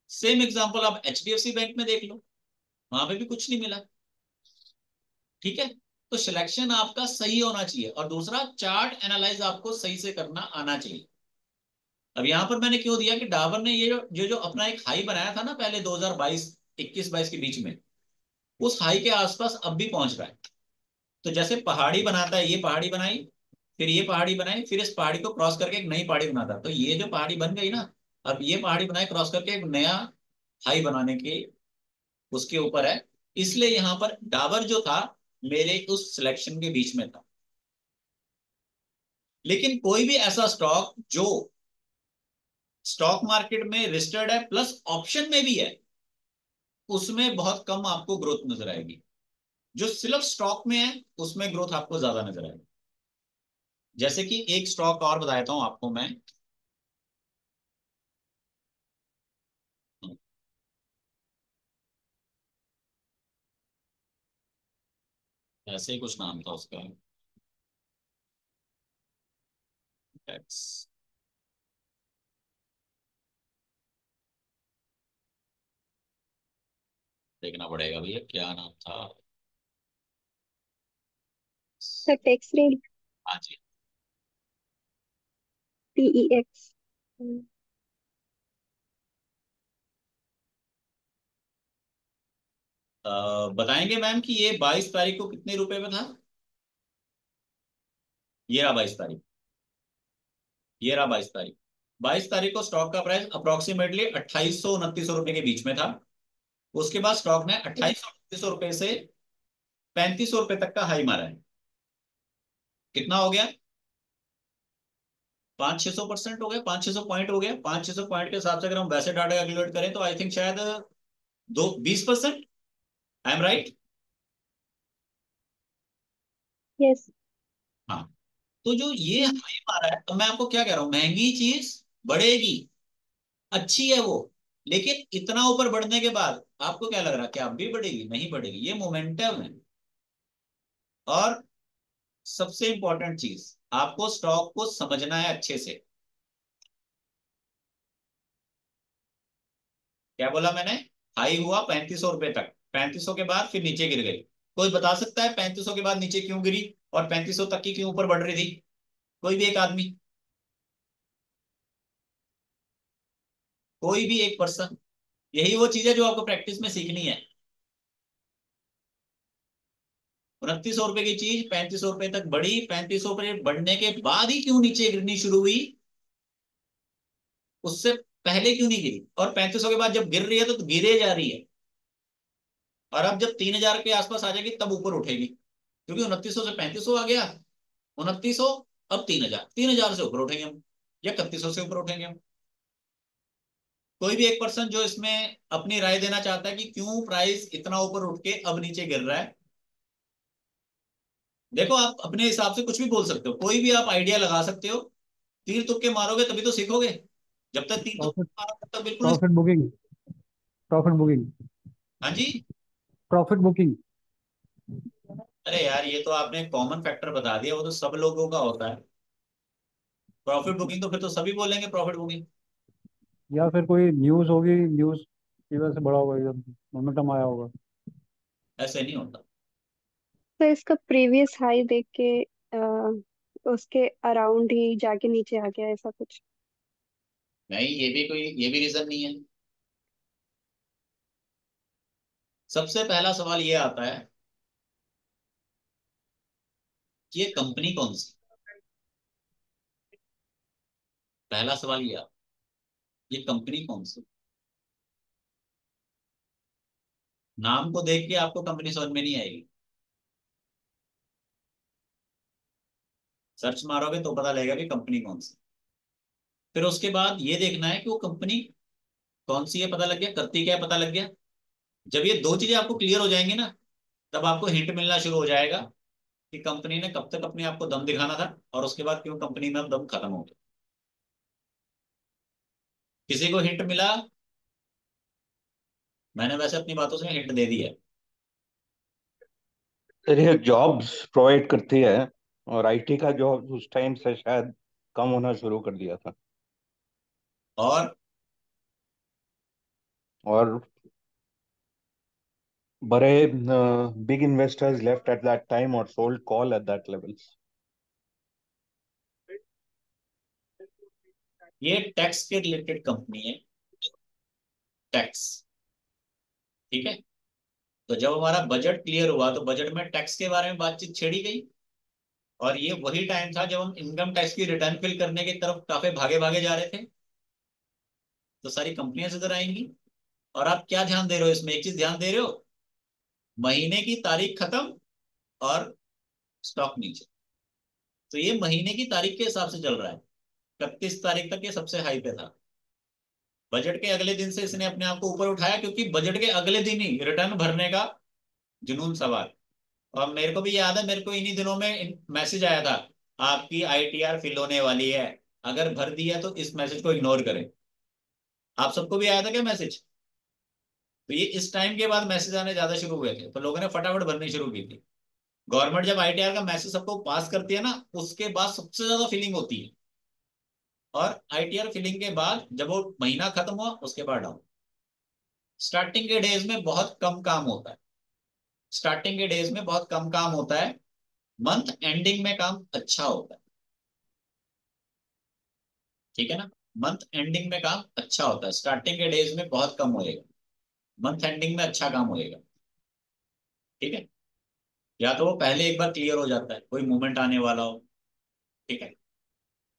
Speaker 1: सेम एग्जांपल आप एचडीएफसी बैंक में देख लो, वहां पे भी कुछ नहीं मिला। ठीक है। तो सिलेक्शन आपका सही होना चाहिए, और दूसरा चार्ट एनालाइज आपको सही से करना आना चाहिए। अब यहां पर मैंने क्यों दिया कि डाबर ने ये जो जो अपना एक हाई बनाया था ना पहले 2022 21-22 के बीच में, उस हाई के आसपास अब भी पहुंच रहा है। तो जैसे पहाड़ी बनाता है, ये पहाड़ी बनाई, फिर ये पहाड़ी बनाई, फिर इस पहाड़ी को क्रॉस करके एक नई पहाड़ी बनाता है, तो ये जो पहाड़ी बन गई ना, अब ये पहाड़ी बनाए क्रॉस करके एक नया हाई बनाने के उसके ऊपर है। इसलिए यहां पर डाबर जो था मेरे उस सिलेक्शन के बीच में था। लेकिन कोई भी ऐसा स्टॉक जो स्टॉक मार्केट में रजिस्टर्ड है प्लस ऑप्शन में भी है, उसमें बहुत कम आपको ग्रोथ नजर आएगी। जो सिर्फ स्टॉक में है उसमें ग्रोथ आपको ज्यादा नजर आएगी। जैसे कि एक स्टॉक और बताता हूं आपको मैं, ऐसे ही कुछ नाम था उसका, टैक्स, देखना पड़ेगा भैया क्या नाम था।
Speaker 2: सर टेक्स रेट,
Speaker 1: हाँ जी।
Speaker 2: TEX।
Speaker 1: बताएंगे मैम कि ये 22 तारीख को कितने रुपए में था? ये रहा 22 तारीख, ये रहा 22 तारीख। 22 तारीख को स्टॉक का प्राइस अप्रोक्सीमेटली 2800 2900 रुपए के बीच में था। उसके बाद स्टॉक ने 2800 2900 रुपए से 3500 रुपए तक का हाई मारा है। कितना हो गया? 500-600% हो गया, 500-600 पॉइंट हो गया। 500-600 पॉइंट के हिसाब से अगर हम वैसे डाटा कैलकुलेट करें तो आई थिंक शायद दो 20%। I am right?
Speaker 2: यस।
Speaker 1: हाँ। तो जो ये हाई मारा है, तो मैं आपको क्या कह रहा हूं, महंगी चीज बढ़ेगी, अच्छी है वो, लेकिन इतना ऊपर बढ़ने के बाद आपको क्या लग रहा है कि अब भी बढ़ेगी? नहीं बढ़ेगी, ये मोमेंटम है। और सबसे इंपॉर्टेंट चीज, आपको स्टॉक को समझना है अच्छे से। क्या बोला मैंने? हाई हुआ 3500 रुपए तक, 3500 के बाद फिर नीचे गिर गई। कोई बता सकता है 3500 के बाद नीचे क्यों गिरी और 3500 तक की क्यों ऊपर बढ़ रही थी? कोई भी एक आदमी, कोई भी एक पर्सन। यही वो चीज है जो आपको प्रैक्टिस में सीखनी है। 2900 रुपए की चीज 3500 रुपए तक बढ़ी, 3500 रुपए बढ़ने के बाद ही क्यों नीचे गिरनी शुरू हुई, उससे पहले क्यों नहीं गिरी? और 3500 के बाद जब गिर रही है तो गिरे जा रही है। और अब जब 3000 के आसपास आ जाएगी तब ऊपर उठेगी, क्योंकि 2900 से 3500 आ गया, 2900, अब 3000, 3000 से ऊपर उठेंगे हम, या 3100 से ऊपर उठेंगे हम। कोई भी एक पर्सन जो इसमें अपनी राय देना चाहता है कि क्यों प्राइस इतना ऊपर उठ के अब नीचे गिर रहा है। देखो आप अपने हिसाब से कुछ भी बोल सकते हो, कोई भी आप आइडिया लगा सकते हो। तीर तुक्के मारोगे तभी तो सीखोगे। जब तक तीर
Speaker 5: प्रॉफिट
Speaker 1: तुक्के मारोगे तब बिल्कुल नहीं।
Speaker 5: प्रॉफिट बुकिंग, प्रॉफिट बुकिंग,
Speaker 1: हाँ जी।
Speaker 5: Profit booking.
Speaker 1: अरे यार ये तो आपने कॉमन फैक्टर बता दिया, वो तो सब लोगों का होता है। प्रॉफिट बुकिंग तो फिर तो सभी बोलेंगे प्रॉफिट बुकिंग।
Speaker 5: या फिर कोई न्यूज़ होगी, न्यूज़ की वजह से बड़ा होगा, एकदम मोमेंटम आया होगा।
Speaker 1: ऐसे नहीं होता।
Speaker 2: तो इसका प्रीवियस हाई देख के उसके अराउंड ही जाके नीचे आ गया, ऐसा कुछ?
Speaker 1: नहीं, ये भी रीजन नहीं है। सबसे पहला सवाल ये आता है कि ये कंपनी कौन सी। पहला सवाल ये आता है, ये कंपनी कौन सी। नाम को देख के आपको कंपनी समझ में नहीं आएगी, सर्च मारोगे तो पता लगेगा कि कंपनी कौन सी। फिर उसके बाद ये देखना है कि वो कंपनी कौन सी है, पता लग गया, करती क्या है पता लग गया। जब ये दो चीजें आपको क्लियर हो जाएंगी ना, तब आपको हिंट मिलना शुरू हो जाएगा कि कंपनी ने कब तक अपने आप को दम दिखाना था, और उसके बाद क्यों कंपनी में अब दम खत्म हो गया। किसी को हिंट मिला? मैंने वैसे अपनी बातों से हिंट दे दिया है।
Speaker 6: सर ये जॉब्स प्रोवाइड करती है, और आईटी का जॉब उस टाइम से शायद कम होना शुरू कर दिया था।
Speaker 1: और
Speaker 6: और But big investors left at that time or sold call at that levels.
Speaker 1: ये टैक्स के रिलेटेड कंपनी है, टैक्स। ठीक है, तो जब हमारा बजट क्लियर हुआ तो बजट में टैक्स के बारे में बातचीत छेड़ी गई, और ये वही टाइम था जब हम इनकम टैक्स की रिटर्न फिल करने की तरफ काफी भागे भागे जा रहे थे। तो सारी कंपनियां इधर आएंगी, और आप क्या ध्यान दे रहे हो इसमें, एक चीज ध्यान दे रहे हो, महीने की तारीख खत्म और स्टॉक नीचे। तो ये महीने की तारीख के हिसाब से चल रहा है, 31 तारीख तक ये सबसे हाई पे था। बजट के अगले दिन से इसने अपने आप को ऊपर उठाया, क्योंकि बजट के अगले दिन ही रिटर्न भरने का जुनून सवार। और मेरे को भी याद है, मेरे को इन्हीं दिनों में मैसेज आया था, आपकी आईटीआर फिल होने वाली है, अगर भर दिया तो इस मैसेज को इग्नोर करें। आप सबको भी आया था क्या मैसेज? तो ये इस टाइम के बाद मैसेज आने ज्यादा शुरू हुए थे, तो लोगों ने फटाफट भरनी शुरू की थी। गवर्नमेंट जब आईटीआर का मैसेज सबको पास करती है ना, उसके बाद सबसे ज्यादा फिलिंग होती है। और आईटीआर फिलिंग के बाद जब वो महीना खत्म हुआ, उसके बाद डाउन। स्टार्टिंग के डेज में बहुत कम काम होता है, स्टार्टिंग के डेज में बहुत कम काम होता है, मंथ एंडिंग में काम अच्छा होता है। ठीक है ना, मंथ एंडिंग में काम अच्छा होता है, स्टार्टिंग के डेज में बहुत कम होएगा, मंथ एंडिंग में अच्छा काम होएगा। ठीक है, या तो वो पहले एक बार क्लियर हो जाता है, कोई मूवमेंट आने वाला हो। ठीक है,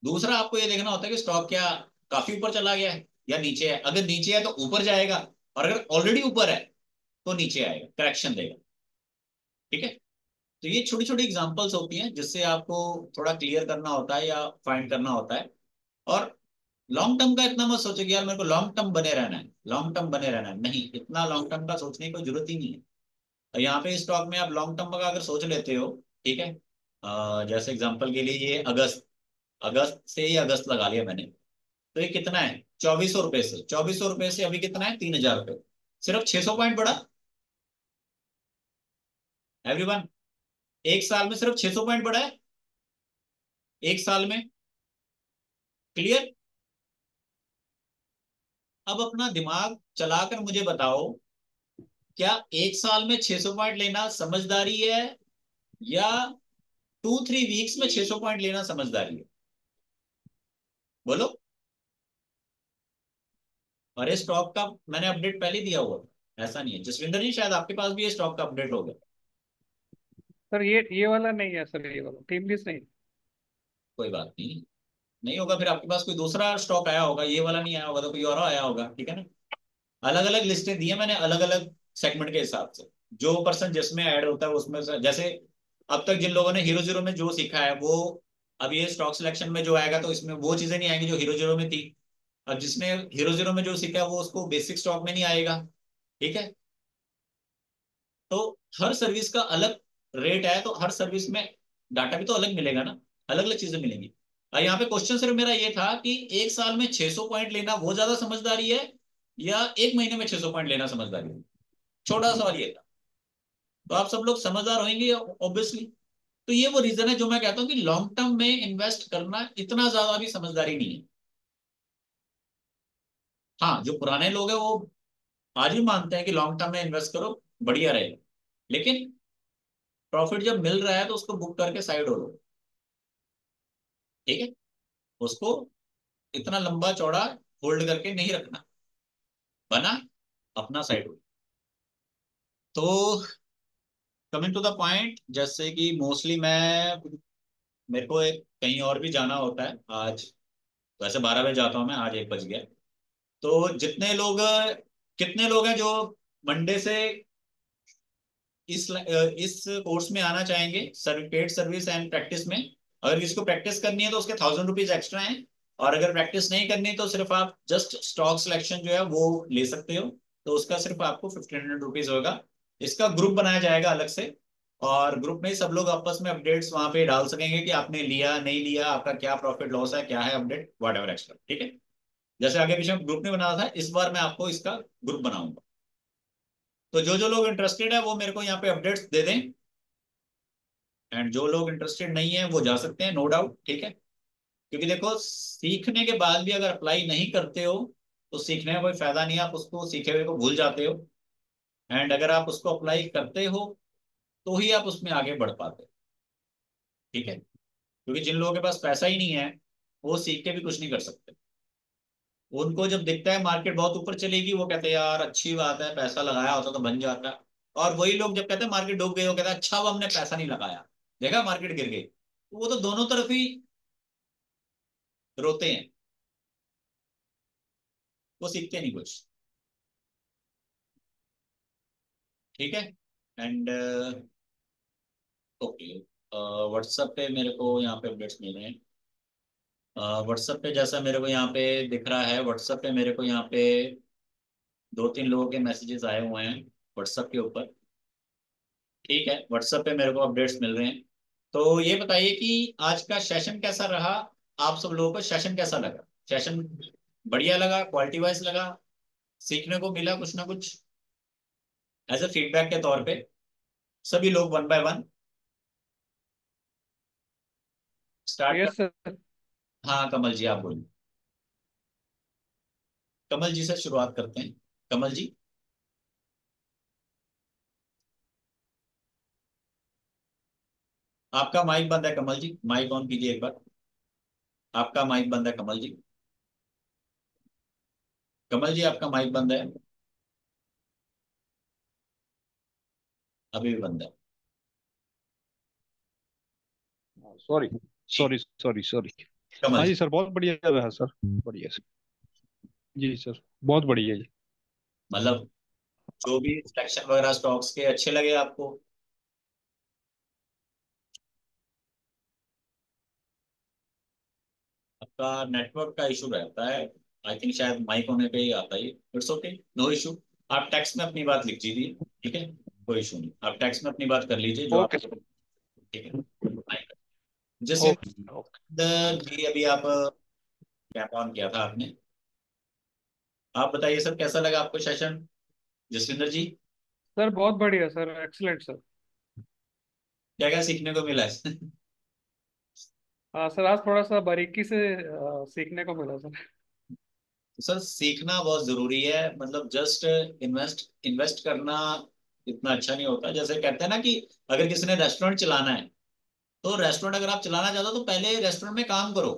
Speaker 1: दूसरा आपको ये देखना होता है कि स्टॉक क्या काफी ऊपर चला गया है या नीचे है। अगर नीचे है तो ऊपर जाएगा, और अगर ऑलरेडी ऊपर है तो नीचे आएगा, करेक्शन देगा। ठीक है, तो ये छोटी छोटी एग्जांपल्स होती हैं जिससे आपको थोड़ा क्लियर करना होता है या फाइंड करना होता है। और लॉन्ग टर्म का इतना मत सोचो कि यार मेरे को लॉन्ग टर्म बने रहना है, लॉन्ग टर्म बने रहना है, नहीं, इतना लॉन्ग टर्म का सोचने की कोई जरूरत ही नहीं है। और यहाँ पे स्टॉक में आप लॉन्ग टर्म का अगर सोच लेते हो, ठीक है, जैसे एग्जांपल के लिए ये अगस्त, अगस्त से ही अगस्त लगा लिया मैंने, तो ये कितना है, 2400 रुपए से, 2400 रुपए से अभी कितना है, 3000 रुपए, सिर्फ 600 पॉइंट बढ़ा एवरीवन। एक साल में सिर्फ 600 पॉइंट बढ़ा है, एक साल में। क्लियर? अब अपना दिमाग चलाकर मुझे बताओ, क्या एक साल में 600 पॉइंट लेना समझदारी है, या 2-3 वीक्स में 600 पॉइंट लेना समझदारी है? बोलो। और इस स्टॉक का मैंने अपडेट पहले दिया हुआ था, ऐसा नहीं है। जसविंदर जी, शायद आपके पास भी ये स्टॉक का अपडेट होगा।
Speaker 3: सर ये वाला नहीं है सर, ये वाला टीम लिस्ट नहीं।
Speaker 1: कोई बात नहीं, नहीं होगा फिर आपके पास कोई दूसरा स्टॉक आया होगा, ये वाला नहीं आया होगा तो कोई और आया होगा। ठीक है ना, अलग अलग लिस्टें दी है मैंने, अलग अलग सेगमेंट के हिसाब से, जो पर्सन जिसमें ऐड होता है उसमें से। जैसे अब तक जिन लोगों ने हीरो जीरो में जो सीखा है वो, अब ये स्टॉक सिलेक्शन में जो आएगा तो इसमें वो चीजें नहीं आएंगी जो हीरो जीरो में थी। अब जिसने हीरो जीरो में जो सीखा है वो उसको बेसिक स्टॉक में नहीं आएगा। ठीक है, तो हर सर्विस का अलग रेट है, तो हर सर्विस में डाटा भी तो अलग मिलेगा ना, अलग अलग चीजें मिलेंगी। और यहाँ पे क्वेश्चन सिर्फ मेरा ये था कि एक साल में 600 पॉइंट लेना वो ज्यादा समझदारी है, या एक महीने में 600 पॉइंट लेना समझदारी है। छोटा सवाल ये था, तो आप सब लोग समझदार होंगे ऑब्वियसली। तो ये वो रीजन है जो मैं कहता हूँ कि लॉन्ग टर्म में इन्वेस्ट करना इतना ज्यादा भी समझदारी नहीं है। हाँ, जो पुराने लोग हैं वो आज भी मानते हैं कि लॉन्ग टर्म में इन्वेस्ट करो, बढ़िया रहेगा, लेकिन प्रॉफिट जब मिल रहा है तो उसको बुक करके साइड हो लो। ठीक है, उसको इतना लंबा चौड़ा होल्ड करके नहीं रखना, बना अपना साइड हो। तो कमिंग टू द पॉइंट, जैसे कि मोस्टली मेरे को एक कहीं और भी जाना होता है आज, वैसे 12 बजे जाता हूँ मैं, आज 1 बज गया। तो जितने लोग, कितने लोग हैं जो मंडे से इस कोर्स में आना चाहेंगे, पेड सर्विस एंड प्रैक्टिस में? अगर किसी को प्रैक्टिस करनी है तो उसके 1000 रुपीज एक्स्ट्रा हैं, और अगर प्रैक्टिस नहीं करनी तो सिर्फ आप जस्ट स्टॉक सिलेक्शन जो है वो ले सकते हो, तो उसका सिर्फ आपको 1500 रुपीज होगा। इसका ग्रुप बनाया जाएगा अलग से, और ग्रुप में सब लोग आपस में अपडेट्स वहां पे डाल सकेंगे कि आपने लिया नहीं लिया, आपका क्या प्रॉफिट लॉस है, क्या है अपडेट, वट एवर एक्स्ट्रा। ठीक है, जैसे आगे पीछे ग्रुप नहीं बनाया था, इस बार मैं आपको इसका ग्रुप बनाऊंगा। तो जो जो लोग इंटरेस्टेड है वो मेरे को यहाँ पे अपडेट्स दे दें, एंड जो लोग इंटरेस्टेड नहीं है वो जा सकते हैं, नो डाउट। ठीक है, क्योंकि देखो, सीखने के बाद भी अगर अप्लाई नहीं करते हो तो सीखने में कोई फायदा नहीं है, आप उसको सीखे हुए को भूल जाते हो। एंड अगर आप उसको अप्लाई करते हो तो ही आप उसमें आगे बढ़ पाते हो। ठीक है, क्योंकि जिन लोगों के पास पैसा ही नहीं है वो सीख के भी कुछ नहीं कर सकते। उनको जब दिखता है मार्केट बहुत ऊपर चलेगी वो कहते हैं यार अच्छी बात है, पैसा लगाया होता तो बन जाता। और वही लोग जब कहते हैं मार्केट डूब गई, वो कहते हैं अच्छा वो हमने पैसा नहीं लगाया, देखा मार्केट गिर गई। तो वो तो दोनों तरफ ही रोते हैं, वो सीखते नहीं कुछ। ठीक है। एंड ओके, व्हाट्सएप पे मेरे को यहाँ पे अपडेट्स मिल रहे हैं। व्हाट्सएप पे जैसा मेरे को यहाँ पे दिख रहा है, व्हाट्सएप पे मेरे को यहाँ पे 2-3 लोगों के मैसेजेस आए हुए हैं व्हाट्सएप के ऊपर। ठीक है, व्हाट्सएप पे मेरे को अपडेट्स मिल रहे हैं। तो ये बताइए कि आज का सेशन कैसा रहा, आप सब लोगों को सेशन कैसा लगा? सेशन बढ़िया लगा, क्वालिटी वाइज लगा, सीखने को मिला कुछ ना कुछ एज ए फीडबैक के तौर पे? सभी लोग वन बाय वन स्टार्ट कर।
Speaker 3: Yes sir.
Speaker 1: हाँ कमल जी आप बोलिए। कमल जी से शुरुआत करते हैं। कमल जी, आपका माइक बंद है कमल जी, माइक ऑन कीजिए एक बार। आपका माइक बंद है कमल जी। कमल जी आपका माइक बंद है, अभी भी बंद है।
Speaker 4: सॉरी
Speaker 1: जी
Speaker 4: सॉरी सॉरी सॉरी।
Speaker 1: कमल
Speaker 4: हाँ जी
Speaker 1: जी,
Speaker 4: सर, बहुत बढ़िया रहा सर, बढ़िया सर। जी सर, बहुत बढ़िया जी।
Speaker 1: मतलब जो भी सिलेक्शन वगैरह स्टॉक्स के अच्छे लगे आपको? आपका नेटवर्क का इशू रहता है, आई थिंक शायद माइक होने पे ही आता है। It's okay, no issue. आप टेक्स्ट में अपनी बात लिख दीजिए, ठीक है, कोई इशू नहीं, आप टेक्स्ट में अपनी बात कर लीजिए जो आप।
Speaker 3: Okay sir.
Speaker 1: ठीक है। Jaswinder
Speaker 3: okay okay.
Speaker 1: जी, अभी आप कैप ऑन किया था आपने, आप बताइए सर कैसा लगा आपको सेशन? जसविंदर जी,
Speaker 3: सर बहुत बढ़िया सर, एक्सीलेंट सर।
Speaker 1: क्या क्या सीखने को मिला है?
Speaker 3: हाँ सर, आज थोड़ा सा बारीकी से सीखने को मिला सर।
Speaker 1: सर सीखना बहुत जरूरी है, मतलब जस्ट इन्वेस्ट इन्वेस्ट करना इतना अच्छा नहीं होता। जैसे कहते हैं ना कि अगर किसी ने रेस्टोरेंट चलाना है, तो रेस्टोरेंट अगर आप चलाना चाहते हो तो पहले रेस्टोरेंट में काम करो।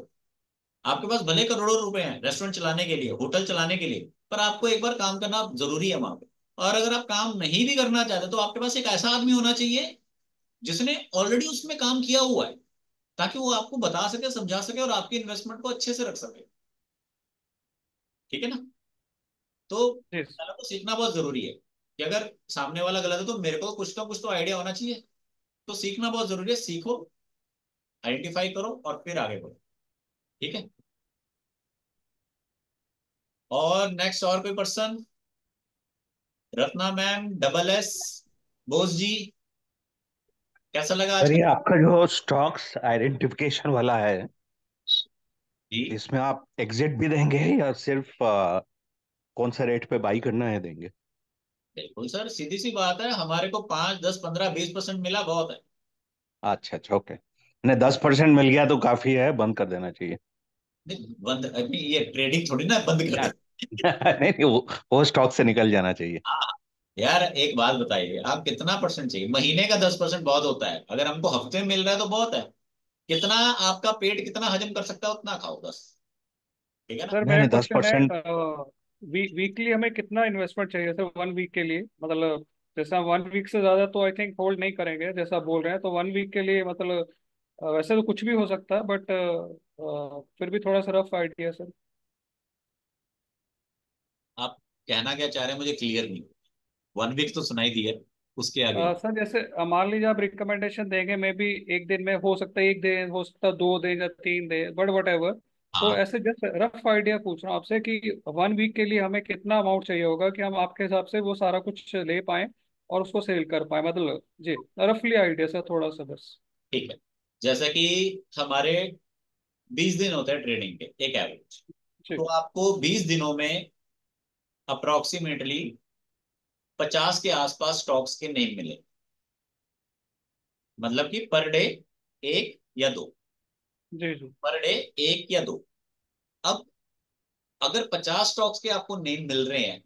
Speaker 1: आपके पास भले करोड़ों रुपए हैं रेस्टोरेंट चलाने के लिए, होटल चलाने के लिए, पर आपको एक बार काम करना जरूरी है वहां पे। और अगर आप काम नहीं भी करना चाहते तो आपके पास एक ऐसा आदमी होना चाहिए जिसने ऑलरेडी उसमें काम किया हुआ है, ताकि वो आपको बता सके, समझा सके और आपके इन्वेस्टमेंट को अच्छे से रख सके। ठीक है ना? तो
Speaker 3: जी।
Speaker 1: पहले तो सीखना बहुत जरूरी है कि अगर सामने वाला गलत है तो मेरे को कुछ ना कुछ तो आइडिया होना चाहिए। तो सीखना बहुत जरूरी है, सीखो, आइडेंटिफाई करो और फिर आगे बढ़ो। ठीक है। और नेक्स्ट और कोई person? Ratna ma'am, double S, Bose ji, कैसा लगा आज
Speaker 6: सर
Speaker 1: का?
Speaker 6: ये आपका जो स्टॉक्स आइडेंटिफिकेशन वाला है,
Speaker 1: जी
Speaker 6: इसमें आप एग्जिट भी देंगे या सिर्फ कौन सा रेट पे बाई करना है देंगे?
Speaker 1: बिल्कुल सर, सीधी सी बात है, हमारे को 5, 10, 15, 20% मिला बहुत है।
Speaker 6: अच्छा अच्छा, ओके। नहीं, 10% मिल गया तो काफी है, बंद कर देना चाहिए।
Speaker 1: नहीं, बंद अभी ये ट्रेडिंग थोड़ी ना बंद कर दे।
Speaker 6: नहीं नहीं, वो स्टॉक से निकल जाना चाहिए।
Speaker 1: हाँ, यार एक बात बताइए, आप कितना परसेंट चाहिए? महीने का 10% बहुत होता है, अगर हमको हफ्ते में मिल रहा है तो बहुत है। कितना आपका पेट कितना हजम कर सकता है उतना खाओ बस। ठीक है ना?
Speaker 3: सर
Speaker 6: नहीं
Speaker 3: मेरा
Speaker 6: नहीं, दस
Speaker 3: क्वेश्चन है,
Speaker 6: परसेंट
Speaker 3: वीकली हमें कितना इन्वेस्टमेंट चाहिए सर, 1 वीक के लिए? मतलब जैसा 1 वीक से ज्यादा तो आई थिंक होल्ड नहीं करेंगे जैसा आप बोल रहे हैं, तो 1 वीक के लिए मतलब वैसे तो कुछ भी हो सकता है, बट फिर भी थोड़ा सा रफ आइडिया सर।
Speaker 1: आप कहना क्या चाह रहे हैं मुझे क्लियर नहीं। 1 वीक तो सुनाई दिया, उसके आगे?
Speaker 3: सर जैसे मान लीजिए आप रिकमेंडेशन देंगे, मे बी एक दिन में हो सकता है, एक दिन हो सकता है, 2 दिन या 3 दिन, बट वट एवर। तो
Speaker 1: हाँ,
Speaker 3: ऐसे जस्ट रफ आइडिया पूछ रहा हूँ आपसे कि 1 वीक के लिए हमें कितना अमाउंट चाहिए होगा कि हम आपके हिसाब से वो सारा कुछ ले पाए और उसको सेल कर पाए, मतलब जी रफली आइडिया सर, थोड़ा सा बस।
Speaker 1: ठीक है। जैसे कि हमारे 20 दिन होते हैं ट्रेडिंग के, एक एवरेज। तो
Speaker 3: जी
Speaker 1: आपको 20 दिनों में अप्रोक्सीमेटली 50 के आसपास स्टॉक्स के नेम मिले, मतलब कि पर डे एक या दो,
Speaker 3: जी जी
Speaker 1: पर डे एक या दो। अब अगर 50 स्टॉक्स के आपको नेम मिल रहे हैं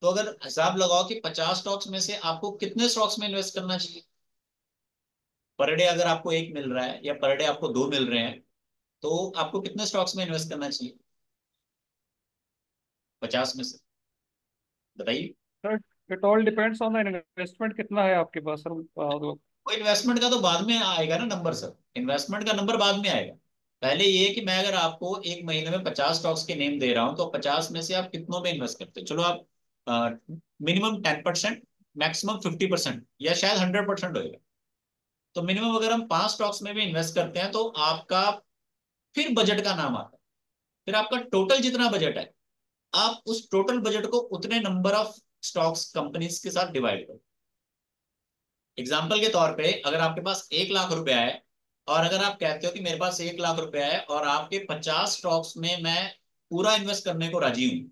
Speaker 1: तो अगर हिसाब लगाओ कि 50 स्टॉक्स में से आपको कितने स्टॉक्स में इन्वेस्ट करना चाहिए, पर डे अगर आपको एक मिल रहा है या पर डे आपको दो मिल रहे हैं, तो आपको कितने स्टॉक्स में इन्वेस्ट करना चाहिए 50 में से, बताइए।
Speaker 3: Sir it all depends on the investment कितना है आपके पास सर।
Speaker 1: वो इन्वेस्टमेंट का तो बाद में आएगा ना नंबर सर, इन्वेस्टमेंट का नंबर बाद में आएगा। पहले ये कि मैं अगर आपको एक महीने में 50 स्टॉक्स के नेम दे रहा हूं, तो 50 में से आप कितनों में इन्वेस्ट करते हो? चलो आप मिनिमम 10%, मैक्सिमम 50% या शायद 100% होएगा। तो मिनिमम अगर हम 5 स्टॉक्स में भी इन्वेस्ट करते हैं, तो आपका फिर बजट का नाम आता है। फिर आपका टोटल जितना बजट है, आप उस टोटल बजट को उतने नंबर ऑफ स्टॉक्स कंपनीज के साथ डिवाइड करो। एग्जाम्पल के तौर पे अगर आपके पास 1 लाख रुपया है, और अगर आप कहते हो कि मेरे पास 1 लाख रुपया है और आपके 50 स्टॉक्स में मैं पूरा इन्वेस्ट करने को राजी हूं,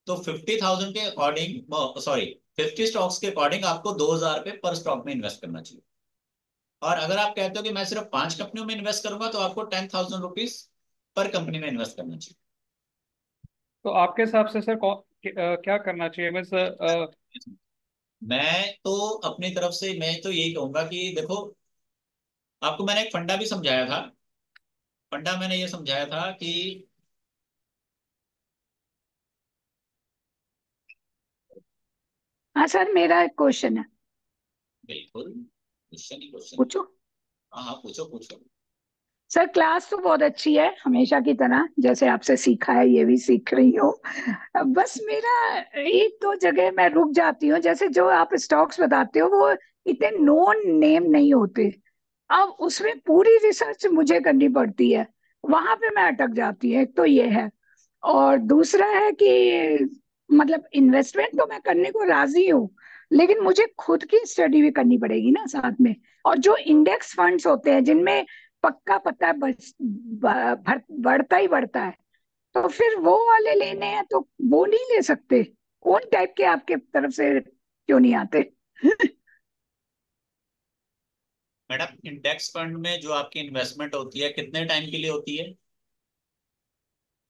Speaker 1: तो 50,000 के अकॉर्डिंग, सॉरी, 50 स्टॉक्स के अकॉर्डिंग आपको 2,000 रुपये पर स्टॉक में इन्वेस्ट करना चाहिए। और अगर आप कहते हो कि मैं सिर्फ 5 कंपनियों में इन्वेस्ट करूंगा, तो आपको 10,000 रुपीज पर कंपनी में इन्वेस्ट करना चाहिए।
Speaker 3: तो आपके हिसाब से सर क्या करना चाहिए मैं सर?
Speaker 1: मैं तो अपनी तरफ से मैं तो यही कहूंगा कि देखो, आपको मैंने एक फंडा भी समझाया था। फंडा मैंने ये समझाया था कि
Speaker 7: हाँ सर, मेरा एक क्वेश्चन है।
Speaker 1: बिल्कुल, क्वेश्चन ही क्वेश्चन।
Speaker 7: पूछो।
Speaker 1: हाँ हाँ, पूछो पूछो।
Speaker 7: सर क्लास तो बहुत अच्छी है, हमेशा की तरह जैसे आपसे सीखा है ये भी सीख रही हूँ। बस मेरा एक दो जगह मैं रुक जाती हूँ, जैसे जो आप स्टॉक्स बताते हो वो इतने नोन नेम नहीं होते। अब उसमें पूरी रिसर्च मुझे करनी पड़ती है, वहां पे मैं अटक जाती है। एक तो ये है, और दूसरा है कि मतलब इन्वेस्टमेंट तो मैं करने को राजी हूँ, लेकिन मुझे खुद की स्टडी भी करनी पड़ेगी ना साथ में। और जो इंडेक्स फंड्स होते हैं जिनमें पक्का पता है बढ़ता ही बढ़ता है, तो फिर वो वाले लेने हैं तो वो नहीं ले सकते? कौन टाइप के आपके तरफ से क्यों नहीं आते?
Speaker 1: मैडम, इंडेक्स फंड में जो आपकी इन्वेस्टमेंट होती है कितने टाइम के लिए होती है?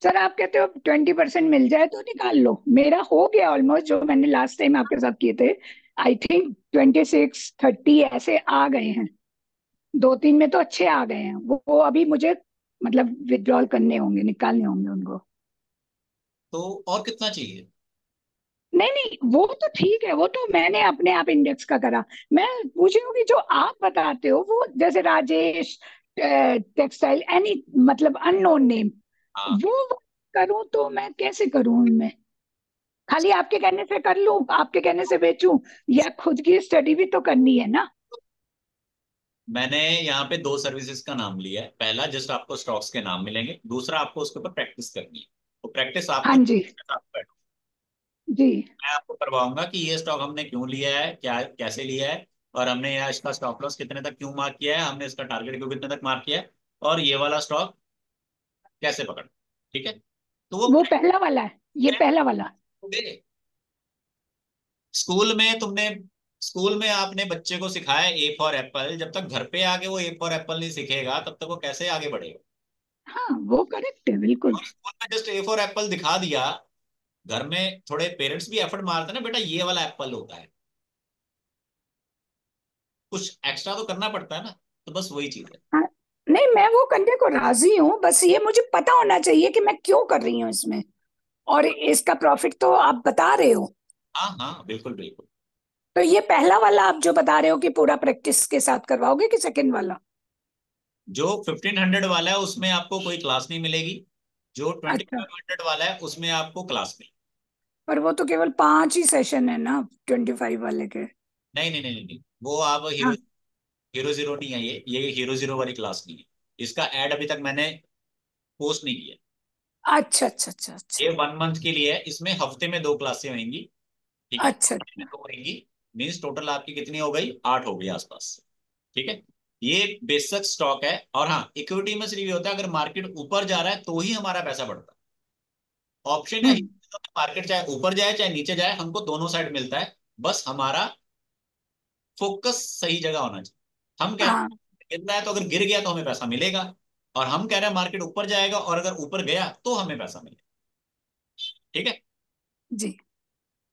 Speaker 7: सर आप कहते हो 20% मिल जाए तो निकाल लो, मेरा हो गया ऑलमोस्ट, जो मैंने लास्ट टाइम आपके साथ किए थे। आई थिंक 26-30 ऐसे आ गए हैं, दो तीन में तो अच्छे आ गए हैं। वो अभी मुझे मतलब विड्रॉल करने होंगे, निकालने होंगे उनको।
Speaker 1: तो और कितना चाहिए?
Speaker 7: नहीं नहीं, वो तो ठीक है, वो तो मैंने अपने आप इंडेक्स का करा। मैं पूछ रही हूँ कि जो आप बताते हो वो जैसे राजेश टेक्सटाइल एनी मतलब अननोन नेम,
Speaker 1: हाँ,
Speaker 7: वो करूं तो मैं कैसे करूं उनमें? खाली आपके कहने से कर लूं, आपके कहने से बेचूं, या खुद की स्टडी भी तो करनी है ना?
Speaker 1: मैंने यहाँ पे दो सर्विसेज का नाम लिया है। पहला, जस्ट आपको स्टॉक्स के नाम मिलेंगे। दूसरा, आपको उसके ऊपर प्रैक्टिस करनी है। तो प्रैक्टिस
Speaker 7: हाँ
Speaker 1: आपकी,
Speaker 7: जी।
Speaker 1: आप बैठो,
Speaker 7: जी।
Speaker 1: मैं आपको करवाऊंगा कि ये स्टॉक हमने क्यों लिया है, क्या कैसे लिया है, और हमने यहाँ इसका स्टॉप लॉस कितने तक क्यों मार्क किया है, हमने इसका टारगेट क्यों कितने तक मार्क किया है, और ये वाला स्टॉक कैसे पकड़, ठीक है? तो वो
Speaker 7: वो पहला वाला है, ये पहला वाला।
Speaker 1: स्कूल में तुमने, स्कूल में आपने बच्चे को सिखाया ए फॉर एप्पल, जब तक घर पे आके वो ए फॉर एप्पल नहीं सीखेगा, तब तक वो कैसे आगे बढ़ेगा?
Speaker 7: हाँ वो करेक्ट है बिल्कुल।
Speaker 1: और स्कूल में जस्ट ए फॉर एप्पल दिखा दिया, घर में थोड़े पेरेंट्स भी एफर्ट मारते हैं ना, बेटा ये वाला एप्पल होता है, कुछ एक्स्ट्रा तो करना पड़ता है ना। तो बस वही चीज है।
Speaker 7: हाँ, नहीं मैं वो करने को राजी हूँ, बस ये मुझे पता होना चाहिए कि मैं क्यों कर रही हूँ इसमें, और इसका प्रॉफिट तो आप बता रहे हो।
Speaker 1: हाँ हाँ, बिल्कुल बिल्कुल।
Speaker 7: तो ये पहला वाला आप जो बता रहे हो कि पूरा प्रैक्टिस के साथ करवाओगे, कि सेकंड वाला?
Speaker 1: जो 1500 वाला है उसमें आपको कोई क्लास नहीं मिलेगी, जो ट्वेंटी
Speaker 7: अच्छा,
Speaker 1: फाइव हंड्रेड वाला है उसमें आपको क्लास मिलेगी।
Speaker 7: पर वो तो केवल 5 ही सेशन है ना 25 वाले के।
Speaker 1: नहीं नहीं नहीं नहीं, वो आप हीरो,
Speaker 7: हाँ।
Speaker 1: हीरो जीरो नहीं है ये हीरो जीरो वाली क्लास नहीं है। इसका ऐड अभी तक मैंने पोस्ट नहीं किया।
Speaker 7: अच्छा अच्छा अच्छा
Speaker 1: ये
Speaker 7: अच्छा
Speaker 1: 1 मंथ के लिए है, इसमें हफ्ते में दो क्लासें होंगी, ठीक है?
Speaker 7: अच्छा।
Speaker 1: हफ्ते में दो होंगी, मीन्स टोटल आपकी कितनी हो गई, 8 हो गई आसपास, ठीक है? ये बेसिक स्टॉक है। और हाँ, इक्विटी में सिर्फ ये होता है, अगर मार्केट ऊपर जा रहा है तो ही हमारा पैसा बढ़ता है। ऑप्शन है,
Speaker 7: हम्म।
Speaker 1: मार्केट चाहे ऊपर जाए चाहे नीचे जाए, हमको दोनों साइड मिलता है। बस हमारा फोकस सही जगह होना चाहिए। हम कह रहे
Speaker 7: हाँ
Speaker 1: हैं गिर रहा है, तो अगर गिर गया तो हमें पैसा मिलेगा, और हम कह रहे हैं मार्केट ऊपर जाएगा, और अगर ऊपर गया तो हमें पैसा मिलेगा, ठीक है?
Speaker 7: जी।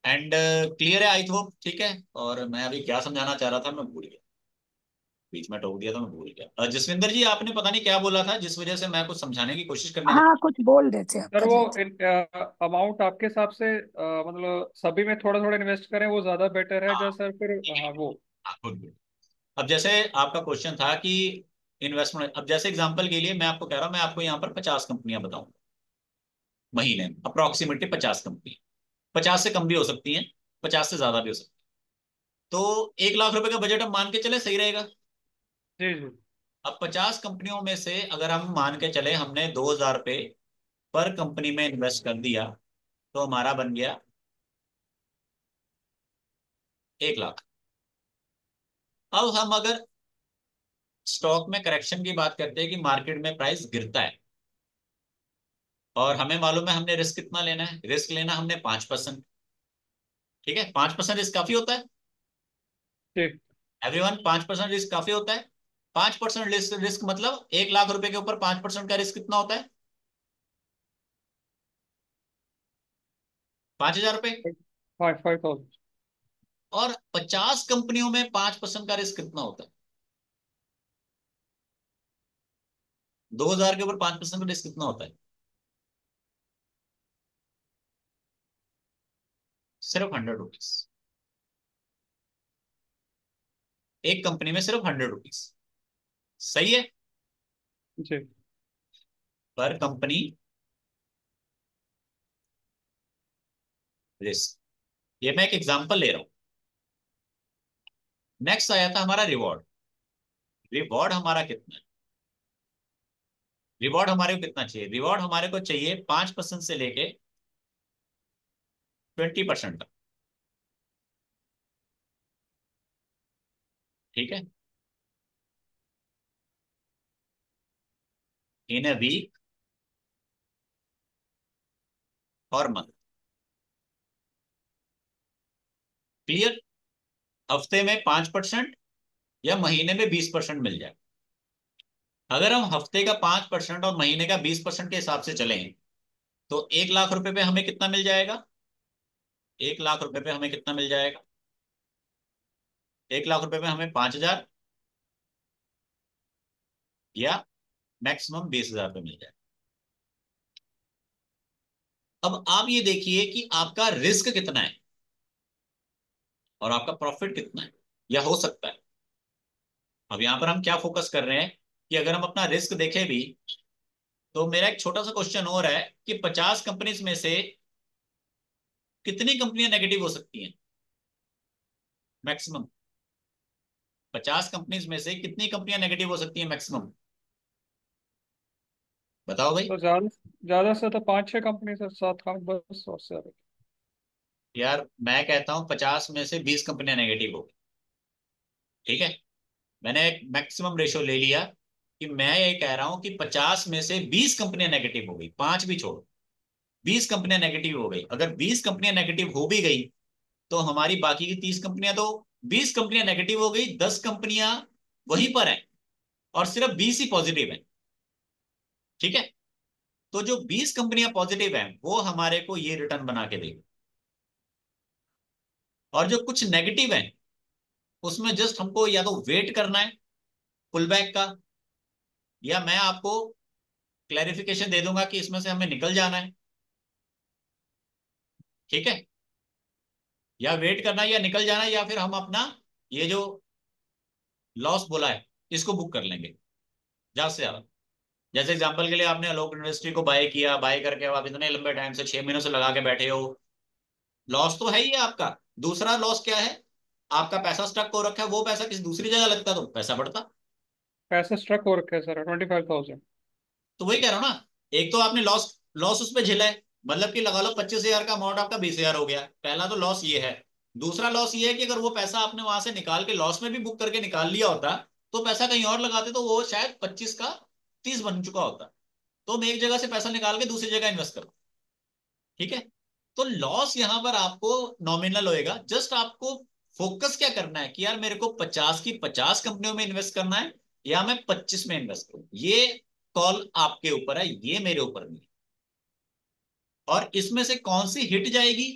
Speaker 1: एंड क्लियर है आई होप, ठीक है। और मैं अभी क्या समझाना चाह रहा था मैं भूल गया, बीच में टोक दिया तो मैं भूल गया। जसविंदर जी आपने पता नहीं क्या बोला था जिस वजह से मैं कुछ समझाने की कोशिश करने
Speaker 7: हाँ,
Speaker 1: लगा।
Speaker 7: कुछ बोल रहे थे आप,
Speaker 3: सर
Speaker 7: कर
Speaker 3: वो
Speaker 7: रहे थे।
Speaker 3: अमाउंट आपके हिसाब से मतलब सभी में थोड़ा थोड़ा इन्वेस्ट करें वो ज्यादा बेटर है
Speaker 1: हाँ
Speaker 3: जो सर फिर?
Speaker 1: ठीक
Speaker 3: हाँ
Speaker 1: है,
Speaker 3: वो।
Speaker 1: हाँ गुड गुड। अब जैसे आपका क्वेश्चन था कि इन्वेस्टमेंट, अब जैसे एग्जांपल के लिए मैं आपको कह रहा हूँ, मैं आपको यहाँ पर 50 कंपनियां बताऊंगा महीने में, अप्रोक्सीमेटली 50 कंपनी, 50 से कम भी हो सकती हैं, 50 से ज्यादा भी हो सकती है। तो 1 लाख रुपए का बजट हम मान के चले, सही रहेगा।
Speaker 3: जी जी।
Speaker 1: अब 50 कंपनियों में से अगर हम मान के चले हमने 2,000 रुपये पर कंपनी में इन्वेस्ट कर दिया, तो हमारा बन गया 1 लाख। अब हम अगर स्टॉक में करेक्शन की बात करते हैं कि मार्केट में प्राइस गिरता है, और हमें मालूम है हमने रिस्क कितना लेना है, रिस्क लेना हमने 5%। ठीक है, 5% रिस्क काफी होता है
Speaker 3: ठीक।
Speaker 1: एवरीवन, 5% रिस्क काफी होता है। 5% रिस्क मतलब 1 लाख रुपए के ऊपर 5% का रिस्क कितना होता है? 5,000 रुपये।
Speaker 3: 5,000।
Speaker 1: और 50 कंपनियों में 5% का रिस्क कितना होता है? 2,000 के ऊपर 5% का रिस्क कितना होता है? सिर्फ 100 रुपीज। एक कंपनी में सिर्फ 100 रुपीज, सही है,
Speaker 3: जी।
Speaker 1: पर कंपनी रिस्क। ये मैं एक एग्जांपल ले रहा हूं। नेक्स्ट आया था हमारा रिवॉर्ड। रिवॉर्ड हमारा कितना है? रिवॉर्ड हमारे को कितना चाहिए? रिवॉर्ड हमारे को चाहिए 5% से लेके 20% तक। ठीक है, इन ए वीक और मंथ। क्लियर? हफ्ते में 5% या महीने में 20% मिल जाए। अगर हम हफ्ते का 5% और महीने का 20% के हिसाब से चलें, तो 1 लाख रुपए पे हमें कितना मिल जाएगा? 1 लाख रुपए पे हमें कितना मिल जाएगा? 1 लाख रुपए पे हमें 5,000 या मैक्सिमम 20,000 पे मिल जाए। अब आप ये देखिए कि आपका रिस्क कितना है और आपका प्रॉफिट कितना है, या हो सकता है। अब यहां पर हम क्या फोकस कर रहे हैं कि अगर हम अपना रिस्क देखें भी, तो मेरा एक छोटा सा क्वेश्चन और है कि 50 कंपनीज में से कितनी कंपनियां नेगेटिव हो सकती हैं? मैक्सिमम 50 कंपनीज में से कितनी कंपनियां नेगेटिव हो सकती हैं मैक्सिमम? बताओ भाई।
Speaker 3: तो ज्यादा ज्यादा से तो 5-6 कंपनी से साथ काम बस, और से ज्यादा।
Speaker 1: यार मैं कहता हूं 50 में से 20 कंपनियां नेगेटिव हो, ठीक है। मैंने एक मैक्सिमम रेशियो ले लिया कि मैं ये कह रहा हूं कि 50 में से 20 कंपनियां नेगेटिव हो गई, पांच भी छोड़ो, 20 कंपनियां नेगेटिव हो गई। अगर 20 कंपनियां नेगेटिव हो भी गई, तो हमारी बाकी की 30 कंपनियां तो, 20 कंपनियां नेगेटिव हो गई, 10 कंपनियां वहीं पर है, और सिर्फ 20 ही पॉजिटिव है। ठीक है, तो जो 20 कंपनियां पॉजिटिव हैं वो हमारे को ये रिटर्न बना के देगी, और जो कुछ नेगेटिव है उसमें जस्ट हमको या तो वेट करना है पुल बैक का, या मैं आपको क्लैरिफिकेशन दे दूंगा कि इसमें से हमें निकल जाना है। ठीक है, या वेट करना है या निकल जाना है, या फिर हम अपना ये जो लॉस बोला है इसको बुक कर लेंगे ज्यादा से ज्यादा। जैसे एग्जांपल के लिए आपने अलोक यूनिवर्सिटी को बाय किया, बाय करके अब आप इतने लंबे टाइम से 6 महीनों से लगा के बैठे हो, लॉस तो है ही है आपका। दूसरा लॉस क्या है? आपका पैसा स्टक हो रखा है, वो पैसा किसी दूसरी जगह लगता तो पैसा बढ़ता।
Speaker 3: पैसे स्ट्रक हो रखे हैं सर, 25,000।
Speaker 1: तो वही कह रहा हूं ना, एक तो आपने लॉस लॉस उस पर झेला है, मतलब कि लगा लो 25,000 का अमाउंट आपका 20,000 हो गया, पहला तो लॉस ये है। दूसरा लॉस ये है कि अगर वो पैसा आपने वहां से निकाल के लॉस में भी बुक करके निकाल लिया होता, तो पैसा कहीं और लगाते तो वो शायद 25 का 30 बन चुका होता। तो मैं एक जगह से पैसा निकाल के दूसरी जगह इन्वेस्ट करूँ। ठीक है, तो लॉस यहां पर आपको नॉमिनल होएगा। जस्ट आपको फोकस क्या करना है कि यार मेरे को 50 की 50 कंपनियों में इन्वेस्ट करना है, या मैं 25 में इन्वेस्ट करूं। ये कॉल आपके ऊपर है, ये मेरे ऊपर नहीं है। और इसमें से कौन सी हिट जाएगी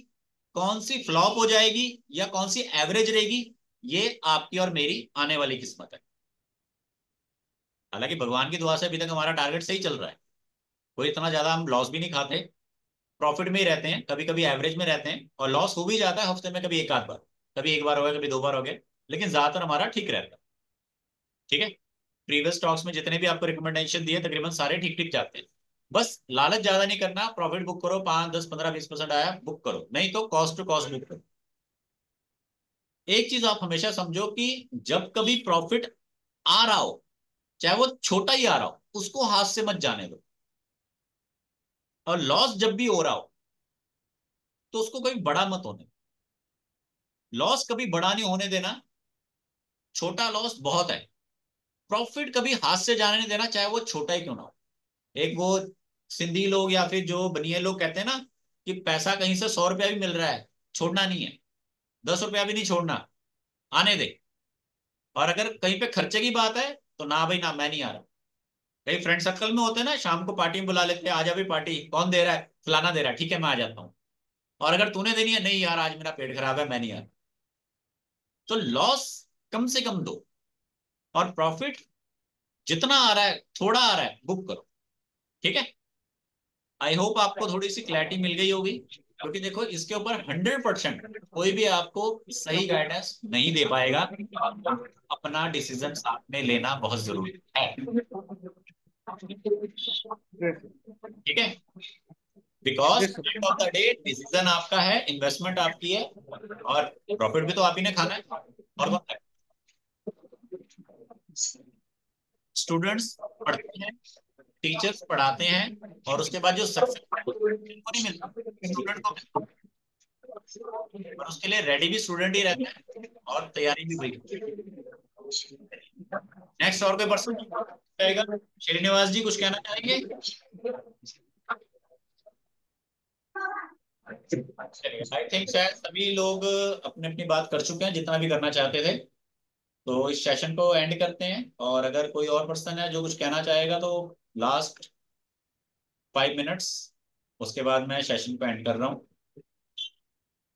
Speaker 1: कौन सी फ्लॉप हो जाएगी या कौन सी एवरेज रहेगी, ये आपकी और मेरी आने वाली किस्मत है। हालांकि भगवान की दुआ से अभी तक हमारा टारगेट सही चल रहा है, कोई इतना ज्यादा हम लॉस भी नहीं खाते, प्रॉफिट में ही रहते हैं, कभी कभी एवरेज में रहते हैं, और लॉस हो भी जाता है हफ्ते में कभी एक आध बार, कभी एक बार हो गया, कभी दो बार हो गया, लेकिन ज्यादातर हमारा ठीक रहता है। ठीक है, प्रीवियस स्टॉक्स में जितने भी आपको रिकमेंडेशन दिए तकरीबन सारे ठीक ठीक जाते हैं। बस लालच ज्यादा नहीं करना, प्रॉफिट बुक करो, 5, 10, 15, 20% आया बुक करो, नहीं तो कॉस्ट टू कॉस्ट बुक करो। एक चीज आप हमेशा समझो कि जब कभी प्रॉफिट आ रहा हो, चाहे वो छोटा ही आ रहा हो, उसको हाथ से मत जाने दो, और लॉस जब भी हो रहा हो तो उसको कभी बड़ा मत होने, लॉस कभी बड़ा नहीं होने देना, छोटा लॉस बहुत है, प्रॉफिट कभी हाथ से जाने नहीं देना, चाहे वो छोटा ही क्यों ना हो। एक वो सिंधी लोग या फिर जो बनिए लोग कहते हैं ना कि पैसा कहीं से 100 रुपया भी मिल रहा है, छोड़ना नहीं है, 10 रुपया भी नहीं छोड़ना, आने दे। और अगर कहीं पे खर्चे की बात है तो ना भाई ना, मैं नहीं आ रहा। कई फ्रेंड सर्कल में होते हैं ना, शाम को पार्टी में बुला लेते हैं, आजा भाई पार्टी, कौन दे रहा है, फलाना दे रहा है, ठीक है मैं आ जाता हूँ। और अगर तूने देनी है, नहीं यार आज मेरा पेट खराब है मैं नहीं आ रहा। तो लॉस कम से कम दो, और प्रॉफिट जितना आ रहा है, थोड़ा आ रहा है, बुक करो। ठीक है, आई होप आपको थोड़ी सी क्लैरिटी मिल गई होगी, क्योंकि देखो इसके ऊपर 100% कोई भी आपको सही गाइडेंस नहीं दे पाएगा, अपना डिसीजन साथ में लेना बहुत जरूरी है। ठीक है, because
Speaker 3: yes
Speaker 1: end of the day decision आपका है, इन्वेस्टमेंट आपकी है, और प्रॉफिट भी तो आप ही ने खाना है, और कौन खाएगा? स्टूडेंट्स पढ़ते हैं, टीचर्स पढ़ाते हैं, और उसके बाद जो सक्सेस को नहीं मिलता, स्टूडेंट को मिलता है। और उसके लिए रेडी भी स्टूडेंट ही रहता है, और तैयारी भी वही करता है। नेक्स्ट और कोई पर्सन रहेगा? श्रीनिवास जी कुछ कहना चाहेंगे? चलिए, आई थिंक शायद सभी लोग अपनी अपनी बात कर चुके हैं जितना भी करना चाहते थे, तो इस सेशन को एंड करते हैं। और अगर कोई और पर्सन है जो कुछ कहना चाहेगा तो लास्ट 5 मिनट्स, उसके बाद मैं सेशन को एंड कर रहा हूँ।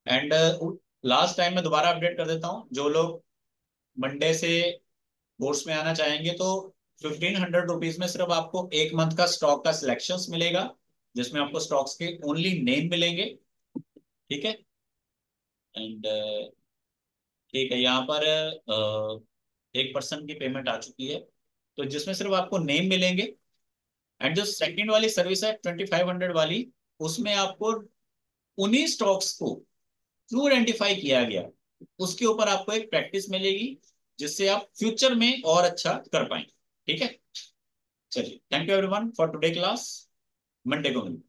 Speaker 1: एंड लास्ट टाइम मैं दोबारा अपडेट कर देता हूँ, जो लोग मंडे से कोर्स में आना चाहेंगे तो 1500 रुपीज में सिर्फ आपको एक मंथ का स्टॉक का सिलेक्शन मिलेगा, जिसमें आपको स्टॉक्स के ओनली नेम मिलेंगे। ठीक है, एंड ठीक है, यहाँ पर एक पर्सन की पेमेंट आ चुकी है, तो जिसमें सिर्फ आपको नेम मिलेंगे। एंड जो सेकंड वाली सर्विस है 2500 वाली, उसमें आपको उन्हीं स्टॉक्स को क्यों आइडेंटिफाई किया गया, उसके ऊपर आपको एक प्रैक्टिस मिलेगी, जिससे आप फ्यूचर में और अच्छा कर पाएंगे। ठीक है, चलिए, thank you everyone for today class, Monday को मिलते हैं।